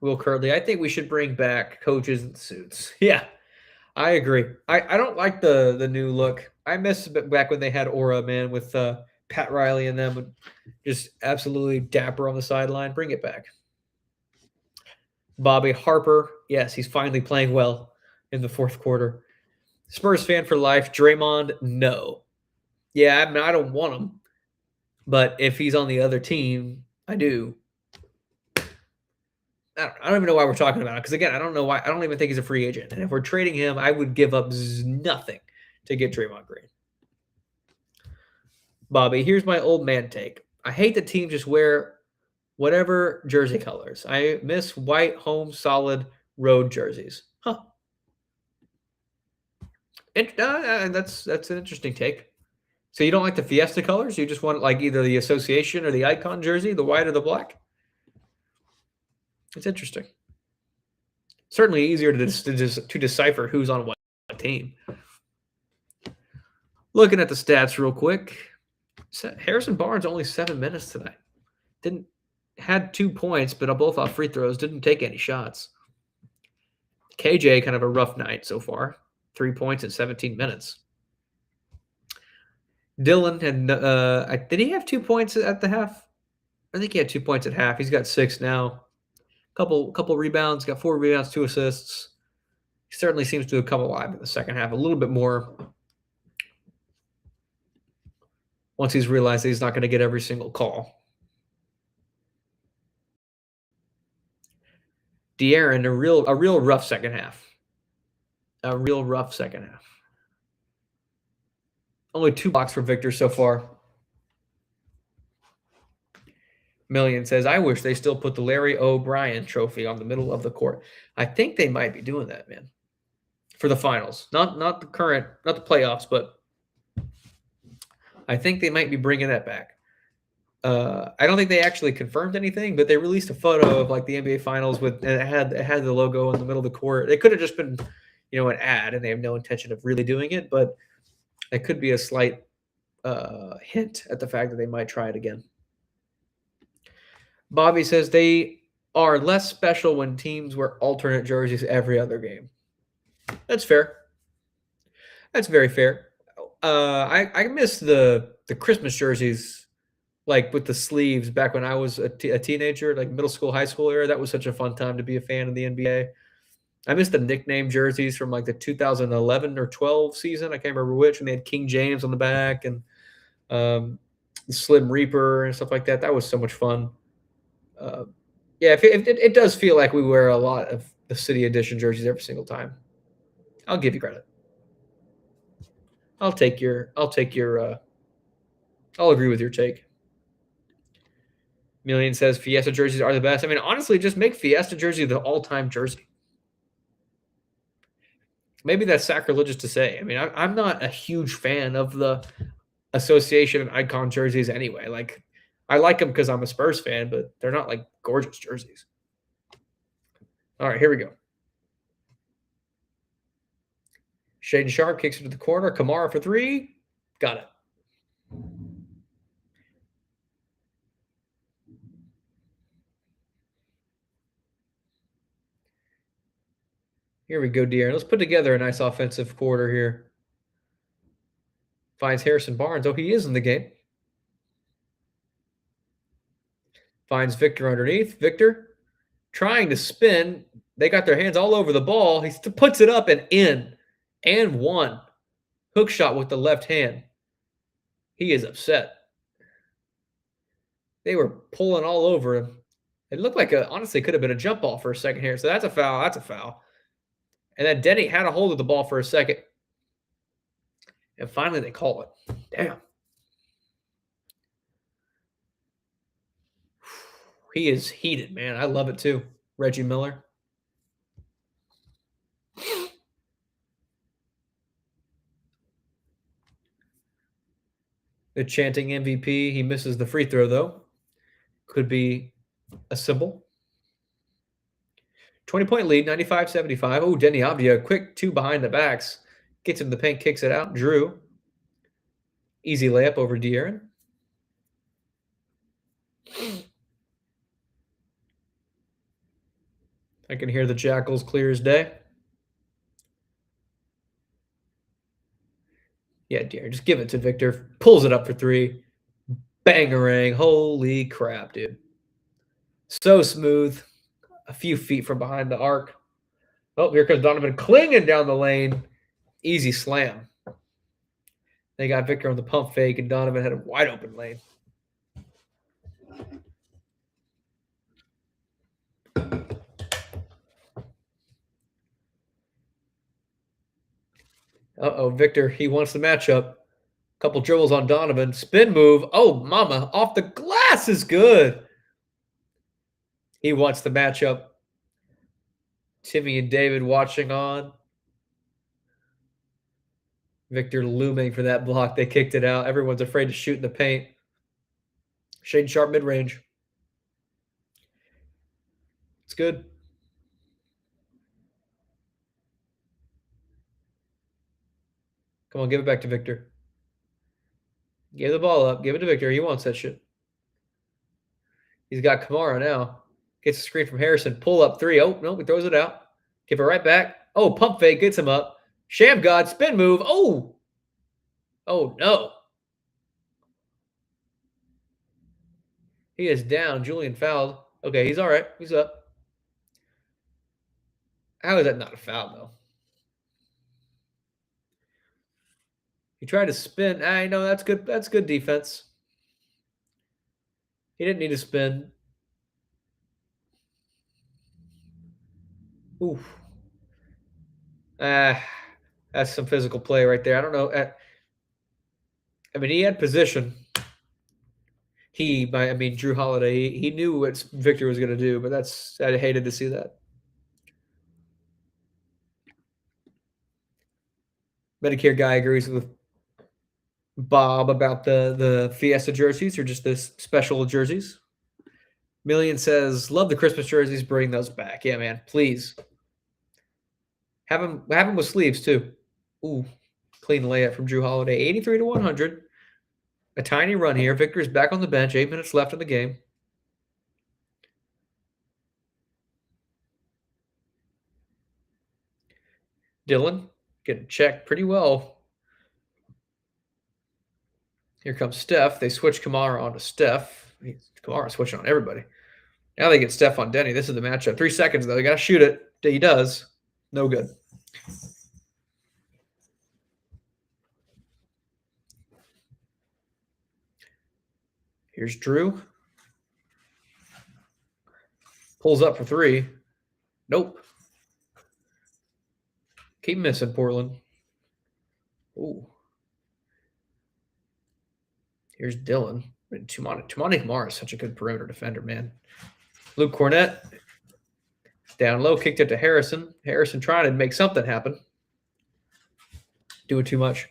Will Curley, I think we should bring back coaches in suits. Yeah, I agree. I don't like the new look. I miss back when they had Aura, man, with Pat Riley and them. Just absolutely dapper on the sideline. Bring it back. Bobby Harper, yes, he's finally playing well in the 4th quarter. Spurs fan for life. Draymond, no. Yeah, I mean, I don't want him. But if he's on the other team, I do. I don't even know why we're talking about it. Because, again, I don't know why. I don't even think he's a free agent. And if we're trading him, I would give up nothing to get Draymond Green. Bobby, here's my old man take. I hate that teams just wear whatever jersey colors. I miss white, home, solid road jerseys. Huh. That's an interesting take. So you don't like the Fiesta colors? You just want like either the association or the icon jersey, the white or the black? It's interesting. Certainly easier to decipher who's on what team. Looking at the stats real quick. Harrison Barnes only 7 minutes tonight. Had 2 points, but both off free throws. Didn't take any shots. KJ, kind of a rough night so far. 3 points in 17 minutes. Dylan had did he have 2 points at the half? I think he had 2 points at half. He's got 6 now. Couple rebounds, got 4 rebounds, 2 assists. He certainly seems to have come alive in the second half a little bit more. Once he's realized that he's not going to get every single call. De'Aaron, a real rough second half. A real rough second half. Only 2 blocks for Victor so far. Million says, I wish they still put the Larry O'Brien trophy on the middle of the court. I think they might be doing that, man. For the finals. Not the playoffs, but I think they might be bringing that back. I don't think they actually confirmed anything, but they released a photo of like the NBA Finals and it had the logo in the middle of the court. It could have just been, an ad, and they have no intention of really doing it, but it could be a slight hint at the fact that they might try it again. Bobby says they are less special when teams wear alternate jerseys every other game. That's fair. That's very fair. I miss the Christmas jerseys, like with the sleeves back when I was a teenager, like middle school, high school era. That was such a fun time to be a fan of the NBA. I miss the nickname jerseys from like the 2011 or 12 season. I can't remember which, and they had King James on the back and the Slim Reaper and stuff like that. That was so much fun. Yeah, it does feel like we wear a lot of the City Edition jerseys every single time. I'll give you credit. I'll agree with your take. Million says Fiesta jerseys are the best. I mean, honestly, just make Fiesta jersey the all-time jersey. Maybe that's sacrilegious to say. I mean, I'm not a huge fan of the association and icon jerseys anyway. Like, I like them because I'm a Spurs fan, but they're not like gorgeous jerseys. All right, here we go. Shaden Sharp kicks it to the corner. Kamara for 3. Got it. Here we go, De'Aaron. Let's put together a nice offensive quarter here. Finds Harrison Barnes. Oh, he is in the game. Finds Victor underneath. Victor trying to spin. They got their hands all over the ball. He puts it up and in. And one. Hook shot with the left hand. He is upset. They were pulling all over him. It looked like honestly could have been a jump ball for a second here. So that's a foul. That's a foul. And then Denny had a hold of the ball for a second. And finally they call it. Damn. He is heated, man. I love it too. Reggie Miller. The chanting MVP. He misses the free throw, though. Could be a symbol. 20-point lead, 95-75. Oh, Denny Avdia, quick 2 behind the backs. Gets into the paint, kicks it out. Drew. Easy layup over De'Aaron. I can hear the Jackals clear as day. Yeah, De'Aaron, just give it to Victor. Pulls it up for 3. Bangarang. Holy crap, dude. So smooth. A few feet from behind the arc. Oh, here comes Donovan clinging down the lane. Easy slam. They got Victor on the pump fake, and Donovan had a wide open lane. Uh-oh, Victor, he wants the matchup. Couple dribbles on Donovan. Spin move. Oh, mama. Off the glass is good. He wants the matchup. Timmy and David watching on. Victor looming for that block. They kicked it out. Everyone's afraid to shoot in the paint. Shaden Sharp mid-range. It's good. Come on, give it back to Victor. Give the ball up. Give it to Victor. He wants that shit. He's got Kamara now. Gets a screen from Harrison. Pull up 3. Oh, no, he throws it out. Give it right back. Oh, pump fake. Gets him up. Sham God. Spin move. Oh. Oh, no. He is down. Julian fouled. Okay, he's all right. He's up. How is that not a foul, though? He tried to spin. I know that's good. That's good defense. He didn't need to spin. Oof. That's some physical play right there. I don't know. I mean, he had position. Drew Holiday, he knew what Victor was going to do, but I hated to see that. Medicare guy agrees with Bob about the Fiesta jerseys or just the special jerseys. Million says, love the Christmas jerseys. Bring those back. Yeah, man. Please. Have them with sleeves, too. Ooh, clean layup from Drew Holiday. 83 to 100. A tiny run here. Victor's back on the bench. 8 minutes left in the game. Dylan getting checked pretty well. Here comes Steph. They switch Kamara onto Steph. Kamara switching on everybody. Now they get Steph on Denny. This is the matchup. 3 seconds, though. They got to shoot it. He does. No good. Here's Drew. Pulls up for 3. Nope. Keep missing, Portland. Ooh. Here's Dylan. Tumani Kamara is such a good perimeter defender, man. Luke Cornett. Down low, kicked it to Harrison. Harrison trying to make something happen. Doing too much.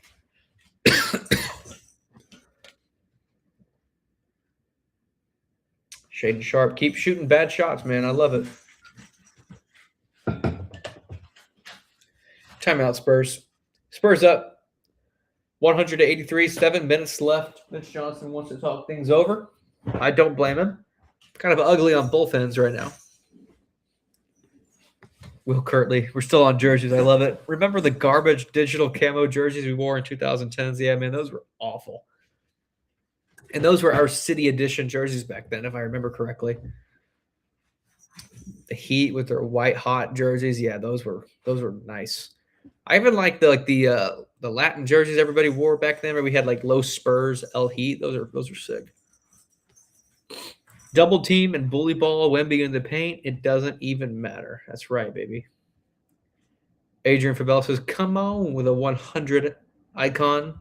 Shaden Sharp. Keep shooting bad shots, man. I love it. Timeout, Spurs. Spurs up 100 to 83. 7 minutes left. Mitch Johnson wants to talk things over. I don't blame him. Kind of ugly on both ends right now. Will Kirtley. We're still on jerseys. I love it. Remember the garbage digital camo jerseys we wore in 2010s? Yeah, man, those were awful. And those were our city edition jerseys back then, if I remember correctly. The Heat with their white hot jerseys. Yeah, those were nice. I even like the Latin jerseys everybody wore back then, where we had like Los Spurs, El Heat. Those are sick. Double team and bully ball, Wemby in the paint. It doesn't even matter. That's right, baby. Adrian Fabel says, come on with a 100 icon.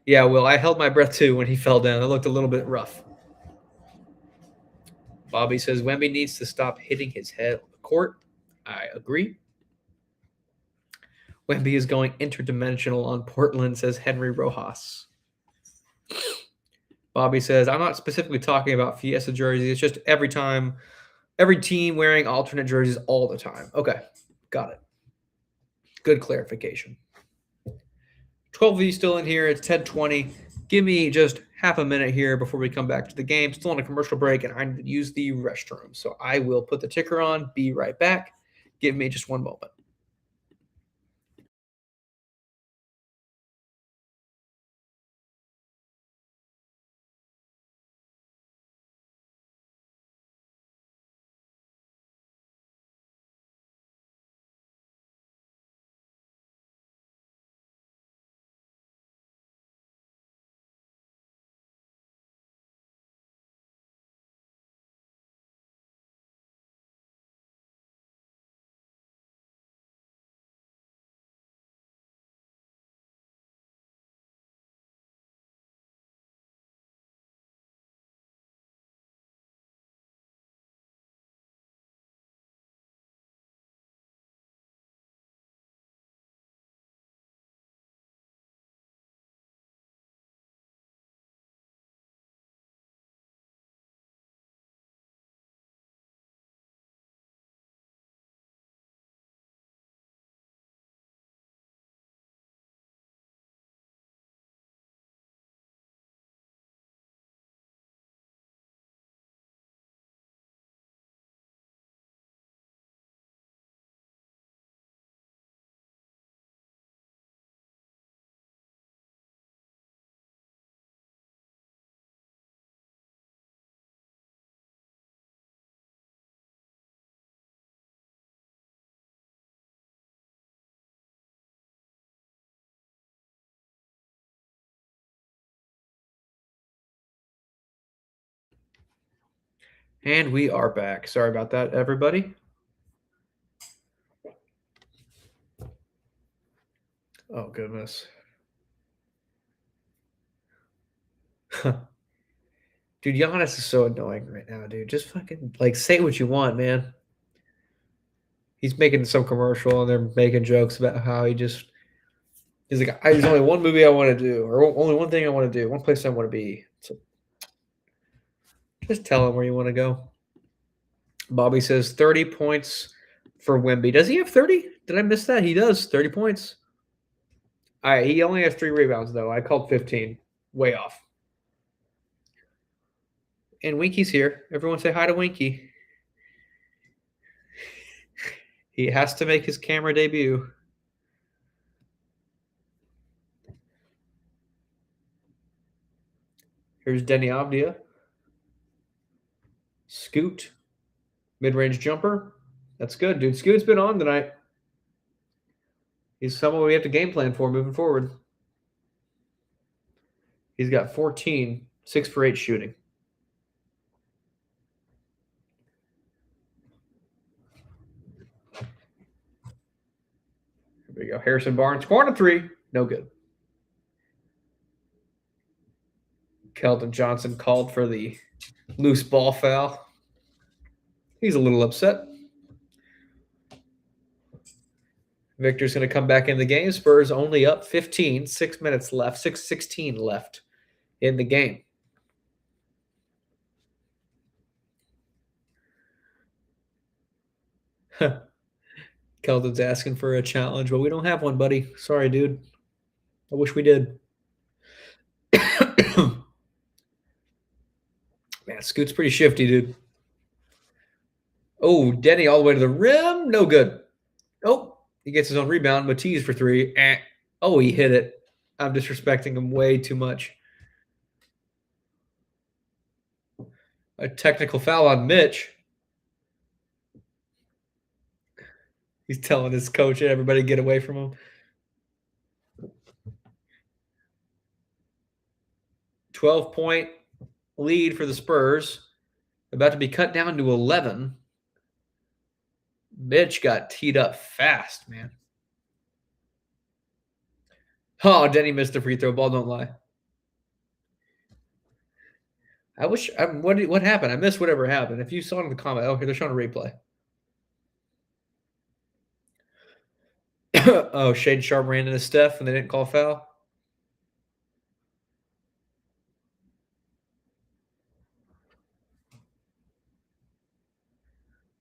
Yeah, Will, I held my breath too when he fell down. It looked a little bit rough. Bobby says, Wemby needs to stop hitting his head on the court. I agree. Wemby is going interdimensional on Portland, says Henry Rojas. Bobby says, I'm not specifically talking about Fiesta jerseys. It's just every team wearing alternate jerseys all the time. Okay, got it. Good clarification. 12 of you still in here. It's 10:20. Give me just half a minute here before we come back to the game. Still on a commercial break, and I need to use the restroom. So I will put the ticker on, be right back. Give me just one moment. And we are back. Sorry about that, everybody. Oh, goodness. Dude, Giannis is so annoying right now, dude. Just fucking, say what you want, man. He's making some commercial, and they're making jokes about how he's like, there's only one movie I want to do, or only one thing I want to do, one place I want to be. So just tell him where you want to go. Bobby says 30 points for Wemby. Does he have 30? Did I miss that? He does. 30 points. All right, he only has 3 rebounds, though. I called 15. Way off. And Winky's here. Everyone say hi to Winky. He has to make his camera debut. Here's Denny Avdia. Scoot. Mid-range jumper. That's good, dude. Scoot's been on tonight. He's someone we have to game plan for moving forward. He's got 14, 6 for 8 shooting. Here we go. Harrison Barnes, corner 3. No good. Keldon Johnson called for the loose ball foul. He's a little upset. Victor's going to come back in the game. Spurs only up 15, 6 minutes left, 6:16 left in the game. Keldon's asking for a challenge, but we don't have one, buddy. Sorry, dude. I wish we did. Man, Scoot's pretty shifty, dude. Oh, Denny all the way to the rim. No good. Oh, he gets his own rebound. Matisse for 3. Oh, he hit it. I'm disrespecting him way too much. A technical foul on Mitch. He's telling his coach and everybody to get away from him. 12-point lead for the Spurs. About to be cut down to 11. Mitch got teed up fast, man. Oh, Denny missed the free throw ball. Don't lie. I wish. What happened? I missed whatever happened. If you saw it in the comment, oh, here they're showing a replay. Oh, Shade Sharp ran into Steph and they didn't call foul.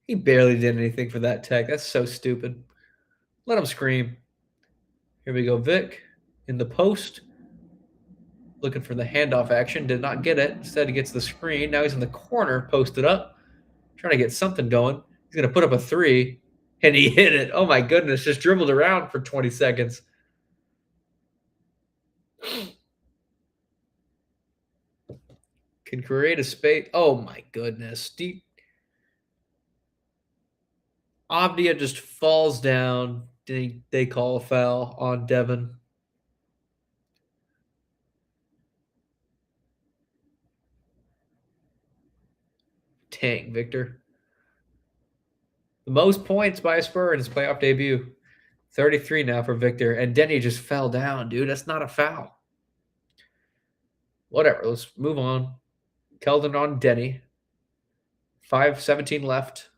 He barely did anything for that tech. That's so stupid. Let him scream. Here we go, Vic in the post. Looking for the handoff action. Did not get it. Instead, he gets the screen. Now he's in the corner, posted up. Trying to get something going. He's going to put up a 3. And he hit it. Oh, my goodness. Just dribbled around for 20 seconds. Can create a space. Oh, my goodness. Avdia just falls down. They call a foul on Devin. Dang, Victor. The most points by a Spur in his playoff debut. 33 now for Victor. And Denny just fell down, dude. That's not a foul. Whatever. Let's move on. Keldon on Denny. 5:17 left.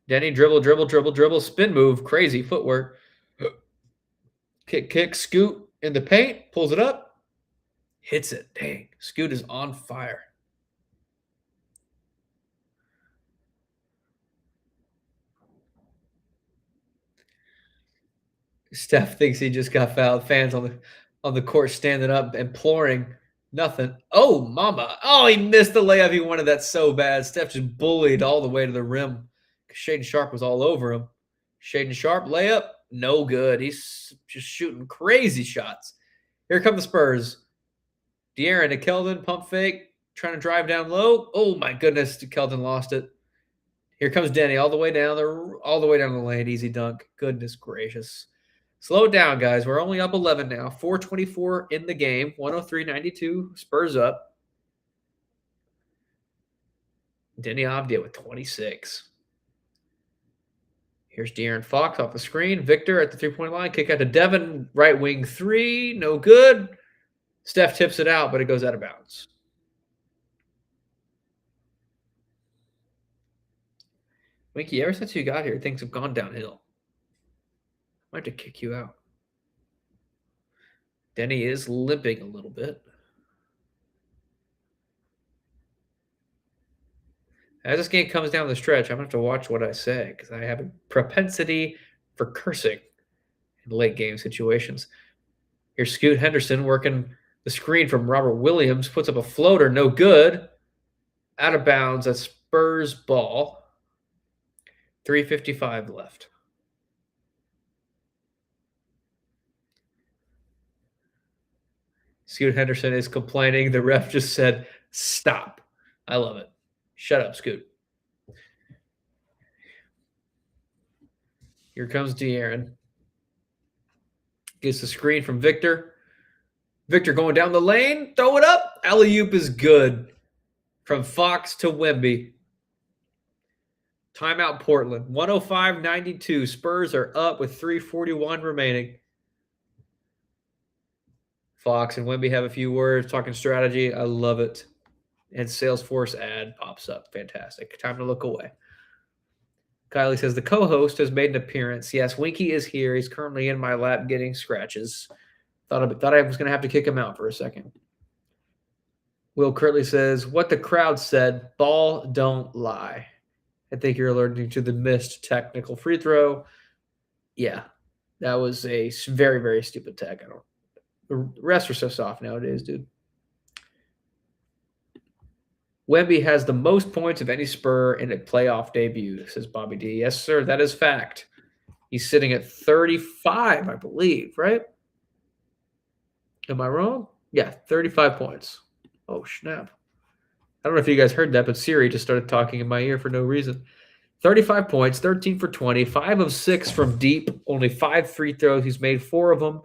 Denny dribble, spin move. Crazy footwork. Kick, scoot in the paint. Pulls it up. Hits it. Dang. Scoot is on fire. Steph thinks he just got fouled. Fans on the court standing up, imploring nothing. Oh, mama. Oh, he missed the layup. He wanted that so bad. Steph just bullied all the way to the rim. Shaden Sharp was all over him. Shaden Sharp, layup, no good. He's just shooting crazy shots. Here come the Spurs. De'Aaron to Keldon, pump fake, trying to drive down low. Oh, my goodness. Keldon lost it. Here comes Denny all the way down the lane. Easy dunk. Goodness gracious. Slow it down, guys. We're only up 11 now. 4:24 in the game. 103-92. Spurs up. Denny Avdia with 26. Here's De'Aaron Fox off the screen. Victor at the three-point line. Kick out to Devin. Right wing three. No good. Steph tips it out, but it goes out of bounds. Winky, ever since you got here, things have gone downhill. I might have to kick you out. Denny is limping a little bit. As this game comes down the stretch, I'm going to have to watch what I say because I have a propensity for cursing in late game situations. Here's Scoot Henderson working the screen from Robert Williams. Puts up a floater. No good. Out of bounds. That's Spurs ball. 3:55 left. Scoot Henderson is complaining. The ref just said, stop. I love it. Shut up, Scoot. Here comes De'Aaron. Gets the screen from Victor. Victor going down the lane. Throw it up. Alley-oop is good. From Fox to Wemby. Timeout Portland. 105-92. Spurs are up with 3:41 remaining. Fox and Wemby have a few words, talking strategy. I love it. And Salesforce ad pops up. Fantastic. Time to look away. Kylie says, the co-host has made an appearance. Yes, Winky is here. He's currently in my lap getting scratches. Thought I was going to have to kick him out for a second. Will Kirtley says, what the crowd said, ball don't lie. I think you're alluding to the missed technical free throw. Yeah, that was a very, very stupid tech. The refs are so soft nowadays, dude. Wemby has the most points of any Spur in a playoff debut, says Bobby D. Yes, sir, that is fact. He's sitting at 35, I believe, right? Am I wrong? Yeah, 35 points. Oh, snap. I don't know if you guys heard that, but Siri just started talking in my ear for no reason. 35 points, 13 for 20, 5 of 6 from deep, only 5 free throws. He's made 4 of them,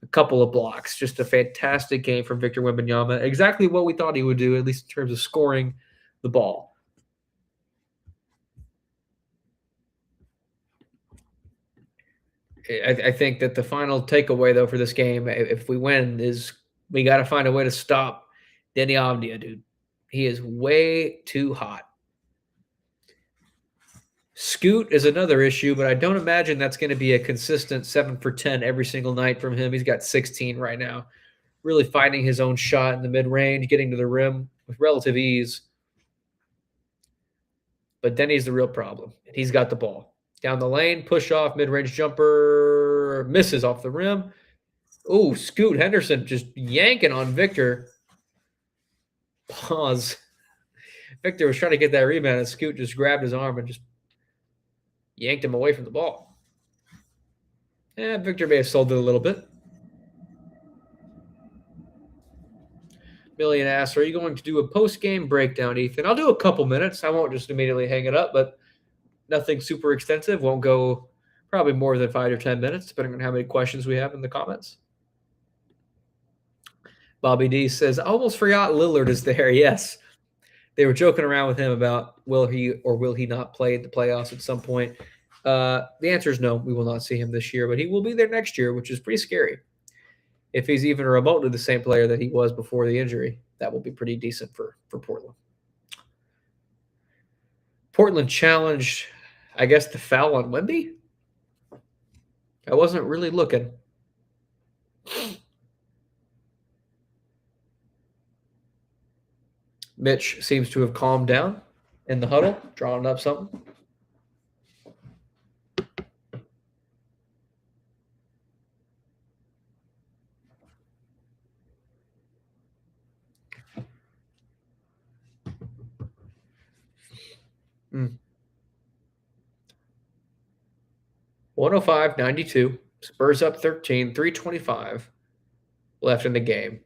a couple of blocks. Just a fantastic game from Victor Wembanyama. Exactly what we thought he would do, at least in terms of scoring the ball. I think that the final takeaway, though, for this game, if we win, is we got to find a way to stop Denny Avdia, dude. He is way too hot. Scoot is another issue, but I don't imagine that's going to be a consistent 7 for 10 every single night from him. He's got 16 right now. Really finding his own shot in the mid-range, getting to the rim with relative ease. But Denny's the real problem. He's got the ball. Down the lane, push off, mid-range jumper, misses off the rim. Oh, Scoot Henderson just yanking on Victor. Pause. Victor was trying to get that rebound, and Scoot just grabbed his arm and just yanked him away from the ball. Victor may have sold it a little bit. Million asks, are you going to do a post-game breakdown, Ethan? I'll do a couple minutes. I won't just immediately hang it up, but nothing super extensive. Won't go probably more than 5 or 10 minutes, depending on how many questions we have in the comments. Bobby D says, I almost forgot Lillard is there. Yes. They were joking around with him about will he or will he not play at the playoffs at some point. The answer is no. We will not see him this year, but he will be there next year, which is pretty scary. If he's even remotely the same player that he was before the injury, that will be pretty decent for Portland. Portland challenged, I guess, the foul on Wemby. I wasn't really looking. Mitch seems to have calmed down in the huddle, drawing up something. Hmm. 105-92. Spurs up 13, 3:25 left in the game.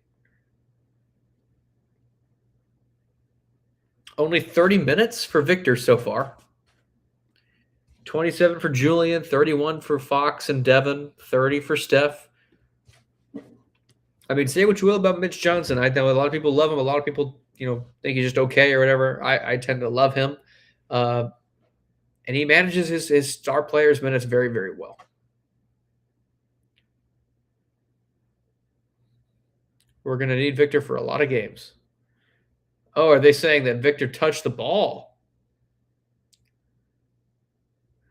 Only 30 minutes for Victor so far. 27 for Julian, 31 for Fox and Devin, 30 for Steph. I mean, say what you will about Mitch Johnson. I know a lot of people love him. A lot of people, think he's just okay or whatever. I tend to love him. And he manages his star players' minutes very, very well. We're going to need Victor for a lot of games. Oh, are they saying that Victor touched the ball?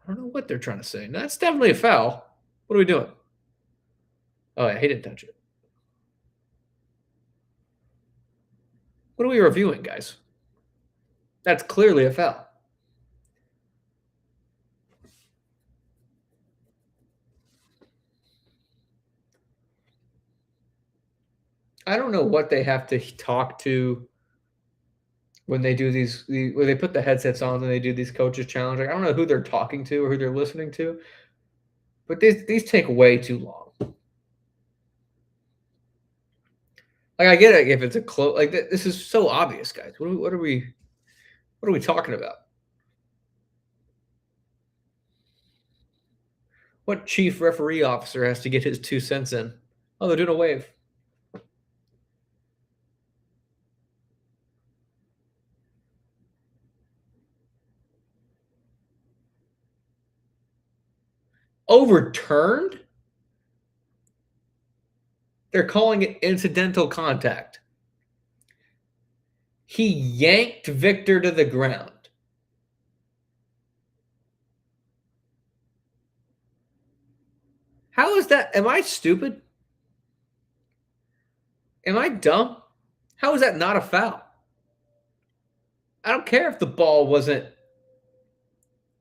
I don't know what they're trying to say. No, that's definitely a foul. What are we doing? Oh, yeah, he didn't touch it. What are we reviewing, guys? That's clearly a foul. I don't know what they have to talk to when they do when they put the headsets on and they do these coaches challenge. Like, I don't know who they're talking to or who they're listening to, but these take way too long. Like, I get it if it's a close. Like, this is so obvious, guys. What are we talking about? What chief referee officer has to get his 2 cents in? Oh, they're doing a wave. Overturned? They're calling it incidental contact. He yanked Victor to the ground. How is that? Am I stupid? Am I dumb? How is that not a foul? I don't care if the ball wasn't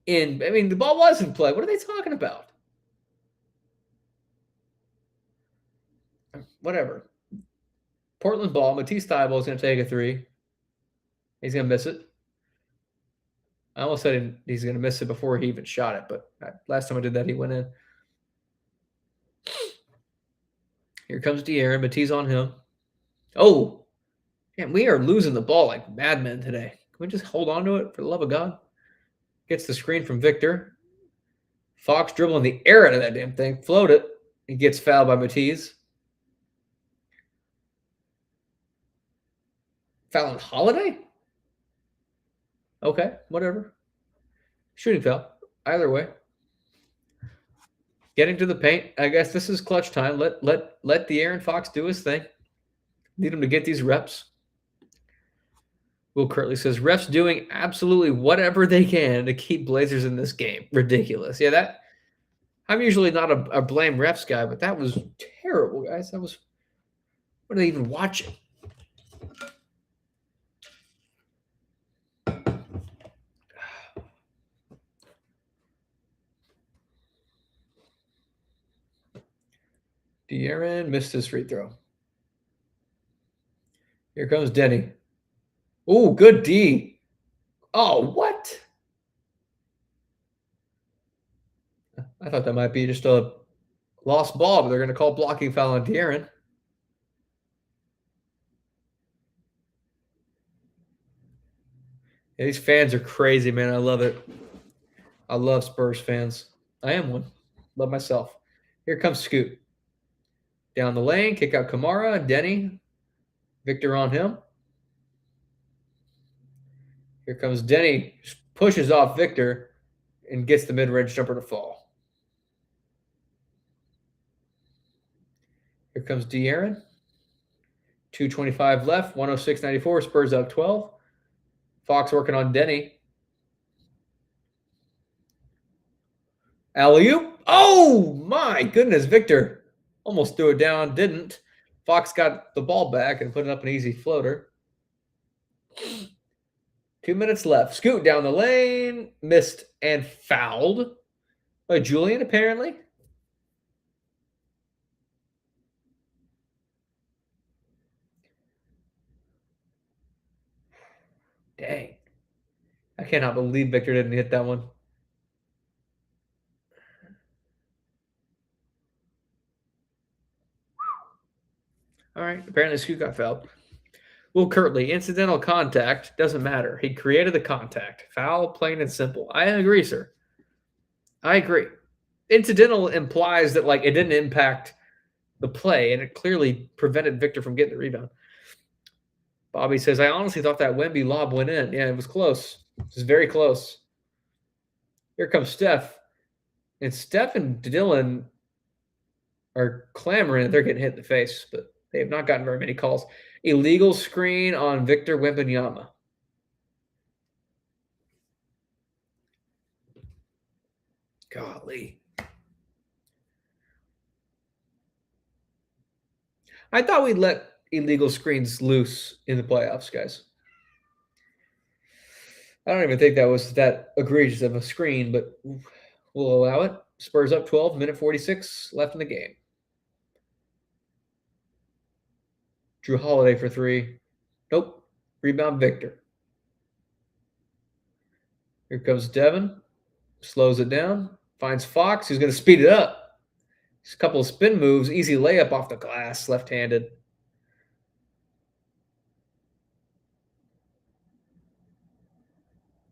in. I mean, the ball was in play. What are they talking about? Whatever. Portland ball. Matisse Thybulle is going to take a 3. He's going to miss it. I almost said he's going to miss it before he even shot it, but last time I did that, he went in. Here comes De'Aaron. Matisse on him. Oh, man, we are losing the ball like madmen today. Can we just hold on to it for the love of God? Gets the screen from Victor. Fox dribbling the air out of that damn thing. Float it. He gets fouled by Matisse. Foul on Holiday? Okay, whatever. Shooting foul. Either way. Getting to the paint. I guess this is clutch time. Let De'Aaron Fox do his thing. Need him to get these reps. Will Kirtley says, refs doing absolutely whatever they can to keep Blazers in this game. Ridiculous. Yeah, I'm usually not a blame refs guy, but that was terrible, guys. What are they even watching? De'Aaron missed his free throw. Here comes Denny. Oh, good D. Oh, what? I thought that might be just a lost ball, but they're going to call blocking foul on De'Aaron. Yeah, these fans are crazy, man. I love it. I love Spurs fans. I am one. Love myself. Here comes Scoot. Down the lane, kick out Kamara, Denny. Victor on him. Here comes Denny. Pushes off Victor and gets the mid-range jumper to fall. Here comes De'Aaron. 2:25 left, 106-94. Spurs up 12. Fox working on Denny. Alley-oop. Oh, my goodness. Victor almost threw it down. Didn't. Fox got the ball back and put it up an easy floater. 2 minutes left. Scoot down the lane. Missed and fouled by Julian, apparently. Dang. I cannot believe Victor didn't hit that one. All right. Apparently, Scoot got fouled. Will Kirtley, incidental contact, doesn't matter. He created the contact. Foul, plain and simple. I agree, sir. I agree. Incidental implies that it didn't impact the play, and it clearly prevented Victor from getting the rebound. Bobby says, I honestly thought that Wemby lob went in. Yeah, it was close. It was very close. Here comes Steph. And Steph and Dylan are clamoring that they're getting hit in the face, but they have not gotten very many calls. Illegal screen on Victor Wembanyama. Golly. I thought we'd let illegal screens loose in the playoffs, guys. I don't even think that was that egregious of a screen, but we'll allow it. Spurs up 12, minute 46 left in the game. Drew Holiday for three. Nope. Rebound Victor. Here comes Devin. Slows it down. Finds Fox, who's going to speed it up. Just a couple of spin moves. Easy layup off the glass, left-handed.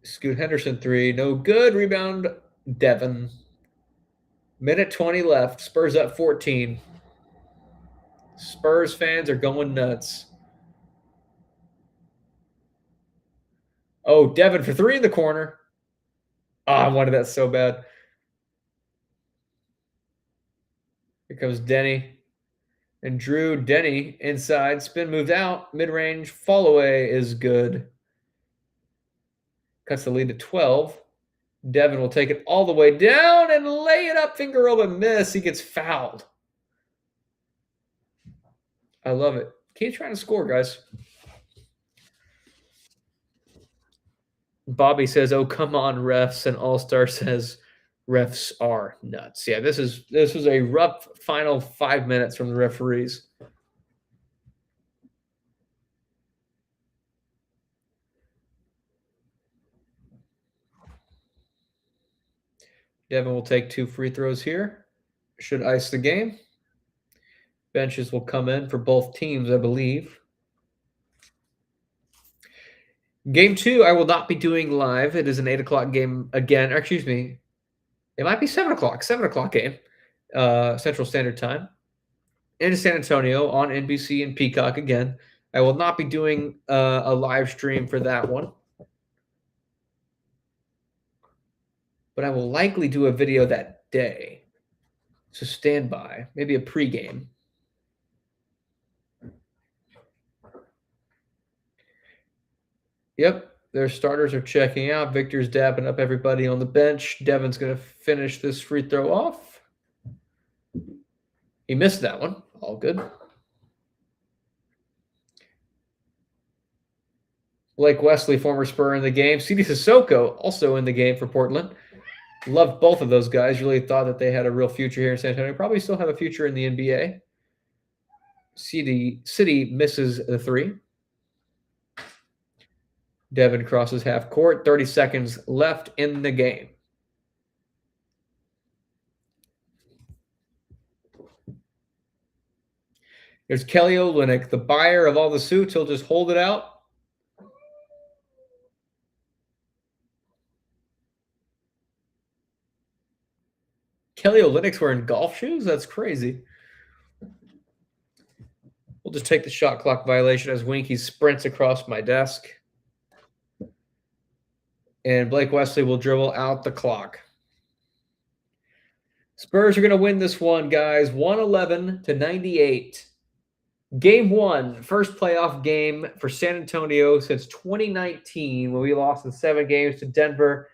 Scoot Henderson three. No good. Rebound Devin. Minute 20 left. Spurs up 14. Spurs fans are going nuts. Oh, Devin for three in the corner. Oh, I wanted that so bad. Here comes Denny. And Drew Denny inside. Spin moved out. Mid-range. Fall away is good. Cuts the lead to 12. Devin will take it all the way down and lay it up. Finger roll and miss. He gets fouled. I love it. Keep trying to score, guys. Bobby says, "Oh, come on, refs." And All-Star says, "Refs are nuts." Yeah, this was a rough final 5 minutes from the referees. Devin will take 2 free throws here. Should ice the game. Benches will come in for both teams, I believe. Game 2, I will not be doing live. It is an 8 o'clock game again. Or excuse me. It might be 7 o'clock. 7 o'clock game. Central Standard Time. In San Antonio on NBC and Peacock again. I will not be doing a live stream for that one. But I will likely do a video that day. So stand by. Maybe a pregame. Yep, their starters are checking out. Victor's dapping up everybody on the bench. Devin's going to finish this free throw off. He missed that one. All good. Blake Wesley, former Spur in the game. CD Sissoko, also in the game for Portland. Loved both of those guys. Really thought that they had a real future here in San Antonio. Probably still have a future in the NBA. City misses the three. Devin crosses half court. 30 seconds left in the game. There's Kelly Olynyk, the buyer of all the suits. He'll just hold it out. Kelly Olynyk's wearing golf shoes? That's crazy. We'll just take the shot clock violation as Winky sprints across my desk. And Blake Wesley will dribble out the clock. Spurs are going to win this one, guys. 111-98. Game 1, first playoff game for San Antonio since 2019 when we lost in 7 games to Denver.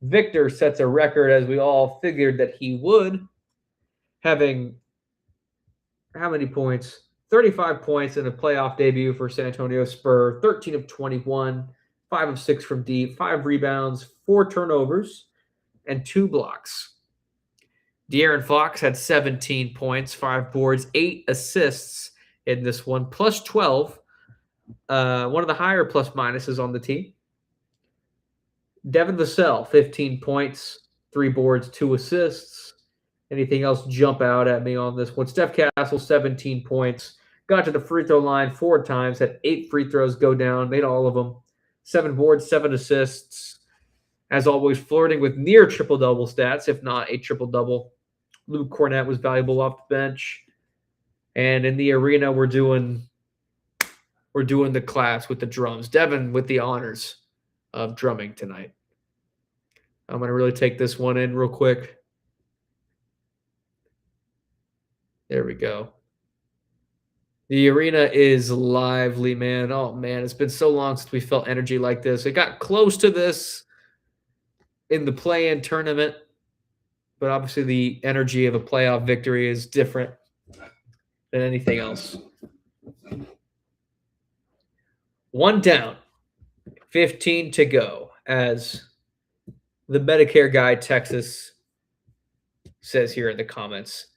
Victor sets a record as we all figured that he would, having how many points? 35 points in a playoff debut for San Antonio Spur, 13 of 21, 5 of 6 from deep, 5 rebounds, 4 turnovers, and 2 blocks. De'Aaron Fox had 17 points, 5 boards, 8 assists in this one, plus 12. One of the higher plus minuses on the team. Devin Vassell, 15 points, 3 boards, 2 assists. Anything else jump out at me on this one? Steph Castle, 17 points. Got to the free throw line 4 times, had 8 free throws go down, made all of them. 7 boards, 7 assists. As always, flirting with near triple-double stats, if not a triple-double. Luke Cornett was valuable off the bench. And in the arena, we're doing we're doing the claps with the drums. Devin with the honors of drumming tonight. I'm going to really take this one in real quick. There we go. The arena is lively, man. Oh, man, it's been so long since we felt energy like this. It got close to this in the play-in tournament, but obviously the energy of a playoff victory is different than anything else. One down, 15 to go, as the Medicare guy, Texas, says here in the comments.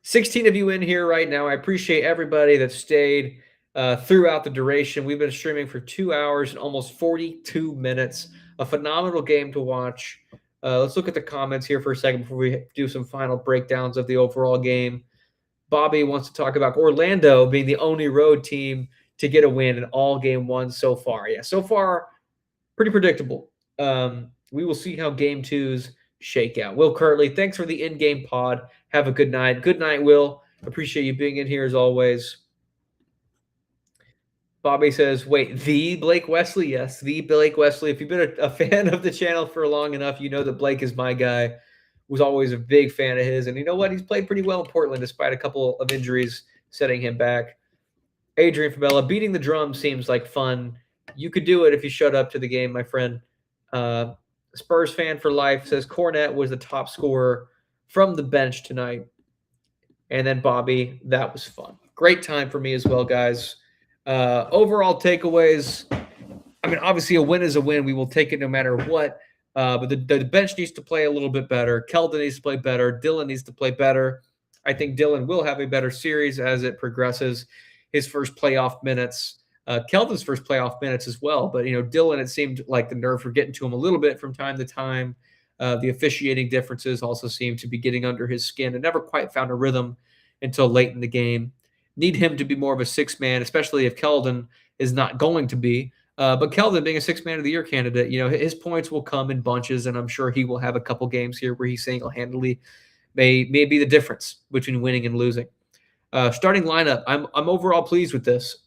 16 of you in here right now. I appreciate everybody that stayed throughout the duration. We've been streaming for 2 hours and almost 42 minutes. A phenomenal game to watch. Let's look at the comments here for a second before we do some final breakdowns of the overall game. Bobby wants to talk about Orlando being the only road team to get a win in all game one so far. Yeah, so far, pretty predictable. We will see how game twos shake out. Will Kirtley, thanks for the in-game pod. Have a good night. Good night, Will. Appreciate you being in here as always. Bobby says, wait, the Blake Wesley? Yes, the Blake Wesley. If you've been a fan of the channel for long enough, you know that Blake is my guy. Was always a big fan of his. And you know what? He's played pretty well in Portland despite a couple of injuries setting him back. Adrian Fabella, beating the drum seems like fun. You could do it if you showed up to the game, my friend. Spurs fan for life says Cornette was the top scorer from the bench tonight. And then Bobby, that was fun. Great time for me as well, guys. Overall takeaways, I mean, obviously a win is a win. We will take it no matter what. But the bench needs to play a little bit better. Keldon needs to play better. Dylan needs to play better. I think Dylan will have a better series as it progresses. His first playoff minutes. Keldon's first playoff minutes as well. But, Dylan, it seemed like the nerves were getting to him a little bit from time to time. The officiating differences also seemed to be getting under his skin and never quite found a rhythm until late in the game. Need him to be more of a six-man, especially if Keldon is not going to be. But Keldon, being a six-man of the year candidate, his points will come in bunches, and I'm sure he will have a couple games here where he single-handedly may be the difference between winning and losing. Starting lineup, I'm overall pleased with this.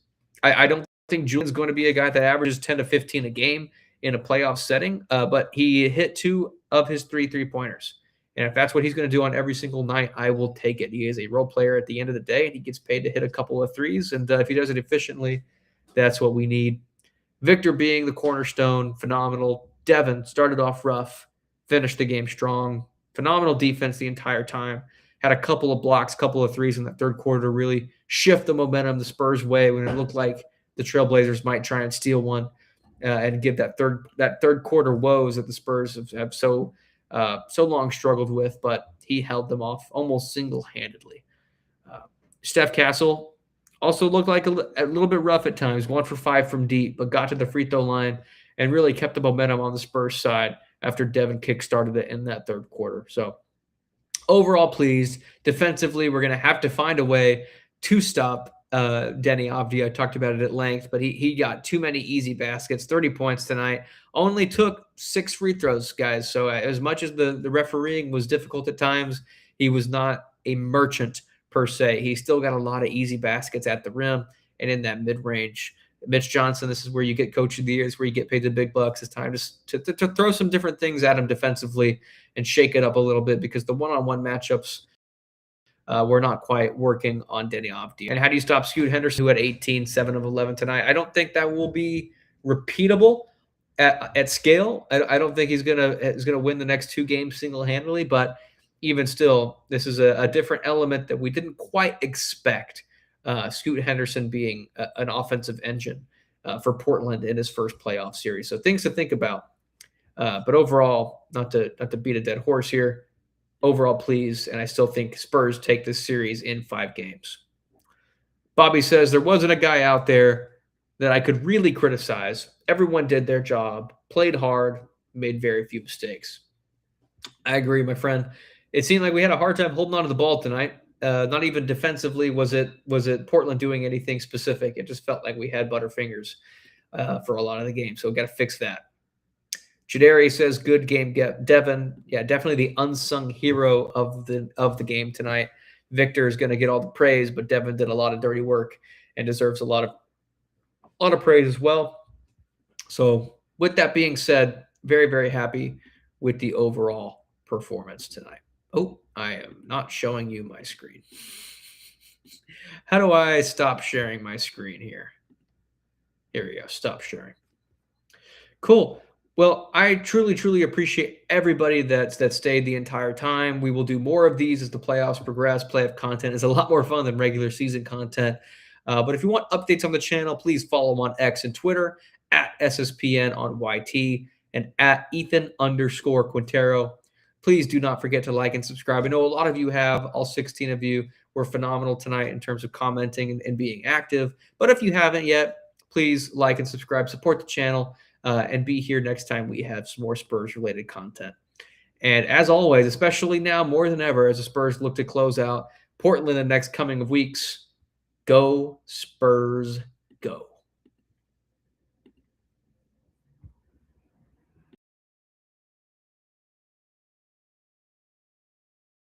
I don't think Julian's going to be a guy that averages 10 to 15 a game in a playoff setting, but he hit 2 of his 3 3-pointers. And if that's what he's going to do on every single night, I will take it. He is a role player at the end of the day, and he gets paid to hit a couple of threes. And if he does it efficiently, that's what we need. Victor being the cornerstone, phenomenal. Devin started off rough, finished the game strong. Phenomenal defense the entire time. Had a couple of blocks, couple of threes in the third quarter to really shift the momentum the Spurs' way when it looked like the Trailblazers might try and steal one and give that third quarter woes that the Spurs have so long struggled with, but he held them off almost single-handedly. Steph Castle also looked like a little bit rough at times, 1 for 5 from deep, but got to the free throw line and really kept the momentum on the Spurs side after Devin kick-started it in that third quarter. So overall pleased. Defensively, we're going to have to find a way to stop Denny Avdia. I talked about it at length, but he got too many easy baskets, 30 points tonight. Only took 6 free throws, guys. So as much as the refereeing was difficult at times, he was not a merchant per se. He still got a lot of easy baskets at the rim and in that mid-range. Mitch Johnson, this is where you get coach of the year. It's where you get paid the big bucks. It's time to throw some different things at him defensively and shake it up a little bit because the one-on-one matchups were not quite working on Denny Avdia. And how do you stop Scoot Henderson, who had 18, 7 of 11 tonight? I don't think that will be repeatable at scale. I don't think he's gonna win the next 2 games single-handedly, but even still, this is a different element that we didn't quite expect. Scoot Henderson being an offensive engine for Portland in his first playoff series. So things to think about. But overall, not to beat a dead horse here, overall pleased, and I still think Spurs take this series in 5 games. Bobby says there wasn't a guy out there that I could really criticize. Everyone did their job, played hard, made very few mistakes. I agree, my friend. It seemed like we had a hard time holding on to the ball tonight. Not even defensively was it Portland doing anything specific. It just felt like we had butterfingers for a lot of the game. So we've got to fix that. Jadari says, good game, Devin. Yeah, definitely the unsung hero of the game tonight. Victor is going to get all the praise, but Devin did a lot of dirty work and deserves a lot a lot of praise as well. So with that being said, very, very happy with the overall performance tonight. Oh, I am not showing you my screen. How do I stop sharing my screen here? Here we go. Stop sharing. Cool. Well, I truly, truly appreciate everybody that stayed the entire time. We will do more of these as the playoffs progress. Playoff content is a lot more fun than regular season content. But if you want updates on the channel, please follow them on X and Twitter at SSPN on YT and at Ethan_Quintero. Please do not forget to like and subscribe. I know a lot of you have, all 16 of you were phenomenal tonight in terms of commenting and being active. But if you haven't yet, please like and subscribe, support the channel. And be here next time we have some more Spurs-related content. And as always, especially now more than ever, as the Spurs look to close out Portland in the next coming of weeks, go Spurs, go.